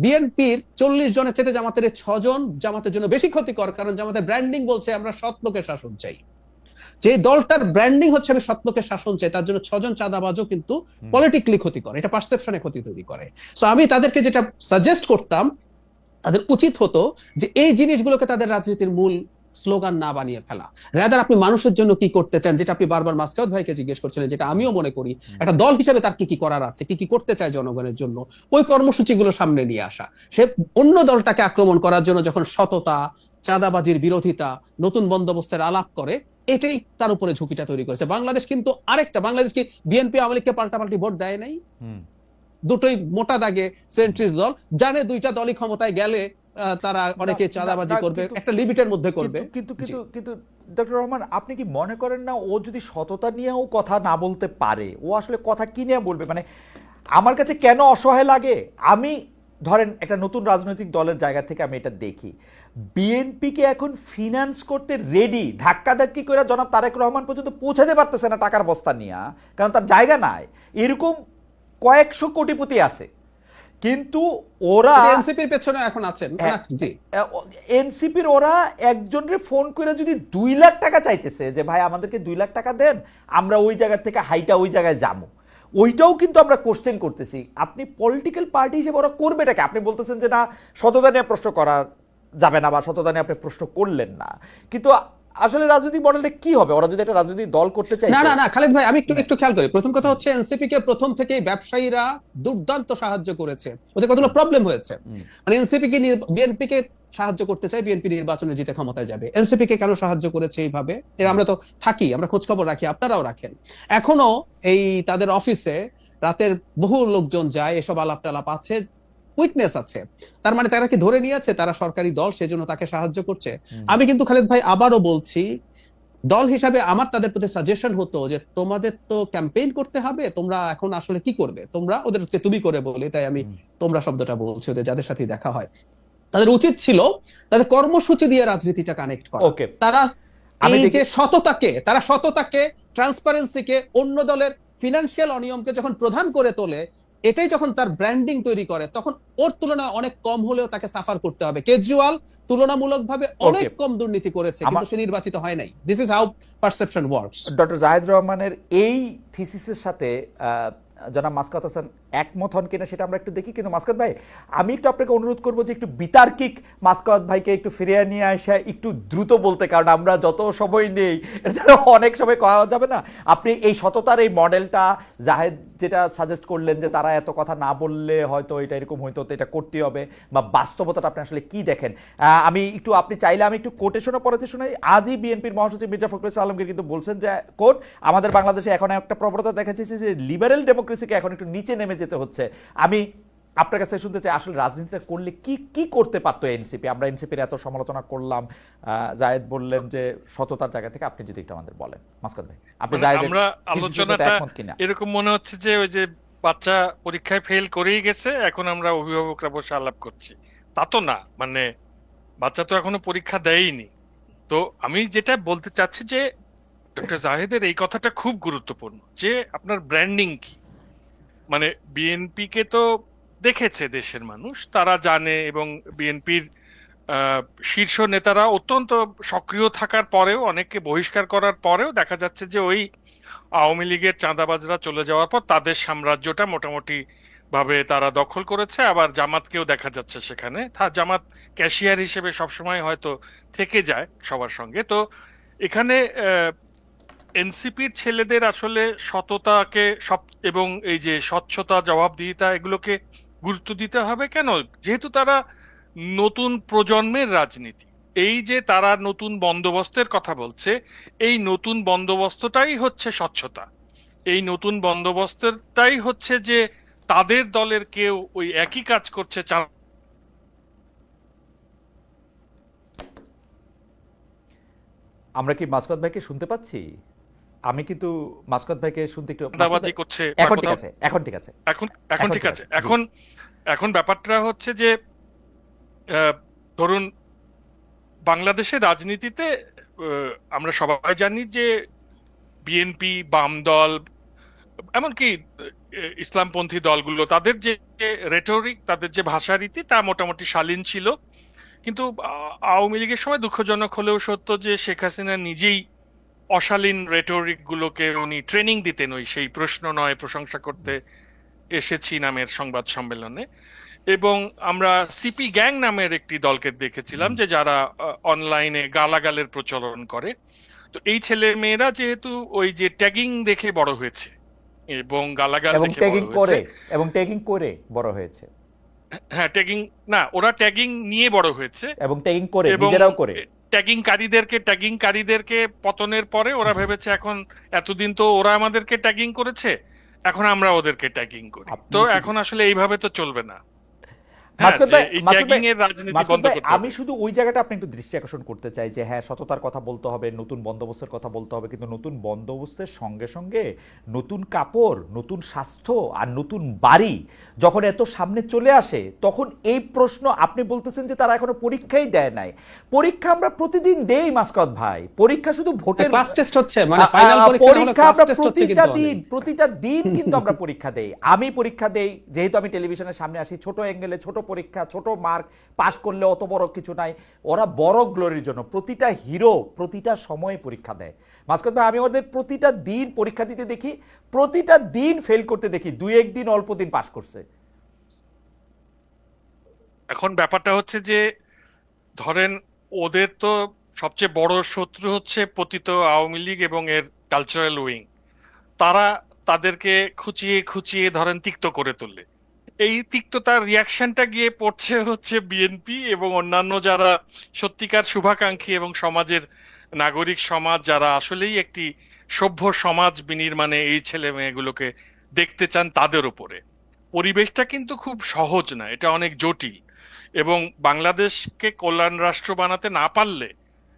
বিএনপির 40 জনের চেয়ে জামাতের 6 জন জামাতের জন্য বেশি ক্ষতিকর, কারণ জামাতের ব্র্যান্ডিং বলছে আমরা সৎ লোকের শাসন চাই। যে দলটার ব্র্যান্ডিং হচ্ছে আমি সৎ লোকের শাসন চাই, তার জন্য 6 জন চাঁদাবাজও কিন্তু পলিটিক্যালি ক্ষতিকর, এটা পারসেপশনে ক্ষতি তৈরি করে। সো আমি তাদেরকে যেটা সাজেস্ট করতাম, তাদের উচিত হতো যে এই জিনিসগুলোকে তাদের রাজনীতির মূল স্লোগান না বানিয়ে ফেলা, রাদার আপনি মানুষের জন্য কি করতে চান, যেটা আপনি বারবার মাসকাত ভাইকে জিজ্ঞেস করছিলেন, যেটা আমিও মনে করি, একটা দল হিসেবে তার কি কি করার আছে, কি কি করতে চায় জনগণের জন্য, ওই কর্মসূচিগুলো সামনে নিয়ে আসা। সে অন্য দলটাকে আক্রমণ করার জন্য যখন সততা, চাঁদাবাজির বিরোধিতা, নতুন বন্দোবস্তের আলাপ করে, এটাই তার উপরে ঝুঁকিটা তৈরি করেছে। বাংলাদেশ কিন্তু আরেকটা, বাংলাদেশ কি বিএনপি আওয়ামী লীগকে পাল্টাপাল্টি ভোট দেয় নাই? দুটোই মোটা দাগে সেন্ট্রিস্ট দল, জানে দুইটা দলই ক্ষমতায় গেলে তারা অনেকে চাঁদাবাজি করবে, একটা লিমিটের মধ্যে করবে। কিন্তু ডক্টর রহমান, আপনি কি মনে করেন না ও যদি সততা নিয়েও কথা না বলতে পারে, ও আসলে কথা কি নিয়ে বলবে? মানে আমার কাছে কেন অসহায় লাগে, আমি ধরেন একটা নতুন রাজনৈতিক দলের জায়গা থেকে আমি এটা দেখি, বিএনপিকে এখন ফিনান্স করতে রেডি, ধাক্কাধাক্কি করে জনাব তারেক রহমান পর্যন্ত পৌঁছাতে পারতেছে না টাকার বস্তা নিয়ে, কারণ তার জায়গা নাই। এরকম কয়েকশো কোটিপতি আছে, কিন্তু ওরা এনসিপির পেছনে এখন আছেন না? জি, এনসিপির ওরা একজনের ফোন করে যদি 2 লাখ টাকা চাইতেছে যে ভাই আমাদেরকে 2 লাখ টাকা দেন, আমরা ওই জায়গা থেকে হাইটা ওই জায়গায় যাবো, ওইটাও কিন্তু আমরা কোশ্চেন করতেছি। আপনি পলিটিক্যাল পার্টি হিসেবে ওরা করবেটাকে, আপনি বলতেছেন যে না সততা নিয়ে প্রশ্ন করা যাবে না বা সততা নিয়ে আপনি প্রশ্ন করলেন না, কিন্তু আসলে রাজনৈতিক মডেলটা কি হবে ওরা যদি একটা রাজনৈতিক দল করতে চায়? না না না খালেদ ভাই, আমি একটু খেয়াল করি। প্রথম কথা হচ্ছে এনসিপি কে প্রথম থেকেই ব্যবসায়ীরা দুর্দান্ত সাহায্য করেছে, ওদের কতগুলো প্রবলেম হয়েছে। মানে এনসিপি কে বিএনপি কে সাহায্য করতে চাই, বিএনপি নির্বাচনে জিতে ক্ষমতায় যাবে, এনসিপি কে কেন সাহায্য করেছে এইভাবে? এর আমরা তো থাকি, আমরা খোঁজ খবর রাখি, আপনারাও রাখেন। এখনো এই তাদের অফিসে রাতের বহু লোকজন যায়, এসব আলাপ টালাপ আছে, উইটনেস আছে। তার মানে তারা কি ধরে নিয়েছে তারা সরকারি দল, সেজন্য তাকে সাহায্য করছে? আমি কিন্তু খালেদ ভাই আবারও বলছি, দল হিসাবে আমার তাদের প্রতি সাজেশন হতো যে তোমাদের তো ক্যাম্পেইন করতে হবে, তোমরা এখন আসলে কি করবে? তোমরা ওদেরকে তুমি করে বলি, তাই আমি তোমরা শব্দটা বলছি, ওদের যাদের সাথে দেখা হয় তাদের উচিত ছিল তাদের কর্মসূচি দিয়ে রাজনীতিটা কানেক্ট করা। ওকে, তারা এই যে সততাকে ট্রান্সপারেন্সিকে অন্য দলের ফিনান্সিয়াল অনিয়মকে যখন প্রধান করে তোলে, এটাই যখন তার ব্র্যান্ডিং তৈরি করে, তখন ওর তুলনায় অনেক কম হলেও তাকে সাফার করতে হবে। কেজরিওয়াল তুলনামূলকভাবে অনেক কম দুর্নীতি করেছে, কিন্তু সে নির্বাচিত হয় নাই। This is how perception works. Doctor Zahid রহমানের এই থিসিসের সাথে জনাব মাসকাত হাসান একমত হন কিনা সেটা আমরা একটু দেখি। কিন্তু মাসকাত ভাই, আমি একটু আপনাকে অনুরোধ করবো যে একটু বিতার্কিক মাসকাত ভাইকে একটু ফিরিয়ে নিয়ে আসা একটু দ্রুত বলতে, কারণ আমরা যত সময় নেই এটা অনেক সময় করা যাবে না। আপনি এই সততার এই মডেলটা জাহেদ যেটা সাজেস্ট করলেন যে তারা এত কথা না বললে হয়তো এটা এরকম হইতো, তো এটা করতে হবে, বা বাস্তবতাটা আপনি আসলে কি দেখেন? আমি একটু, আপনি চাইলে আমি একটু কোটেশনও পড়াতে শোনাই। আজই বিএনপির মহাসচিব মির্জা ফখরুল ইসলাম আলমগীর কিন্তু বলছেন যে কোট, আমাদের বাংলাদেশে এখন একটা প্রবণতা দেখা যাচ্ছে যে লিবারেল ডেমোক্রেসিকে এখন একটু নিচে নেমে যেতে হচ্ছে। আমি আপনার কাছে শুনতে চাই আসলে রাজনীতিটা করলে কি কি করতে পারতো এনসিপি? আমরা এনসিপির এত সমালোচনা করলাম, জায়েদ বললেন যে সততার জায়গা থেকে, আপনি যদি একটু আমাদের বলেন মাসকাত ভাই, আপনি আমরা আলোচনাটা এরকম মনে হচ্ছে যে ওই যে বাচ্চা পরীক্ষায় ফেল করেই গেছে, এখন আমরা অভিভাবকরা বসে আলাপ করছি, তা তো না। মানে বাচ্চা তো এখনো পরীক্ষা দেয়নি। তো আমি যেটা বলতে চাচ্ছি যে ডক্টর জাহেদের এই কথাটা খুব গুরুত্বপূর্ণ যে আপনার ব্র্যান্ডিং কি। মানে বিএনপি কে তো দেখেছে দেশের মানুষ, তারা জানে, এবং বিএনপির শীর্ষ নেতারা অত্যন্ত সক্রিয় থাকার পরেও, অনেককে বহিষ্কার করার পরেও দেখা যাচ্ছে যে ওই আওয়ামী লীগের চাঁদাবাজরা চলে যাওয়ার পর তাদের সাম্রাজ্যটা মোটামুটি ভাবে তারা দখল করেছে। আবার জামাতকেও দেখা যাচ্ছে সেখানে, জামাত ক্যাশিয়ার হিসেবে সবসময় হয়তো থেকে যায় সবার সঙ্গে। তো এখানে এনসিপির ছেলেদের আসলে সততাকে এবং এই যে স্বচ্ছতা, জবাবদিহিতা, এগুলোকে গুরুত্ব দিতে হবে। কেন? যেহেতু তারা নতুন প্রজন্মের রাজনীতি, এই যে তারা নতুন বন্দোবস্তের কথা বলছে, এই নতুন বন্দোবস্তটাই হচ্ছে স্বচ্ছতা। এই নতুন বন্দোবস্তটাই হচ্ছে যে তাদের দলের কেউ ওই একই কাজ করছে। আমরা কি মাসকাত ভাইকে শুনতে পাচ্ছি? আমি কিন্তু মাসকাত ভাইকে শুনতে একটু দাবাজি করছে। এখন ঠিক আছে, এখন ঠিক আছে, এখন ঠিক আছে। এখন ব্যাপারটা হচ্ছে যে ধরুন বাংলাদেশের রাজনীতিতে আমরা সবাই জানি যে বিএনপি, বাম দল, এমনকি ইসলামপন্থী দলগুলো, তাদের যে রেটরিক, তাদের যে ভাষারীতি, তা মোটামুটি শালীন ছিল। কিন্তু আওয়ামী লীগের সময় দুঃখজনক হলেও সত্য যে শেখ হাসিনা নিজেই অশালীন রেটরিক গুলোকে উনি ট্রেনিং দিতেন, ওই সেই প্রশ্ন নয় প্রশংসা করতে এসেছি নামের সংবাদ সম্মেলনে। এবং আমরা সিপি গ্যাং নামের একটি দলকে দেখেছিলাম যে যারা অনলাইনে গালাগালের প্রচলন করে। তো এই ছেলে মেয়েরা যেহেতু ওই যে ট্যাগিং দেখে বড় হয়েছে এবং গালাগাল দেখে ট্যাগিং করে বড় হয়েছে। হ্যাঁ, ট্যাগিং না, ওরা ট্যাগিং নিয়ে বড় হয়েছে এবং ট্যাগিং করে নিজেরাও করে। ট্যাগিংকারীদেরকে পতনের পরে ওরা ভেবেছে এখন, এতদিন তো ওরা আমাদেরকে ট্যাগিং করেছে, এখন আমরা ওদেরকে ট্যাগিং করি। তো এখন আসলে এইভাবে তো চলবে না। হ্যাঁ, মাসুদ যে ভাই, এই মাসুদ ট্যাগিং ভাই, এর রাজনীতি মাসুদ বন্ধ ভাই, করতে আমি হবে। শুধু ওই জায়গাটা আপনি একটু দৃষ্টি আকর্ষণ করতে চাই যে হ্যাঁ, সততার কথা বলতে হবে, নতুন বন্দোবস্তের কথা বলতে হবে, কিন্তু নতুন বন্দোবস্তের সঙ্গে সঙ্গে নতুন কাপড়, নতুন স্বাস্থ্য আর নতুন বাড়ি যখন এত সামনে চলে আসে, তখন এই প্রশ্ন আপনি বলতেছেন যে তারা এখনো পরীক্ষাই দেয় নাই। পরীক্ষা আমরা প্রতিদিন দেই মাসকাত ভাই, পরীক্ষা শুধু ভোটের ক্লাস টেস্ট হচ্ছে, মানে ফাইনাল পরীক্ষা না হলে পরীক্ষা ক্লাস আমরা টেস্ট হচ্ছে কিন্তু অনেক। প্রতিটা দিন কিন্তু আমরা পরীক্ষা দেই। আমি পরীক্ষা দেই, যেহেতু আমি টেলিভিশনের সামনে আসি, ছোট অ্যাঙ্গেলে ছোট পরীক্ষা, ছোট মার্ক, পাস করলে অত বড় কিছু নাই। ওরা বড় গ্লোরির জন্য প্রতিটা হিরো প্রতিটা সময়ে পরীক্ষা দেয়। মাসকাত ভাই, আমি ওদের প্রতিটা দিন পরীক্ষা দিতে দেখি, প্রতিটা দিন ফেল করতে দেখি, দুই একদিন অল্প দিন পাস করছে। এখন ব্যাপারটা হচ্ছে যে ধরেন ওদের তো সবচেয়ে বড় শত্রু হচ্ছে পতিত আওয়ামী লীগ এবং এর কালচারাল উইং। তারা তাদেরকে খুঁচিয়ে খুঁচিয়ে ধরেন তিক্ত করে তোলে। এই তিক্ততার রিয়াকশনটা গিয়ে পড়ছে হচ্ছে বিএনপি এবং অন্যান্য যারা সত্যিকার শুভাকাঙ্ক্ষী এবং সমাজের নাগরিক সমাজ যারা আসলেই একটি সভ্য সমাজ বিনির্মাণে এই ছেলে মেয়েগুলোকে দেখতে চান, তাদের উপরে। পরিবেশটা কিন্তু খুব সহজ না, এটা অনেক জটিল। এবং বাংলাদেশকে কল্যাণ রাষ্ট্র বানাতে না পারলে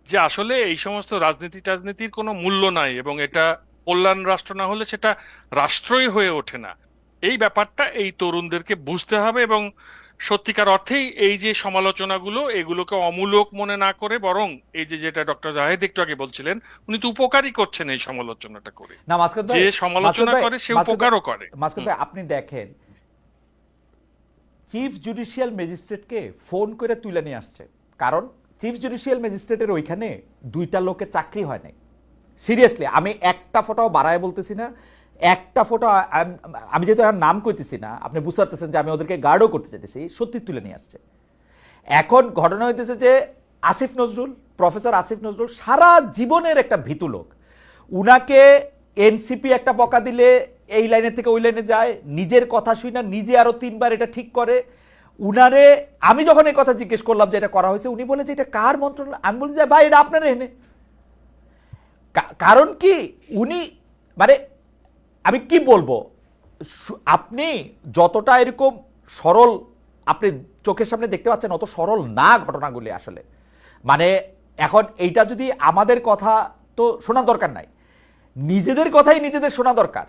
যে আসলে এই সমস্ত রাজনীতির কোনো মূল্য নাই, এবং এটা কল্যাণ রাষ্ট্র না হলে সেটা রাষ্ট্রই হয়ে ওঠে না। এই ব্যাপারটা এই তরুণদেরকে বুঝতে হবে, এবং সত্যিকার অর্থেই এই যে সমালোচনাগুলো এগুলোকে অমূলক মনে না করে, বরং এই যে যেটা ডক্টর জাহেদ একটু আগে বলছিলেন, উনি তো উপকারী করছেন এই সমালোচনাটা করে। না মাসকাত ভাই, যে সমালোচনা করে সে উপকারও করে। মাসকাত ভাই, আপনি দেখেন চিফ জুডিশিয়াল ম্যাজিস্ট্রেটকে ফোন করে তুলে নিয়ে আসছে, কারণ চিফ জুডিশিয়াল ম্যাজিস্ট্রেটের ওইখানে দুইটা লোকের চাকরি হয় নাই। সিরিয়াসলি, আমি একটা ফটো বাড়ায় বলতেছি না, একটা ফটো, আমি যেহেতু আমার নাম কইতেছি না, আপনি বুঝতে পারতেছেন যে আমি ওদেরকে গার্ডও করতে চাইতেছি, সত্যি তুলে নিয়ে আসছে। এখন ঘটনা হইতেছে যে আসিফ নজরুল, প্রফেসর আসিফ নজরুল সারা জীবনের একটা ভীতু লোক। উনাকে এনসিপি একটা বকা দিলে এই লাইনের থেকে ওই লাইনে যায়, নিজের কথা শুই না, নিজে আরো 3বার এটা ঠিক করে। উনারে আমি যখন এই কথা জিজ্ঞেস করলাম যে এটা করা হয়েছে, উনি বলে যে এটা কার মন্ত্রণালয়, আমি বলি যে ভাই এটা আপনার এনে। কারণ কি উনি, মানে আমি কি বলবো, আপনি যতটা এরকম সরল আপনি চোখের সামনে দেখতে পাচ্ছেন, অত সরল না ঘটনাগুলি আসলে। মানে এখন এইটা যদি আমাদের কথা তো শোনা দরকার নাই, নিজেদের কথাই নিজেদের শোনা দরকার।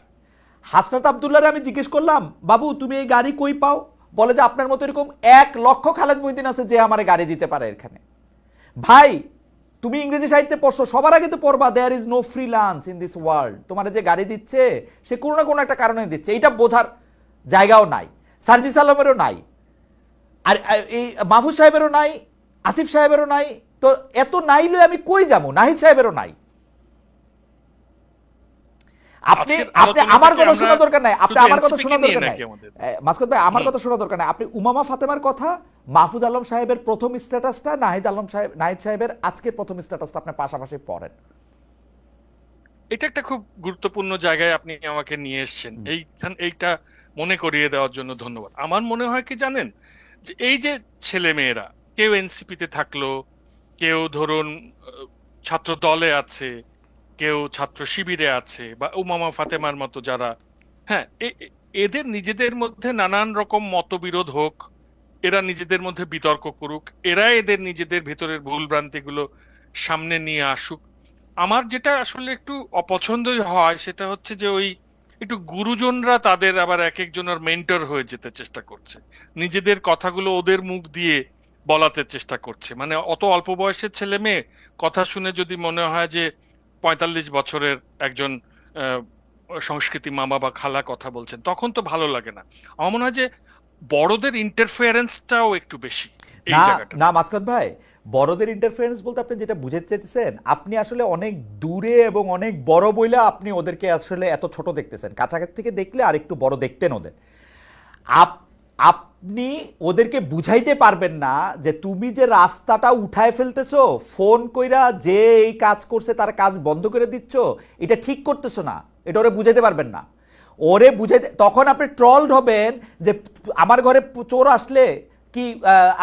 হাসনাত আবদুল্লাহরে আমি জিজ্ঞেস করলাম, বাবু তুমি এই গাড়ি কই পাও? বলে যে আপনার মতো এরকম 1 লক্ষ খালেদ মহিউদ্দিন আছে যে আমার গাড়ি দিতে পারে এখানে। ভাই তুমি ইংরেজি সাহিত্যে পড়ছো, সবার আগে তো পড়বা there is no free lunch in this world. তোমার যে গাড়ি দিচ্ছে সে কোনো না কোনো একটা কারণে দিচ্ছে, এটা বোঝার জায়গাও নাই, সার্জিস আলমেরও নাই, আর এই মাহফুজ সাহেবেরও নাই, আসিফ সাহেবেরও নাই। তো এত নাইলে আমি কই যাবো? নাহিদ সাহেবেরও নাই। আপনি আমার কথা শোনা দরকার নাই, আপনি আমার কথা শোনা দরকার নাই মাসকাত ভাই, আমার কথা শোনা দরকার নাই। আপনি উমামা ফাতেমার কথা, মাহফুজ আলম সাহেবের প্রথম স্ট্যাটাসটা, নাহিদ সাহেবের আজকে প্রথম স্ট্যাটাসটা আপনি পাশাপাশি পড়েন। এটা একটা খুব গুরুত্বপূর্ণ জায়গায় আপনি আমাকে নিয়ে এসেছেন, এইটা মনে করিয়ে দেওয়ার জন্য ধন্যবাদ। আমার মনে হয় কি জানেন, যে এই যে ছেলে মেয়েরা কেউ এনসিপিতে থাকলো, কেউ ধরুন ছাত্র দলে আছে, কেউ ছাত্র শিবিরে আছে, বা উমামা ফাতেমার মতো যারা, হ্যাঁ, এদের নিজেদের মধ্যে নানান রকম মতবিরোধ হোক, এরা নিজেদের মধ্যে বিতর্ক করুক, এরা এদের নিজেদের ভেতরের ভুল ভ্রান্তিগুলো সামনে নিয়ে আসুক। আমার যেটা আসলে একটু অপছন্দই হয় সেটা হচ্ছে যে ওই একটু গুরুজনরা তাদের আবার এক একজনের মেন্টর হয়ে যেতে চেষ্টা করছে, নিজেদের কথাগুলো ওদের মুখ দিয়ে বলাতে চেষ্টা করছে। মানে অত অল্প বয়সের ছেলে মেয়ে কথা শুনে যদি মনে হয় যে 45 বছরের একজন সংস্কৃতি মামা বা খালা কথা বলছেন, তখন তো ভালো লাগে না। আমার মনে হয় যে বড়দের ইন্টারফেয়ারেন্সটাও একটু বেশি এই না জায়গাটা। না মাসকাত ভাই, বড়দের ইন্টারফারেন্স বলতে আপনি যেটা বুঝাতে চাইতেছেন, আপনি আসলে অনেক দূরে এবং অনেক বড় বইলা আপনি ওদেরকে আসলে এত ছোট দেখতেছেন। কাছাকাছি থেকে দেখলে আর একটু বড় দেখতেন ওদের। আপনি ওদেরকে বুঝাইতে পারবেন না যে তুমি যে রাস্তাটা উঠায় ফেলতেছো, ফোন কইরা যে এই কাজ করছে তার কাজ বন্ধ করে দিচ্ছ, এটা ঠিক করতেছো না, এটা ওরে বুঝাইতে পারবেন না। ওরে বুঝাইতে তখন আপনি ট্রলড হবেন যে আমার ঘরে চোর আসলে কি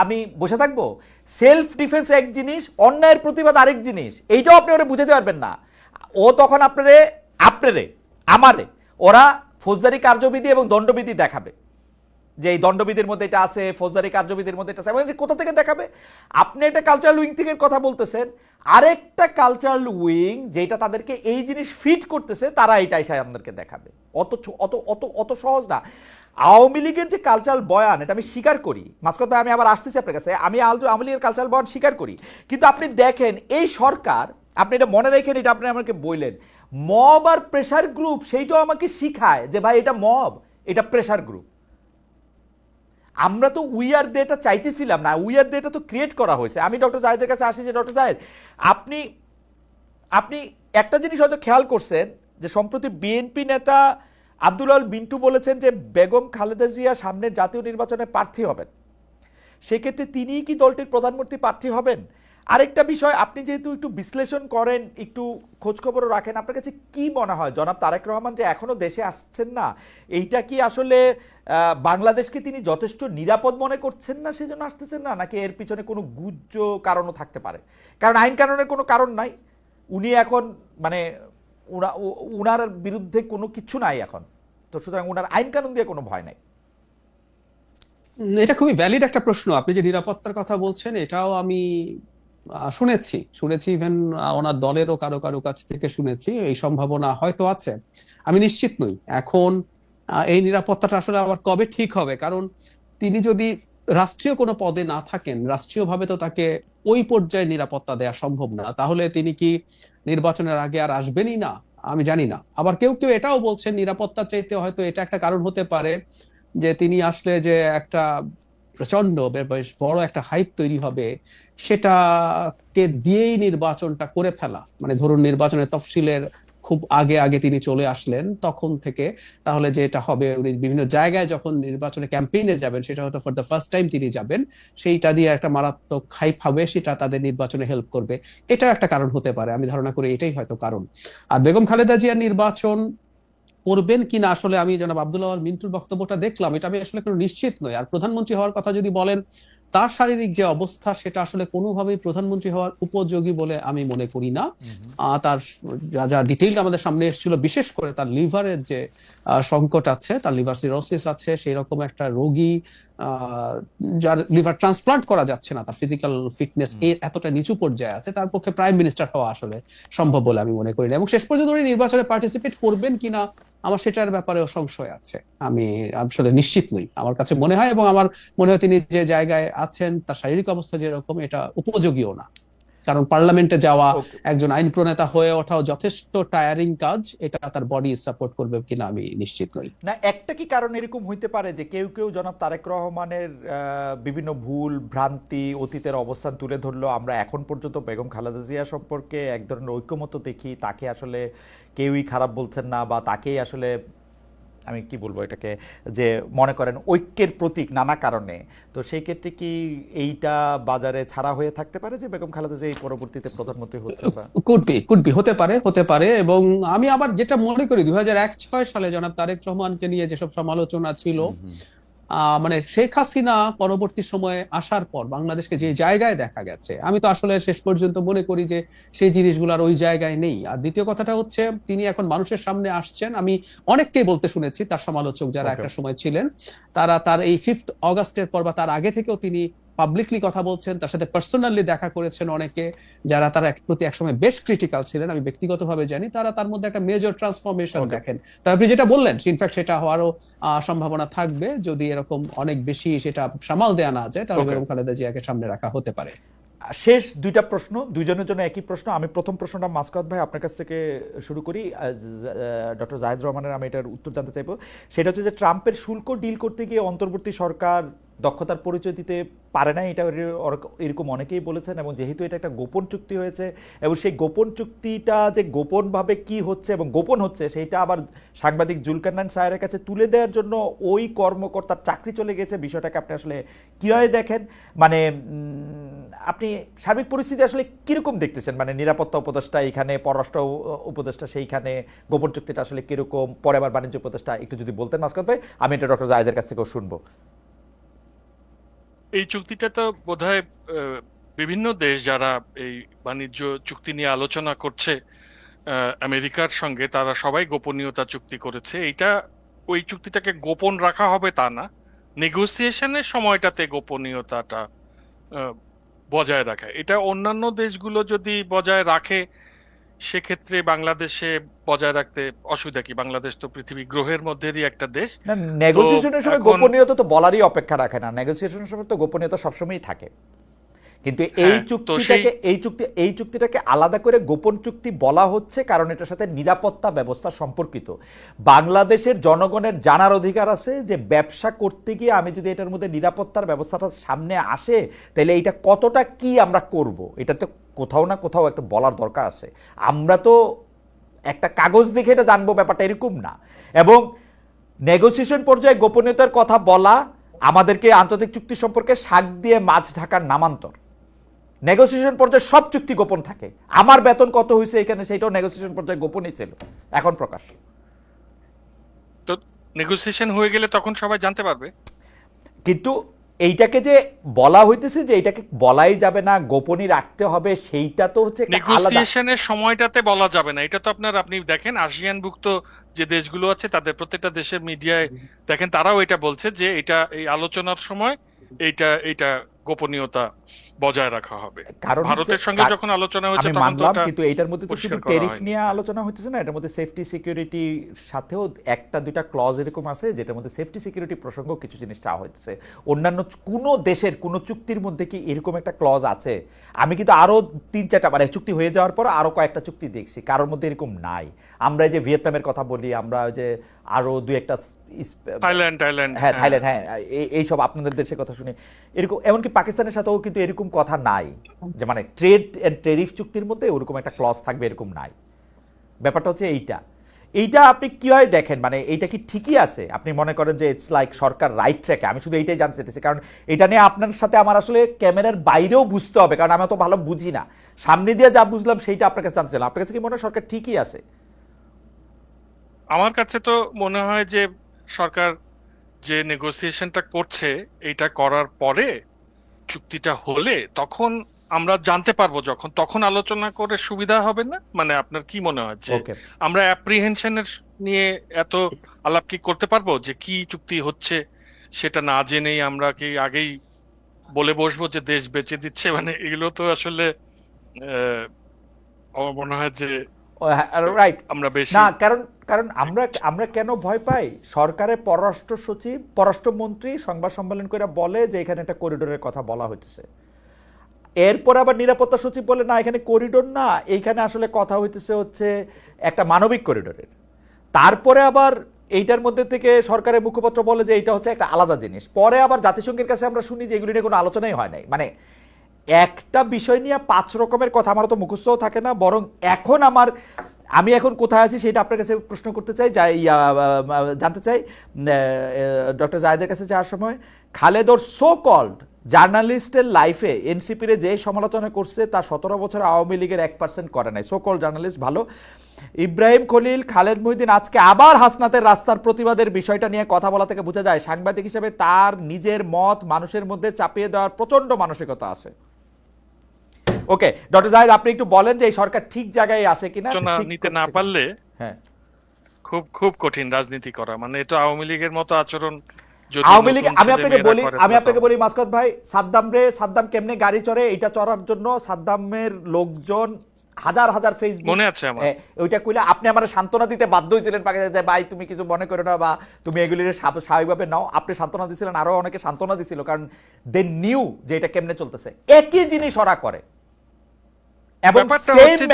আমি বসে থাকবো? সেলফ ডিফেন্স এক জিনিস, অন্যায়ের প্রতিবাদ আরেক জিনিস, এইটাও আপনি ওরে বুঝাতে পারবেন না। ও তখন আমারে ওরা ফৌজদারি কার্যবিধি এবং দণ্ডবিধি দেখাবে যে এই দণ্ডবিধির মধ্যে এটা আছে, ফৌজদারি কার্যবিধির মধ্যে এটা আছে, এবং এটা কোথা থেকে দেখাবে? আপনি একটা কালচারাল উইং থেকে কথা বলতেছেন, আরেকটা কালচারাল উইং যেটা তাদেরকে এই জিনিস ফিট করতেছে, তারা এটা এসে আমাদেরকে দেখাবে। অত অত অত অত সহজ না। আওয়ামী লীগের যে কালচারাল বয়ান, এটা আমি স্বীকার করি, মাঝখান থেকে আমি আবার আসতেছি আপনার কাছে, আমি আওয়ামী লীগের কালচারাল বয়ান স্বীকার করি, কিন্তু আপনি দেখেন এই সরকার, আপনি এটা মনে রেখেন, এটা আপনি আমাকে বললেন মব আর প্রেসার গ্রুপ, সেইটাও আমাকে শিখায় যে ভাই এটা মব, এটা প্রেসার গ্রুপ। আমরা তো উই আর ডেটা চাইতেছিলাম না, উই আর ডেটা তো ক্রিয়েট করা হয়েছে। আমি ডক্টর জাহেদের কাছে আসি যে ডক্টর জাহেদ, আপনি আপনি একটা জিনিস হয়তো খেয়াল করছেন যে সম্প্রতি বিএনপি নেতা আব্দুল আল বিন্টু বলেছেন যে বেগম খালেদা জিয়া সামনের জাতীয় নির্বাচনে প্রার্থী হবেন, সেক্ষেত্রে তিনিই কি দলটির প্রধানমন্ত্রী প্রার্থী হবেন? আরেকটা বিষয়, আপনি যেহেতু একটু বিশ্লেষণ করেন, একটু খোঁজখবরও রাখেন, আপনার কাছে কি মনে হয় জনাব তারেক রহমান যে এখনো দেশে আসছেন না, এইটা কি আসলে বাংলাদেশকে তিনি যথেষ্ট নিরাপদ মনে করছেন না সেজন্য আসতেছেন না, নাকি এর পিছনে কোনো গুজ্জ কারণও থাকতে পারে? কারণ আইন কানুনের কোনো কারণ নাই, উনি এখন মানে উনার বিরুদ্ধে কোনো কিছু নাই এখন, তো সুতরাং উনার আইন কানুন দিয়ে কোনো ভয় নাই। এটা খুবই ভ্যালিড একটা প্রশ্ন। আপনি যে নিরাপত্তার কথা বলছেন, এটাও আমি শুনেছি ইভেন ওনার দলেরও কারো কারো কাছ থেকে শুনেছি, এই সম্ভাবনা হয়তো আছে। আমি নিশ্চিত নই এখন এই নিরাপত্তাটা আসলে আবার কবে ঠিক হবে, কারণ তিনি যদি রাষ্ট্রীয় কোনো পদে না থাকেন, রাষ্ট্রীয়ভাবে তো তাকে ওই পর্যায়ে নিরাপত্তা দেওয়া সম্ভব না, তাহলে তিনি কি নির্বাচনের আগে আর আসবেনই না? আমি জানি না। আবার কেউ কেউ এটাও বলছেন নিরাপত্তার চাইতে হয়তো এটা একটা কারণ হতে পারে যে তিনি আসলে যে একটা প্রচন্ড বেশ বড় একটা হাইপ তৈরি হবে, সেটাকে দিয়েই নির্বাচনটা করে ফেলা, মানে ধরুন নির্বাচনের তফসিলের খুব আগে আগে তিনি চলে আসলেন তখন থেকে, তাহলে যেটা হবে উনি বিভিন্ন জায়গায় যখন নির্বাচনে ক্যাম্পেইনে যাবেন, সেটা হয়তো ফর দ্য ফার্স্ট টাইম তিনি যাবেন, সেইটা দিয়ে একটা মারাত্মক হাইপ হবে, সেটা তাদের নির্বাচনে হেল্প করবে। এটা একটা কারণ হতে পারে, আমি ধারণা করি এটাই হয়তো কারণ। আর বেগম খালেদা জিয়ার নির্বাচন করবেন কিনা, আসলে আমি জনাব আব্দুল্লাহ আল মিন্টুর বক্তব্যটা দেখলাম, এটা আমি আসলে কোনো নিশ্চিত নই। আর প্রধানমন্ত্রী হওয়ার কথা যদি বলেন, তার শারীরিক যে অবস্থা, সেটা আসলে কোনোভাবেই প্রধানমন্ত্রী হওয়ার উপযোগী বলে আমি মনে করি না। তার যা যা ডিটেইল আমাদের সামনে এসেছিল, বিশেষ করে তার লিভারের যে সংকট আছে, তার লিভার সিরোসিস আছে, সেই রকম একটা রোগী যার লিভার ট্রান্সপ্লান্ট করা যাচ্ছে না, তার ফিজিক্যাল ফিটনেস এতটা নিচু পর্যায়ে আছে, তার পক্ষে প্রাইম মিনিস্টার হওয়া আসলে সম্ভব বলে আমি মনে করি না। এবং শেষ পর্যন্ত উনি নির্বাচনে পার্টিসিপেট করবেন কিনা, আমার সেটার ব্যাপারেও সংশয় আছে। আমি আসলে নিশ্চিত নই। আমার কাছে মনে হয়, এবং আমার মনে হয় তিনি যে জায়গায় আছেন, তার শারীরিক অবস্থা যেরকম, এটা উপযোগীও না। কারণ পার্লামেন্টে যাওয়া, একজন আইন প্রণেতা হয়ে ওঠাও যথেষ্ট টায়ারিং কাজ, এটা তার বডি সাপোর্ট করবে কিনা আমি নিশ্চিত নই। না, একটা কি কারণ এরকম হইতে পারে যে কেউ কেউ জনাব তারেক রহমানের বিভিন্ন ভুল ভ্রান্তি, অতীতের অবস্থান তুলে ধরলো, আমরা এখন পর্যন্ত বেগম খালেদা জিয়া সম্পর্কে এক ধরনের ঐক্যমত্য দেখি, তাকে আসলে কেউই খারাপ বলছেন না, বা তাকেই আসলে আমি কি বলবো এটাকে, যে মনে করেন ঐক্যের প্রতীক নানা কারণে। তো সেই ক্ষেত্রে কি এইটা বাজারে ছাড়া হয়ে থাকতে পারে যে বেগম খালেদা জিয়া এই পরবর্তীতে প্রধানমন্ত্রী হচ্ছে? কুড বি হতে পারে। এবং আমি আবার যেটা মনে করি, 2001-06 সালে জনাব তারেক রহমানকে নিয়ে যেসব সমালোচনা ছিল, মানে শেখ হাসিনা পরবর্তী সময়ে আসার পর বাংলাদেশকে যে জায়গায় দেখা গেছে, আমি তো আসলে শেষ পর্যন্ত মনে করি যে সেই জিনিসগুলো আর ওই জায়গায় নেই। আর দ্বিতীয় কথাটা হচ্ছে, তিনি এখন মানুষের সামনে আসছেন। আমি অনেককেই বলতে শুনেছি, তার সমালোচক যারা একটা সময় ছিলেন, তারা তার এই 5th অগাস্টের পর বা তার আগে থেকেও তিনি পাবলিকলি কথা বলছেন, তার সাথে পার্সোনালি দেখা করেছেন অনেকে, যারা তার প্রতি একসময় বেশ ক্রিটিক্যাল ছিলেন, আমি ব্যক্তিগতভাবে জানি, তারা তার মধ্যে একটা মেজর ট্রান্সফরমেশন দেখেন। তবে আপনি যেটা বললেন, ইনফ্যাক্ট সেটা হওয়ারও সম্ভাবনা থাকবে, যদি এরকম অনেক বেশি সেটা সামাল দেয়া না যায়, তাহলে বেগম খালেদা জিয়াকে সামনে রাখা হতে পারে। শেষ দুইটা প্রশ্ন, দুইজনের জন্য একই প্রশ্ন। আমি প্রথম প্রশ্নটা মাসকাত ভাই আপনার কাছ থেকে শুরু করি, ডক্টর জাহিদ রহমানের আমি এটার উত্তর জানতে চাইবো। সেটা হচ্ছে যে ট্রাম্পের শুল্ক ডিল করতে গিয়ে অন্তর্বর্তী সরকার দক্ষতার পরিচয় দিতে পারে না, এটা এরকম অনেকেই বলেছেন। এবং যেহেতু এটা একটা গোপন চুক্তি হয়েছে, এবং সেই গোপন চুক্তিটা যে গোপনভাবে কি হচ্ছে এবং গোপন হচ্ছে, সেইটা আবার সাংবাদিক জুলকারনাইন সাহেবের কাছে তুলে দেওয়ার জন্য ওই কর্মকর্তার চাকরি চলে গেছে, বিষয়টাকে আপনি আসলে কীভাবে দেখেন? মানে আপনি সার্বিক পরিস্থিতি আসলে কিরকম দেখতেছেন? মানে নিরাপত্তা উপদেষ্টা এইখানে, পররাষ্ট্র উপদেষ্টা সেইখানে, গোপন চুক্তিটা আসলে কিরকম, পরে আবার বাণিজ্য উপদেষ্টা, একটু যদি বলতেন মাসকাত ভাই, আমি এটা ডক্টর জাহিদের কাছ থেকেও শুনবো। এই চুক্তিটা তো বোধহয় বিভিন্ন দেশ যারা এই বাণিজ্য চুক্তি নিয়ে আলোচনা করছে আমেরিকার সঙ্গে, তারা সবাই গোপনীয়তা চুক্তি করেছে। এইটা ওই চুক্তিটাকে গোপন রাখা হবে তা না, নেগোসিয়েশনের সময়টাতে গোপনীয়তাটা আহ, বজায় রাখা, এটা অন্যান্য দেশগুলো যদি বজায় রাখে সেক্ষেত্রে বাংলাদেশে বজায় রাখতে অসুবিধা কি? বাংলাদেশ তো পৃথিবী গ্রহের মধ্যেরই একটা দেশ। না, তো নেগোসিয়েশনের সময় এখন গোপনীয়তা তো বলারই অপেক্ষা রাখে না, নেগোসিয়েশনের সময় তো গোপনীয়তা সবসময়ই থাকে। কিন্তু হ্যাঁ, তো সেই এই চুক্তিটাকে আলাদা করে গোপন চুক্তি বলা হচ্ছে কারণ এটার সাথে নিরাপত্তা ব্যবস্থা সম্পর্কিত। বাংলাদেশের জনগণের জানার অধিকার আছে যে ব্যবসা করতে গিয়ে আমি যদি এটার মধ্যে নিরাপত্তার ব্যবস্থাটা সামনে আসে তাহলে এইটা কতটা কি আমরা করব, এটা তো কোথাও না কোথাও একটা বলার দরকার আছে। আমরা তো একটা কাগজ দেখে এটা জানবো, ব্যাপারটা এরকম না। এবং নেগোসিয়েশন পর্যায়ে গোপনীয়তার কথা বলা আমাদেরকে আন্তর্জাতিক চুক্তি সম্পর্কে শাক দিয়ে মাছ ঢাকার নামান্তর। নেগোসিয়েশন পর্যায়ে সব চুক্তি গোপন থাকে। আমার বেতন কত হয়েছে এখানে সেটাও নেগোসিয়েশন পর্যায়ে গোপনই ছিল, এখন প্রকাশ। তো নেগোসিয়েশন হয়ে গেলে তখন সবাই জানতে পারবে। কিন্তু এইটাকে যে বলা হইতেছে যে এটাকে বলাই যাবে না, গোপনই রাখতে হবে, সেইটা তো হচ্ছে একটা আলাদা। নেগোসিয়েশনের সময়টাতে বলা যাবে না, এটা তো আপনি দেখেন আসিয়ানভুক্ত যে দেশগুলো আছে তাদের প্রত্যেকটা দেশের মিডিয়ায় দেখেন তারাও এটা বলছে যে এটা এই আলোচনার সময় এইটা গোপনীয়তা বজায় রাখা হবে। কারণ ভারতের সঙ্গে যখন আলোচনা হয়েছে আমি তখন তো মানলাম, ওটা কিন্তু এটার মধ্যে তো শুধু পরিষ্কার করা টেরিফ হয়নি। নিয়ে আলোচনা হইতেছে না, এটার মধ্যে সেফটি সিকিউরিটি সাথেও একটা দুইটা ক্লজ এরকম আছে যেটার মধ্যে সেফটি সিকিউরিটি প্রসঙ্গ কিছু জিনিস চাওয়া হইতেছে। অন্যান্য কোনো দেশের কোনো চুক্তির মধ্যে কি এরকম একটা ক্লজ আছে? আমি কিন্তু আরো 3-4টা মানে চুক্তি হয়ে যাওয়ার পর আরো কয়েকটা চুক্তি দেখছি, কারোর মধ্যে এরকম নাই। আমরা এই যে ভিয়েতনামের কথা বলি, আমরা যে আরো দুই একটা থাইল্যান্ড হ্যাঁ থাইল্যান্ড, হ্যাঁ এইসব আপনাদের দেশের কথা শুনি এরকম। এমনকি পাকিস্তানের সাথেও কিন্তু এরকম কথা নাই যে মানে ট্রেড এন্ড টেরিফ চুক্তির মধ্যে ওরকম একটা ক্লজ থাকবে, এরকম নাই। ব্যাপারটা হচ্ছে এইটা আপনি কিভাবে দেখেন? মানে এইটা কি ঠিকই আছে? আপনি মনে করেন যে ইটস লাইক সরকার রাইট ট্র্যাকে? আমি শুধু এইটাই জানতে চাইতেছি, কারণ এটা নিয়ে আপনার সাথে আমার আসলে ক্যামেরার বাইরেও বুঝতে হবে, কারণ আমি তো ভালো বুঝি না। সামনে দিয়ে যা বুঝলাম সেইটা আপনার কাছে জানতে চাইলাম। আপনার কাছে কি মনে হয় সরকার ঠিকই আছে? আমার কাছে তো মনে হয় যে সরকার যে নেগোসিয়েশনটা করছে এটা করার পরে চুক্তিটা হলে তখন আমরা জানতে পারবো, যখন তখন আলোচনা করে সুবিধা হবে না? মানে আপনার কি মনে হয় যে ওকে, আমরা অ্যাপ্রিহেনশনের নিয়ে এত আলাপ কি করতে পারবো যে কি চুক্তি হচ্ছে সেটা না জেনেই আমরা কি আগেই বলে বসবো যে দেশ বেচে দিচ্ছে? মানে এগুলো তো আসলে আহ, আমার মনে হয় যে রাইট। আমরা বেশি না, কারণ কারণ আমরা আমরা কেন ভয় পাই? সরকারের পররাষ্ট্র সচিব, পররাষ্ট্রমন্ত্রী সংবাদ সম্মেলন করে বলে যে এখানে একটা করিডোরের কথা বলা হইতেছে। এরপর আবার নিরাপত্তা সচিব বলে না, এখানে করিডোর না, এইখানে আসলে কথা হইতেছে হচ্ছে একটা মানবিক করিডোরের। তারপরে আবার এইটার মধ্যে থেকে সরকারের মুখপাত্র বলে যে এটা হচ্ছে একটা আলাদা জিনিস। পরে আবার জাতিসংঘের কাছে আমরা শুনি যে এগুলি নিয়ে কোনো আলোচনাই হয় নাই। মানে একটা বিষয় নিয়ে 5 রকমের কথা, আমার তো মুখস্থও থাকে না। বরং এখন আমি এখন কোথায় আছি সেটা আপনার কাছে প্রশ্ন করতে চাই, জানতে চাই। ডক্টর জায়েদের কাছে যাওয়ার সময় খালেদ ওর সো কল্ড জার্নালিস্টের লাইফে এনসিপির যে সমালোচনা করছে তা 17 বছর আওয়ামী লীগের 1% করে নাই। সো কল্ড জার্নালিস্ট ভালো। ইব্রাহিম খলিল, খালেদ মহিউদ্দিন আজকে আবার হাসনাতের রাস্তার প্রতিবাদের বিষয়টা নিয়ে কথা বলা থেকে বোঝা যায় সাংবাদিক হিসেবে তার নিজের মত মানুষের মধ্যে চাপিয়ে দেওয়ার প্রচন্ড মানসিকতা আছে। ওকে ডক্টর জায়েদ, আপনি একটু বলেন যে এই সরকার ঠিক জায়গায় আছে কিনা, ঠিক নিতে করছে না কিনা? পারলে হ্যাঁ, খুব খুব কঠিন রাজনীতি করা। মানে এটা আওয়ামী লীগের মতো আচরণ যদি আওয়ামী লীগ, নতুন আমি আপনাকে ছেলেমেয়েরা বলি করে আমি তো আপনাকে বলি মাসকাত ভাই, সাদ্দাম কেমনে গাড়ি চড়ে, এটা চড়ার জন্য সাদ্দামের লোকজন হাজার হাজার ফেসবুক, মনে আছে আমার। ওইটা কইলে আপনি আমার সান্ত্বনা দিতে বাধ্য হয়েছিলেন পাকিস্তানে যে ভাই তুমি কিছু মনে করো না বা তুমি এগুলির স্বাভাবিকভাবে নাও। আপনি সান্ত্বনা দিছিলেন, আরো অনেকে সান্ত্বনা দিছিল, কারণ দে নিউ যে এটা কেমনে চলতেছে। একই জিনিস ওরা করে এবং ব্যাপারটা সেম হচ্ছে যে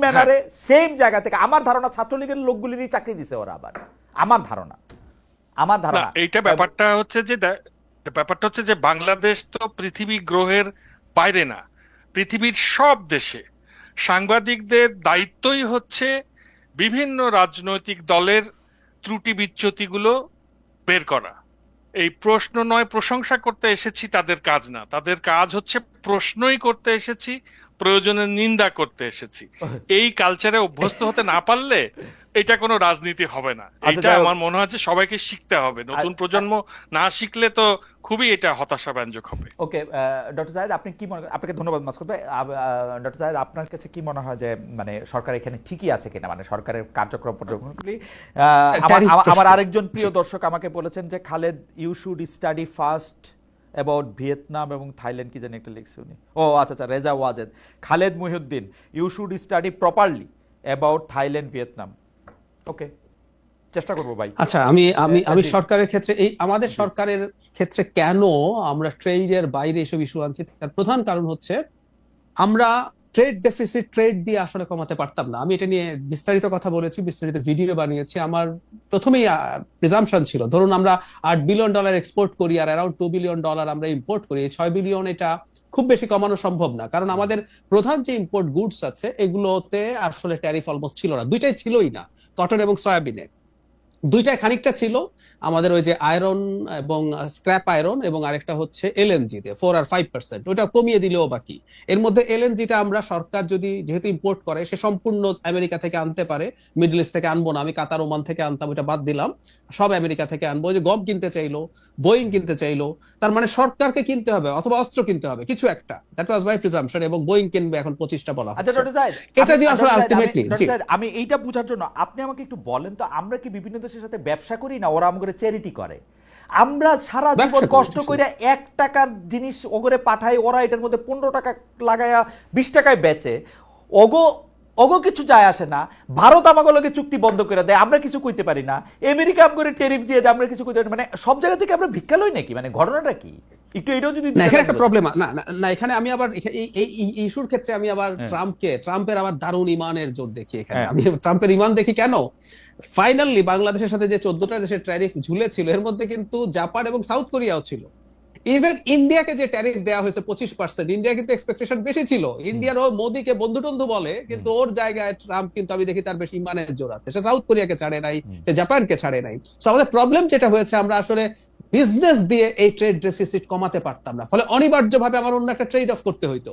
ম্যানারে সেম জায়গা থেকে। আমার ধারণা ছাত্রলীগের লোকগুলিরই চাকরি দিছে ওরা আবার, আমার ধারণা। না, এইটা ব্যাপারটা হচ্ছে যে বাংলাদেশ তো পৃথিবী গ্রহের বাইরে না, পৃথিবীর সব দেশে সাংবাদিকদের দায়িত্বই হচ্ছে বিভিন্ন রাজনৈতিক দলের ত্রুটি বিচ্যুতিগুলো বের করা। এই প্রশ্ন নয় প্রশংসা করতে এসেছি তাদের কাজ না, তাদের কাজ হচ্ছে প্রশ্নই করতে এসেছি, প্রয়োজনে নিন্দা করতে এসেছি। এই কালচারে অভ্যস্ত হতে না পারলে এটা কোনো রাজনীতি হবে না। আচ্ছা, এটা যাই হোক। আমার মনে হয় যে সবাইকে শিখতে হবে, নতুন প্রজন্ম না শিখলে তো খুবই এটা হতাশাব্যঞ্জক হবে। ওকে, ডক্টর জায়েদ, আপনি কি মনে করেন? আপনাকে ধন্যবাদ মাসুদ ভাই। ডক্টর জায়েদ, আপনার কাছে কি মনে হয় যে মানে সরকার এখানে ঠিকই আছে কিনা, মানে সরকারের কার্যক্রম পর্যবেক্ষণগুলি? ট্যারিফ আমার প্রশ্ন। আরেকজন প্রিয় দর্শক আমাকে বলেছেন যে Khaled, you should study first about Vietnam এবং থাইল্যান্ড, কি জানি একটা লিখছে উনি। ও আচ্ছা আচ্ছা, Reza Wajed. Khaled Mohiuddin, you should study properly about Thailand, Vietnam. Okay, চেষ্টা করবো ভাই। আচ্ছা, আমি আমি আমি জি। সরকারের ক্ষেত্রে, এই আমাদের জি। সরকারের ক্ষেত্রে কেন আমরা ট্রেডের বাইরে এসব ইস্যু আনছি, তার প্রধান কারণ হচ্ছে আমরা ট্রেড ডেফিসিট ট্রেড দিয়ে আসলে কমাতে পারতাম না। আমি এটা নিয়ে বিস্তারিত কথা বলেছি, বিস্তারিত ভিডিও বানিয়েছি। আমার প্রথমেই প্রিজাম্পশন ছিল, ধরুন আমরা $8 বিলিয়ন এক্সপোর্ট করি আর অ্যারাউন্ড $2 বিলিয়ন আমরা ইম্পোর্ট করি, 6 বিলিয়ন এটা খুব বেশি কমানো সম্ভব না, কারণ আমাদের প্রধান যে ইম্পোর্ট গুডস আছে এগুলোতে আসলে ট্যারিফ অলমোস্ট ছিল না, দুইটাই ছিলই না, কটন এবং সয়াবিনে। দুইটাই খানিকটা ছিল আমাদের ওই যে আয়রন এবং স্ক্র্যাপ আয়রন, এবং আরেকটা হচ্ছে এলএনজি তে 4 আর 5%, ওটা কমিয়ে দিলেও বাকি। এর মধ্যে এলএনজিটা আমরা সরকার যদি যেহেতু ইম্পোর্ট করে, সে সম্পূর্ণ আমেরিকা থেকে আনতে পারে, মিডল ইস্ট থেকে আনবো না। আমি কাতার, ওমান থেকে আনতাম, ওটা বাদ দিলাম, সব আমেরিকা থেকে আনবো। ওই যে গম কিনতে চাইলো, বোয়িং কিনতে চাইলো, তার মানে সরকারকে কিনতে হবে অথবা অস্ত্র কিনতে হবে কিছু একটা। দ্যাট ওয়াজ মাই প্রিজাম্পশন, এবং বোয়িং কিনবে এখন 25টা বলা আচ্ছা হচ্ছে। ডক্টর জায়েদ, এটা দিয়ে আসলে আলটিমেটলি জি। আমি এইটা বোঝার জন্য আপনি আমাকে একটু বলেন তো, আমরা কি বিভিন্ন দেশের সাথে ব্যবসা করি না ওরা আমাদের চ্যারিটি করে? আমরা সারা জীবন ব্যবসা করি, কষ্ট অবশ্যই। করে 1 টাকার জিনিস ওগরে পাঠাই, ওরা এটার মধ্যে 15 টাকা লাগায়া 20 টাকায় বেচে। ওগো ওগো কিছু যায় আসে না। ভারত আমাগুলোকে চুক্তি বন্ধ করে দেয়, আমরা কিছু কইতে পারি না। আমেরিকা আমগরে ট্যারিফ দিয়ে দেয়, আমরা কিছু কইতে পারি না। মানে সব জায়গা থেকে আমরা ভিক্ষা লই নাকি? মানে ঘটনাটা কি একটু এটাও যদি না, এখানে একটা প্রবলেম না না না, এখানে আমি আবার এই ইস্যুর ক্ষেত্রে আমি আবার হ্যাঁ। ট্রাম্পের আবার দারুণ ইমানের জোর দেখি এখানে। হ্যাঁ। আমি ট্রাম্পের ইমান দেখি কেন, ফাইনালি বাংলাদেশের সাথে যে 14টা দেশের ট্যারিফ ঝুলেছিল এর মধ্যে কিন্তু জাপান এবং সাউথ কোরিয়াও ছিল। ইভেন ইন্ডিয়াকে যে ট্যারিফ দেওয়া হয়েছে 25%, ইন্ডিয়া কিন্তু এক্সপেকটেশন বেশি ছিল। ইন্ডিয়ার ও মোদিকে বন্ধু টন্ধু বলে, কিন্তু ওর জায়গায় ট্রাম্প কিন্তু আমি দেখি তার বেশি ইমানের জোর আছে। সে সাউথ কোরিয়াকে ছাড়ে নাই, সে জাপানকে ছাড়ে নাই। তো আমাদের প্রবলেম যেটা হয়েছে, আমরা আসলে বিজনেস দিয়ে এই ট্রেড ডেফিসিট কমাতে পারতাম না, ফলে অনিবার্যভাবে আমার অন্য একটা ট্রেড অফ করতে হইতো।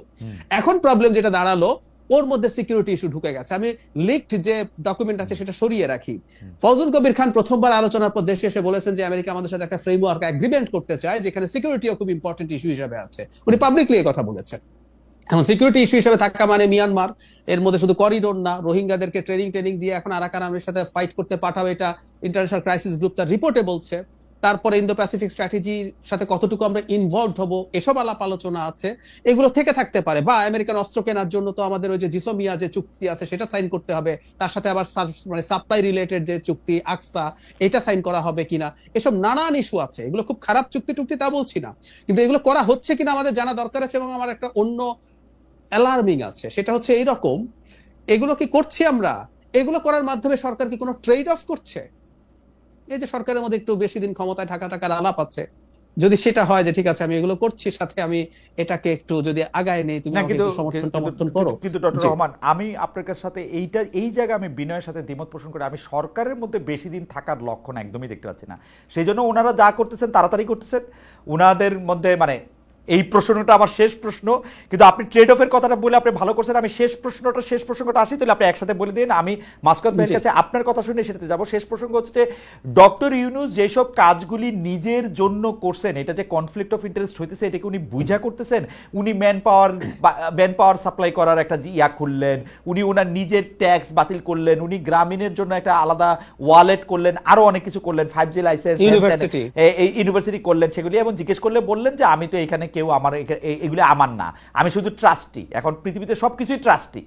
এখন প্রবলেম যেটা দাঁড়ালো, ওর মধ্যে সিকিউরিটি ইস্যু ঢুকে গেছে। আমি লিকড যে ডকুমেন্ট আছে সেটা সরিয়ে রাখি। ফজল কবির খান প্রথমবার আলোচনার পর দেশে এসে বলেছেন যে আমেরিকা আমাদের সাথে একটা ফ্রেমওয়ার্ক এগ্রিমেন্ট করতে চায়, যেখানে সিকিউরিটিও খুব ইম্পর্টেন্ট ইস্যু হিসেবে আছে। উনি পাবলিকলি এই কথা বলেছেন। এখন সিকিউরিটি ইস্যু হিসেবে থাকা মানে মিয়ানমার, এর মধ্যে শুধু করিডোর না, রোহিঙ্গাদেরকে ট্রেনিং দিয়ে এখন আরাকান আর্মির সাথে ফাইট করতে পাঠাবে, এটা ইন্টারন্যাশনাল ক্রাইসিস গ্রুপ তার রিপোর্টে বলছে। তারপরে ইন্দো প্যাসিফিক স্ট্র্যাটেজির সাথে কতটুকু আমরা ইনভলভড হব, এসব আলাপ আলোচনা আছে। এগুলো থেকে থাকতে পারে, বা আমেরিকান অস্ত্র কেনার জন্য তো আমাদের ওই যে জিসোমিয়া যে চুক্তি আছে সেটা সাইন করতে হবে, তার সাথে আবার মানে সাপ্লাই রিলেটেড যে চুক্তি আকসা, এটা সাইন করা হবে কিনা, এসব নানান ইস্যু আছে। এগুলো খুব খারাপ চুক্তি তা বলছি না, কিন্তু এগুলো করা হচ্ছে কিনা আমাদের জানা দরকার আছে। এবং আমার একটা অন্য অ্যালার্মিং আছে, সেটা হচ্ছে এইরকম, এগুলো কি করছি আমরা, এগুলো করার মাধ্যমে সরকার কি কোনো ট্রেড অফ করছে? এই যে সরকারের মধ্যে একটু বেশি দিন ক্ষমতায় টাকার আলাপ আছে, যদি সেটা হয় যে ঠিক আছে আমি এগুলো করছি, সাথে আমি এটাকে একটু যদি আগায় নেই, তুমি আমাকে একটু সমর্থন করো। কিন্তু ডক্টর রহমান, আমি আপনার সাথে এই জায়গায় আমি বিনয়ের সাথে দ্বিমত পোষণ করে, আমি সরকারের মধ্যে বেশি দিন থাকার লক্ষণ একদমই দেখতে পাচ্ছি না। সেই জন্য ওনারা যা করতেছেন তাড়াতাড়ি করতেছেন। ওনাদের মধ্যে মানে এই প্রশ্নটা আমার শেষ প্রশ্ন, কিন্তু আপনি ট্রেড অফের কথাটা বলে আপনি ভালো করছেন। আমি শেষ প্রসঙ্গটা আসি, তাহলে আপনি একসাথে বলে দিন। আমি মাসকাত ভাইয়ের কাছে আপনার কথা শুনে সেটাতে যাব। শেষ প্রসঙ্গ হচ্ছে ডক্টর ইউনূস যেসব কাজগুলি নিজের জন্য করছেন, এটা যে কনফ্লিক্ট অফ ইন্টারেস্ট হইতেছে, এটাকে উনি বুঝা করতেছেন। উনি ম্যান পাওয়ার সাপ্লাই করার একটা ইয়া খুললেন, উনি ওনার নিজের ট্যাক্স বাতিল করলেন, উনি গ্রামীণের জন্য একটা আলাদা ওয়ালেট করলেন, আরো অনেক কিছু করলেন, 5G লাইসেন্স, ইউনিভার্সিটি করলেন সেগুলি। এবং জিজ্ঞেস করলে বললেন যে আমি তো এখানে কেউ আমার এগুলো আমার না, আমি শুধু ট্রাস্টি। এখন পৃথিবীতে সবকিছুই ট্রাস্টি,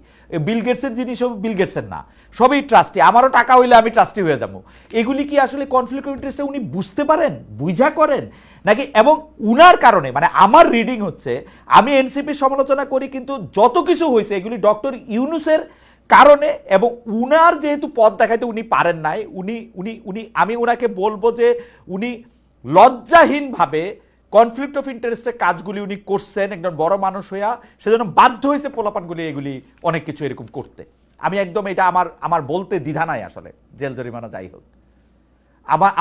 বিল গেটসের জিনিসও বিল গেটসের না, সবই ট্রাস্টি। আমারও টাকা হইলে আমি ট্রাস্টি হয়ে যাবো। এগুলি কি আসলে কনফ্লিক্ট অফ ইন্টারেস্টে উনি বুঝতে পারেন, বুঝা করেন নাকি? এবং উনার কারণে, মানে আমার রিডিং হচ্ছে, আমি এনসিপির সমালোচনা করি, কিন্তু যত কিছু হয়েছে এগুলি ডক্টর ইউনূসের কারণে। এবং উনার যেহেতু পথ দেখাইতে উনি পারেন নাই, আমি উনাকে বলবো যে উনি লজ্জাহীনভাবে কনফ্লিক্ট অফ ইন্টারেস্টের কাজগুলি উনি করছেন একজন বড় মানুষ হইয়া, সেজন্য বাধ্য হয়েছে পোলাপানগুলি এগুলি অনেক কিছু এরকম করতে। আমি একদম এটা আমার বলতে দ্বিধা নাই আসলে, জেল জরিমানা যাই হোক।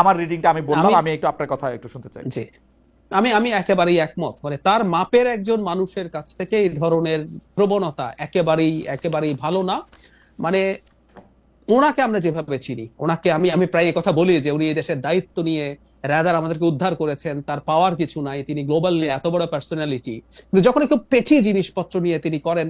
আমার রিডিংটা আমি বললাম, আমি একটু আপনার কথা একটু শুনতে চাই। জি, আমি একেবারেই একমত। মানে তার মাপের একজন মানুষের কাছ থেকে এই ধরনের প্রবণতা একেবারেই ভালো না। মানে ওনাকে আমরা যেভাবে চিনি, ওনাকে আমি আমি প্রায় এই কথা বলি যে উনি এই দেশের দায়িত্ব নিয়ে রাদার আমাদেরকে উদ্ধার করেছেন, তার পাওয়ার কিছু নাই, তিনি গ্লোবালি এত বড় পার্সোনালিটি, কিন্তু যখন একটু পেটি জিনিসপত্র নিয়ে তিনি করেন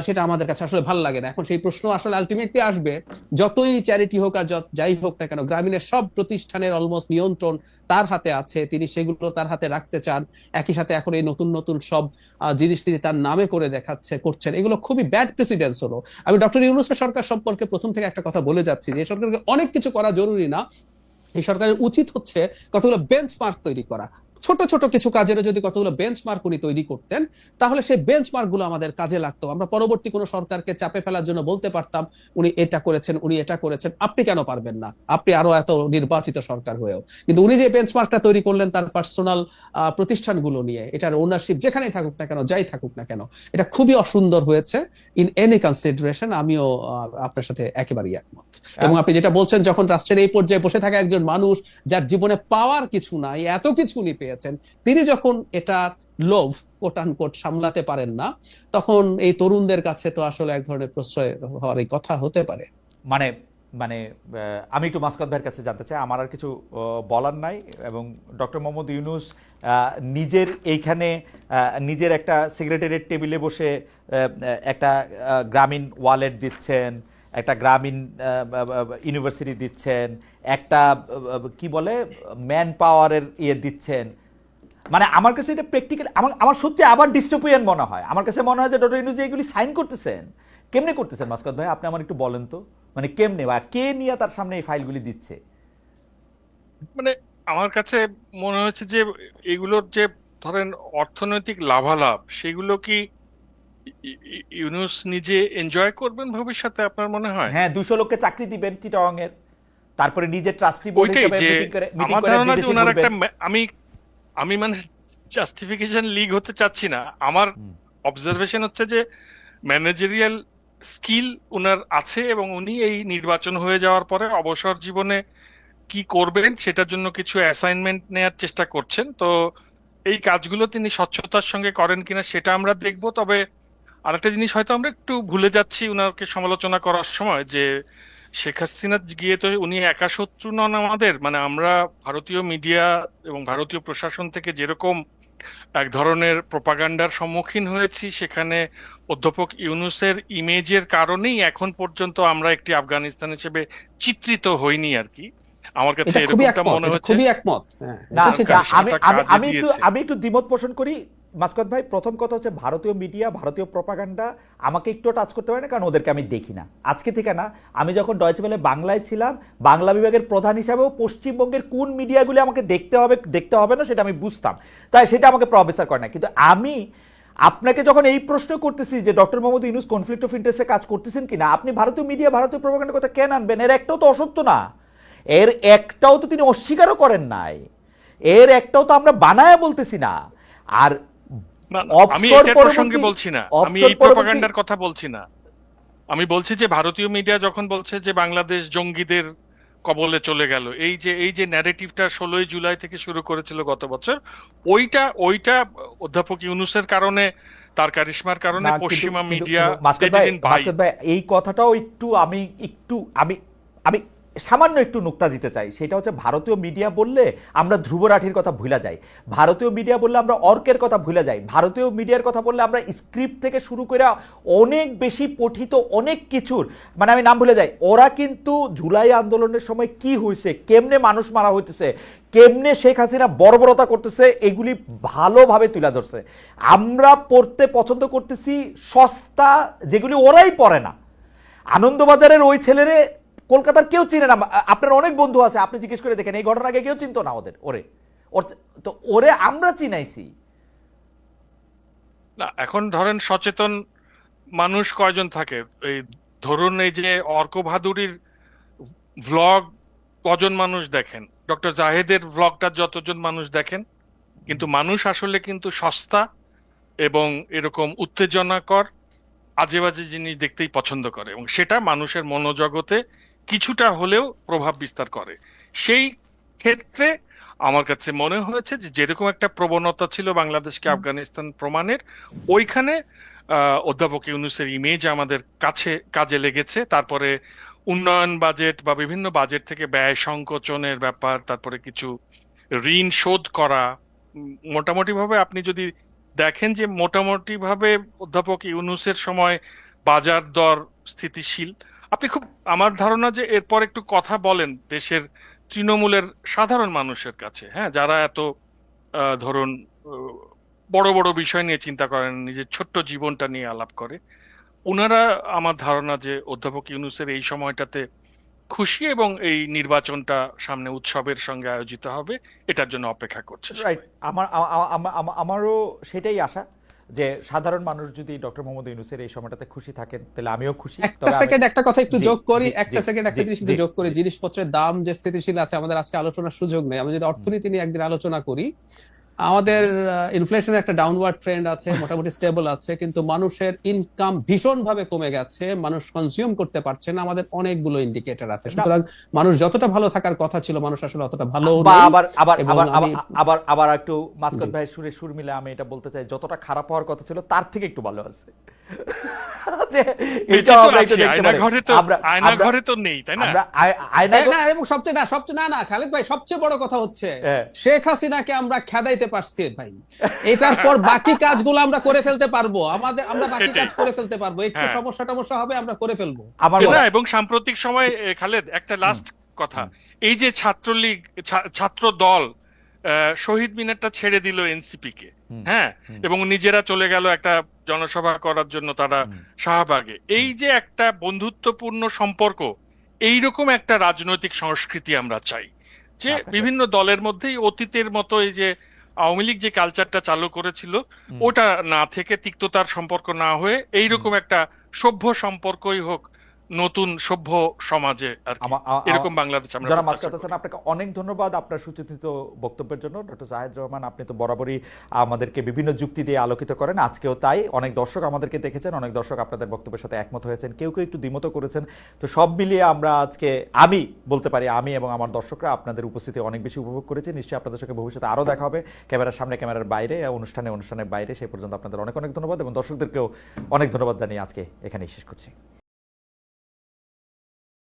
সেটা আমাদের কাছে আসলে ভালো লাগে না। এখন সেই প্রশ্ন আসলে আলটিমেটলি আসবে, যতই চ্যারিটি হোক আর যাই হোক না কেন, গ্রামীণের সব প্রতিষ্ঠানের অলমোস্ট নিয়ন্ত্রণ তার হাতে আছে, তিনি সেগুলো তার হাতে রাখতে চান। একই সাথে এখন এই নতুন নতুন সব জিনিস তিনি তার নামে করে করছেন, এগুলো খুবই ব্যাড প্রেসিডেন্স হলো। আমি ডক্টর ইউনূসের সরকার সম্পর্কে প্রথম থেকে একটা কথা বলে যাচ্ছি যে এই সরকারকে অনেক কিছু করা জরুরি না, এই সরকারের উচিত হচ্ছে কতগুলো বেঞ্চমার্ক তৈরি করা। ছোট ছোট কিছু কাজের যদি কতগুলো বেঞ্চমার্ক উনি তৈরি করতেন, তাহলে সেই বেঞ্চমার্ক গুলো আমাদের কাজে লাগতো। আমরা পরবর্তী কোনো সরকারকে চাপে ফেলার জন্য বলতে পারতাম উনি এটা করেছেন, উনি এটা করেছেন, আপনি কেন পারবেন না, আপনি আরো এত নির্বাচিত সরকার হয়েও। কিন্তু উনি যে বেঞ্চমার্কটা তৈরি করলেন তার পার্সোনাল প্রতিষ্ঠানগুলো নিয়ে, এটার ওনারশিপ যেখানেই থাকুক না কেন, যাই থাকুক না কেন, এটা খুবই অসুন্দর হয়েছে ইন এনি কনসিডারেশন। আমিও আপনার সাথে একেবারেই একমত। এবং আপনি যেটা বলছেন, যখন রাষ্ট্রের এই পর্যায়ে বসে থাকা একজন মানুষ যার জীবনে পাওয়ার কিছু নাই, এত কিছু উনি পেয়েছেন, তিনি যখন এটার লোভ কোট আনকোট সামলাতে পারেন না, তখন এই তরুণদের কাছে তো আসলে এক ধরনের প্রশ্রয় হওয়ার এই কথা হতে পারে। মানে মানে আমি একটু মাসকাত ভাইয়ের কাছে জানতে চাই, আমার আর কিছু বলার নাই। এবং ডক্টর মোহাম্মদ ইউনূস নিজের এইখানে নিজের একটা সেক্রেটারিয়েট টেবিলে বসে একটা গ্রামীণ ওয়ালেট দিচ্ছেন, একটা গ্রামীণ ইউনিভার্সিটি দিচ্ছেন, একটা কি বলে ম্যান পাওয়ারের দিচ্ছেন। মানে আমার কাছে এটা প্র্যাকটিক্যাল, আমার সত্যি আবার ডিস্টোপিয়ান মনে হয়। আমার কাছে মনে হয় যে ডক্টর ইউনূস এগুলি সাইন করতেছেন, কেমনে করতেছেন মাসকাত ভাই, আপনি আমার একটু বলেন তো, মানে কেমনে বা কে নিয়ে তার সামনে এই ফাইলগুলি দিচ্ছে? মানে আমার কাছে মনে হচ্ছে যে এগুলোর যে ধরেন অর্থনৈতিক লাভালাভ, সেগুলো কি ইউনূস নিজে এনজয় করবেন ভবিষ্যতে, আপনার মনে হয়? হ্যাঁ, 200 লোককে চাকরি দিবেন চিটাগং এর, তারপরে নিজে ট্রাস্টি বোর্ড ওইটাই হিসেবে যে মিটিং আমার করে ধারণা যে বিদেশে ওনার একটা ঘুরবেন। আমি আমি মানে জাস্টিফিকেশন লিগ হতে চাচ্ছি না, আমার অবজারভেশন হচ্ছে যে ম্যানেজারিয়াল স্কিল উনার আছে এবং উনি এই নির্বাচন হয়ে যাওয়ার পরে অবসর জীবনে কি করবেন সেটার জন্য কিছু অ্যাসাইনমেন্ট নেয়ার চেষ্টা করছেন। তো এই কাজগুলো তিনি স্বচ্ছতার সঙ্গে করেন কিনা সেটা আমরা দেখব। তবে আরেকটা জিনিস হয়তো আমরা একটু ভুলে যাচ্ছি উনাকে সমালোচনা করার সময়, যে শেখ হাসিনা গিয়ে তো উনি একা শত্রু নন আমাদের। মানে আমরা ভারতীয় মিডিয়া এবং ভারতীয় প্রশাসন থেকে যেরকম এক ধরনের প্রোপাগান্ডার সম্মুখীন হয়েছি, সেখানে অধ্যাপক ইউনূসের ইমেজের কারণেই এখন পর্যন্ত আমরা একটি আফগানিস্তান হিসেবে চিত্রিত হইনি আর কি। আমার কাছে এটা খুবই এরকমটা একমত, মনে এটা হচ্ছে। খুবই একমত। হ্যাঁ, না, এটা ঠিক আছে। আমি সেটা আমি কাজে আমি একটু দিয়েছে। আমি একটু দ্বিমত পোষণ করি মাসকাত ভাই। প্রথম কথা হচ্ছে ভারতীয় মিডিয়া, ভারতীয় প্রপাগান্ডা আমাকে একটু টাচ করতে পারে না, কারণ ওদেরকে আমি দেখি না আজকে থেকে না। আমি যখন ডয়েচে ওয়েলে বাংলায় ছিলাম, বাংলা বিভাগের প্রধান হিসাবেও পশ্চিমবঙ্গের কোন মিডিয়াগুলি আমাকে দেখতে হবে না সেটা আমি বুঝতাম, তাই সেটা আমাকে প্রফেসর করে না। কিন্তু আমি আপনাকে যখন এই প্রশ্ন করতেছি যে doctor Mohammad Yunus conflict of ইন্টারেস্টে কাজ করতেছেন কিনা, আপনি ভারতীয় মিডিয়া, ভারতীয় প্রপাগান্ডার কথা কেন আনবেন? এর একটাও তো অসত্য না, এর একটাও তো তিনি অস্বীকারও করেন নাই, এর একটাও তো আমরা বানায় বলতেছি না। আর না, আমি এটার প্রসঙ্গে বলছি না, আমি এই প্রপাগান্ডার কথা বলছি না। আমি বলছি যে ভারতীয় মিডিয়া যখন বলছে যে বাংলাদেশ জঙ্গিদের কবলে চলে গেল, এই যে ন্যারেটিভটা 16 জুলাই থেকে শুরু করেছিল গত বছর, ওইটা অধ্যাপক ইউনূসের কারণে, তার কারিশমার কারণে পশ্চিমা মিডিয়া মাসকাত ভাই এই কথাটাও আমি আমি সামান্য একটু নুক্তা দিতে চাই। সেটা হচ্ছে ভারতীয় মিডিয়া বললে আমরা ধ্রুব রাঠির কথা ভুলে যাই, ভারতীয় মিডিয়া বললে আমরা অর্কের কথা ভুলে যাই, ভারতীয় মিডিয়ার কথা বললে আমরা স্ক্রিপ্ট থেকে শুরু করে অনেক বেশি পঠিত অনেক কিছুর মানে আমি নাম ভুলে যাই। ওরা কিন্তু জুলাই আন্দোলনের সময় কি হয়েছে, কেমনে মানুষ মারা হইতেছে, কেমনে শেখ হাসিনা বর্বরতা করতেছে, এগুলি ভালোভাবে তুলে ধরছে। আমরা পড়তে পছন্দ করতেছি সস্তা যেগুলি ওরাই পড়ে না। আনন্দবাজারের ওই ছেলেরে কলকাতার কেউ চিনে না, আপনার অনেক বন্ধু আছে, আপনি জিজ্ঞেস করে দেখেন, এই ঘটনার আগে কেউ চিনতো না ওরে আমরা চিনাইছি না। এখন ধরেন সচেতন মানুষ কয়জন থাকে? এই ধরুন এই যে অর্ক ভাদুরীর ভ্লগ কজন মানুষ দেখেন, ডক্টর জাহেদের ভ্লগটা যতজন মানুষ দেখেন, কিন্তু মানুষ আসলে কিন্তু সস্তা এবং এরকম উত্তেজনাকর আজে বাজে জিনিস দেখতেই পছন্দ করে, এবং সেটা মানুষের মনোজগতে কিছুটা হলেও প্রভাব বিস্তার করে। সেই ক্ষেত্রে আমার কাছে মনে হয়েছে যে যেরকম একটা প্রবণতা ছিল বাংলাদেশকে আফগানিস্তান প্রমাণের, ওইখানে অধ্যাপক ইউনূসের ইমেজ আমাদের কাছে কাজে লেগেছে। তারপরে উন্নয়ন বাজেট বা বিভিন্ন বাজেট থেকে ব্যয় সংকোচনের ব্যাপার, তারপরে কিছু ঋণ শোধ করা, মোটামুটি ভাবে আপনি যদি দেখেন যে মোটামুটি ভাবে অধ্যাপক ইউনূসের সময় বাজার দর স্থিতিশীল। আপনি খুব, আমার ধারণা যে এরপর একটু কথা বলেন দেশের তৃণমূলের সাধারণ মানুষের কাছে, হ্যাঁ, যারা এত ধরুন বড় বড় বিষয় নিয়ে চিন্তা করেন, নিজের ছোট্ট জীবনটা নিয়ে আলাপ করে, ওনারা আমার ধারণা যে অধ্যাপক ইউনূসের এই সময়টাতে খুশি এবং এই নির্বাচনটা সামনে উৎসবের সঙ্গে আয়োজিত হবে এটার জন্য অপেক্ষা করছে রাইট। সবাই। আমারও সেটাই আশা যে সাধারণ মানুষ যদি ডক্টর মোহাম্মদ ইউনূসের এই সময়টাতে খুশি থাকেন তাহলে আমিও খুশি। একটা সেকেন্ড একটা কথা একটু জি যোগ করি, জি একটা জি সেকেন্ড একটা জি জিনিস জি একটু যোগ করি। জি জিনিসপত্রের দাম যে স্থিতিশীল আছে, আমাদের আজকে আলোচনার সুযোগ নেই। আমরা যদি হুম, অর্থনীতি নিয়ে একদিন আলোচনা করি, আমাদের ইনফ্লেশনের একটা ডাউনওয়ার্ড ট্রেন্ড আছে, মোটামুটি স্টেবল আছে, কিন্তু মানুষের ইনকাম ভীষণ ভাবে কমে গেছে, মানুষ কনজিউম করতে পারছে না, আমাদের অনেকগুলো ইন্ডিকেটর আছে। না সুতরাং মানুষ যতটা ভালো থাকার কথা ছিল, মানুষ আসলে অতটা ভালো বা নেই। আবার আবার এবং আবার আমি আবার আবার আবার একটু জি মাসকত ভাই সুরে সুর মিলে আমি এটা বলতে চাই, যতটা খারাপ হওয়ার কথা ছিল তার থেকে একটু ভালো আছে। যে বেঁচে এইটাও তো আমরা একটু আছি, দেখতে পারি। আয়না আমরা ঘরে তো নেই, তাই না? আমরা আয়না না, এবং সবচেয়ে না খালিদ ভাই, সবচেয়ে বড় কথা হচ্ছে হ্যাঁ, শেখ হাসিনাকে আমরা খেদাইতে পারছি ভাই। এটার পর বাকি কাজগুলো আমরা করে ফেলতে পারবো, আমরা বাকি সেটাই, কাজ করে ফেলতে পারবো, একটু হ্যাঁ। সমস্যা হবে, আমরা করে ফেলবো। আমার না, মনে এবং সাম্প্রতিক সময় খালেদ একটা হুম লাস্ট কথা, হুম এই যে ছাত্রলীগ, ছাত্র দল শহীদ মিনারটা ছেড়ে দিল এনসিপি কে, হুম হ্যাঁ, হুম এবং নিজেরা চলে গেল একটা জনসভা করার জন্য তারা হুম শাহবাগে। এই হুম, যে একটা বন্ধুত্বপূর্ণ সম্পর্ক, এইরকম একটা রাজনৈতিক সংস্কৃতি আমরা চাই, যে আপনাকে বিভিন্ন দলের মধ্যেই অতীতের মতো এই যে আওয়ামী লীগ যে কালচারটা চালু করেছিল হুম ওটা না থেকে, তিক্ততার সম্পর্ক না হয়ে হুম এইরকম একটা সভ্য সম্পর্কই হোক নতুন সভ্য সমাজে আর কি, এরকম বাংলাদেশ আমরা জনাব প্রত্যাশা মাসকাত হাসান, করি। আপনাকে অনেক ধন্যবাদ আপনার সুচিন্তিত বক্তব্যের জন্য। ডক্টর জাহেদ রহমান, আপনি তো বরাবরই আমাদেরকে বিভিন্ন যুক্তি দিয়ে আলোকিত করেন, আজকেও তাই। অনেক দর্শক আমাদেরকে দেখেছেন, অনেক দর্শক আপনাদের বক্তব্যের সাথে একমত হয়েছেন, কেউ কেউ একটু দ্বিমত করেছেন। তো সব মিলিয়ে আমরা আজকে, আমি বলতে পারি আমি এবং আমার দর্শকরা আপনাদের উপস্থিতি অনেক বেশি উপভোগ করেছি। নিশ্চয়ই আপনাদের সঙ্গে ভবিষ্যতে আরও দেখা হবে, ক্যামেরার সামনে, ক্যামেরার বাইরে, অনুষ্ঠানের বাইরে। সেই পর্যন্ত আপনাদের অনেক অনেক ধন্যবাদ এবং দর্শকদেরকেও অনেক ধন্যবাদ জানিয়ে আজকে এখানেই শেষ করছি।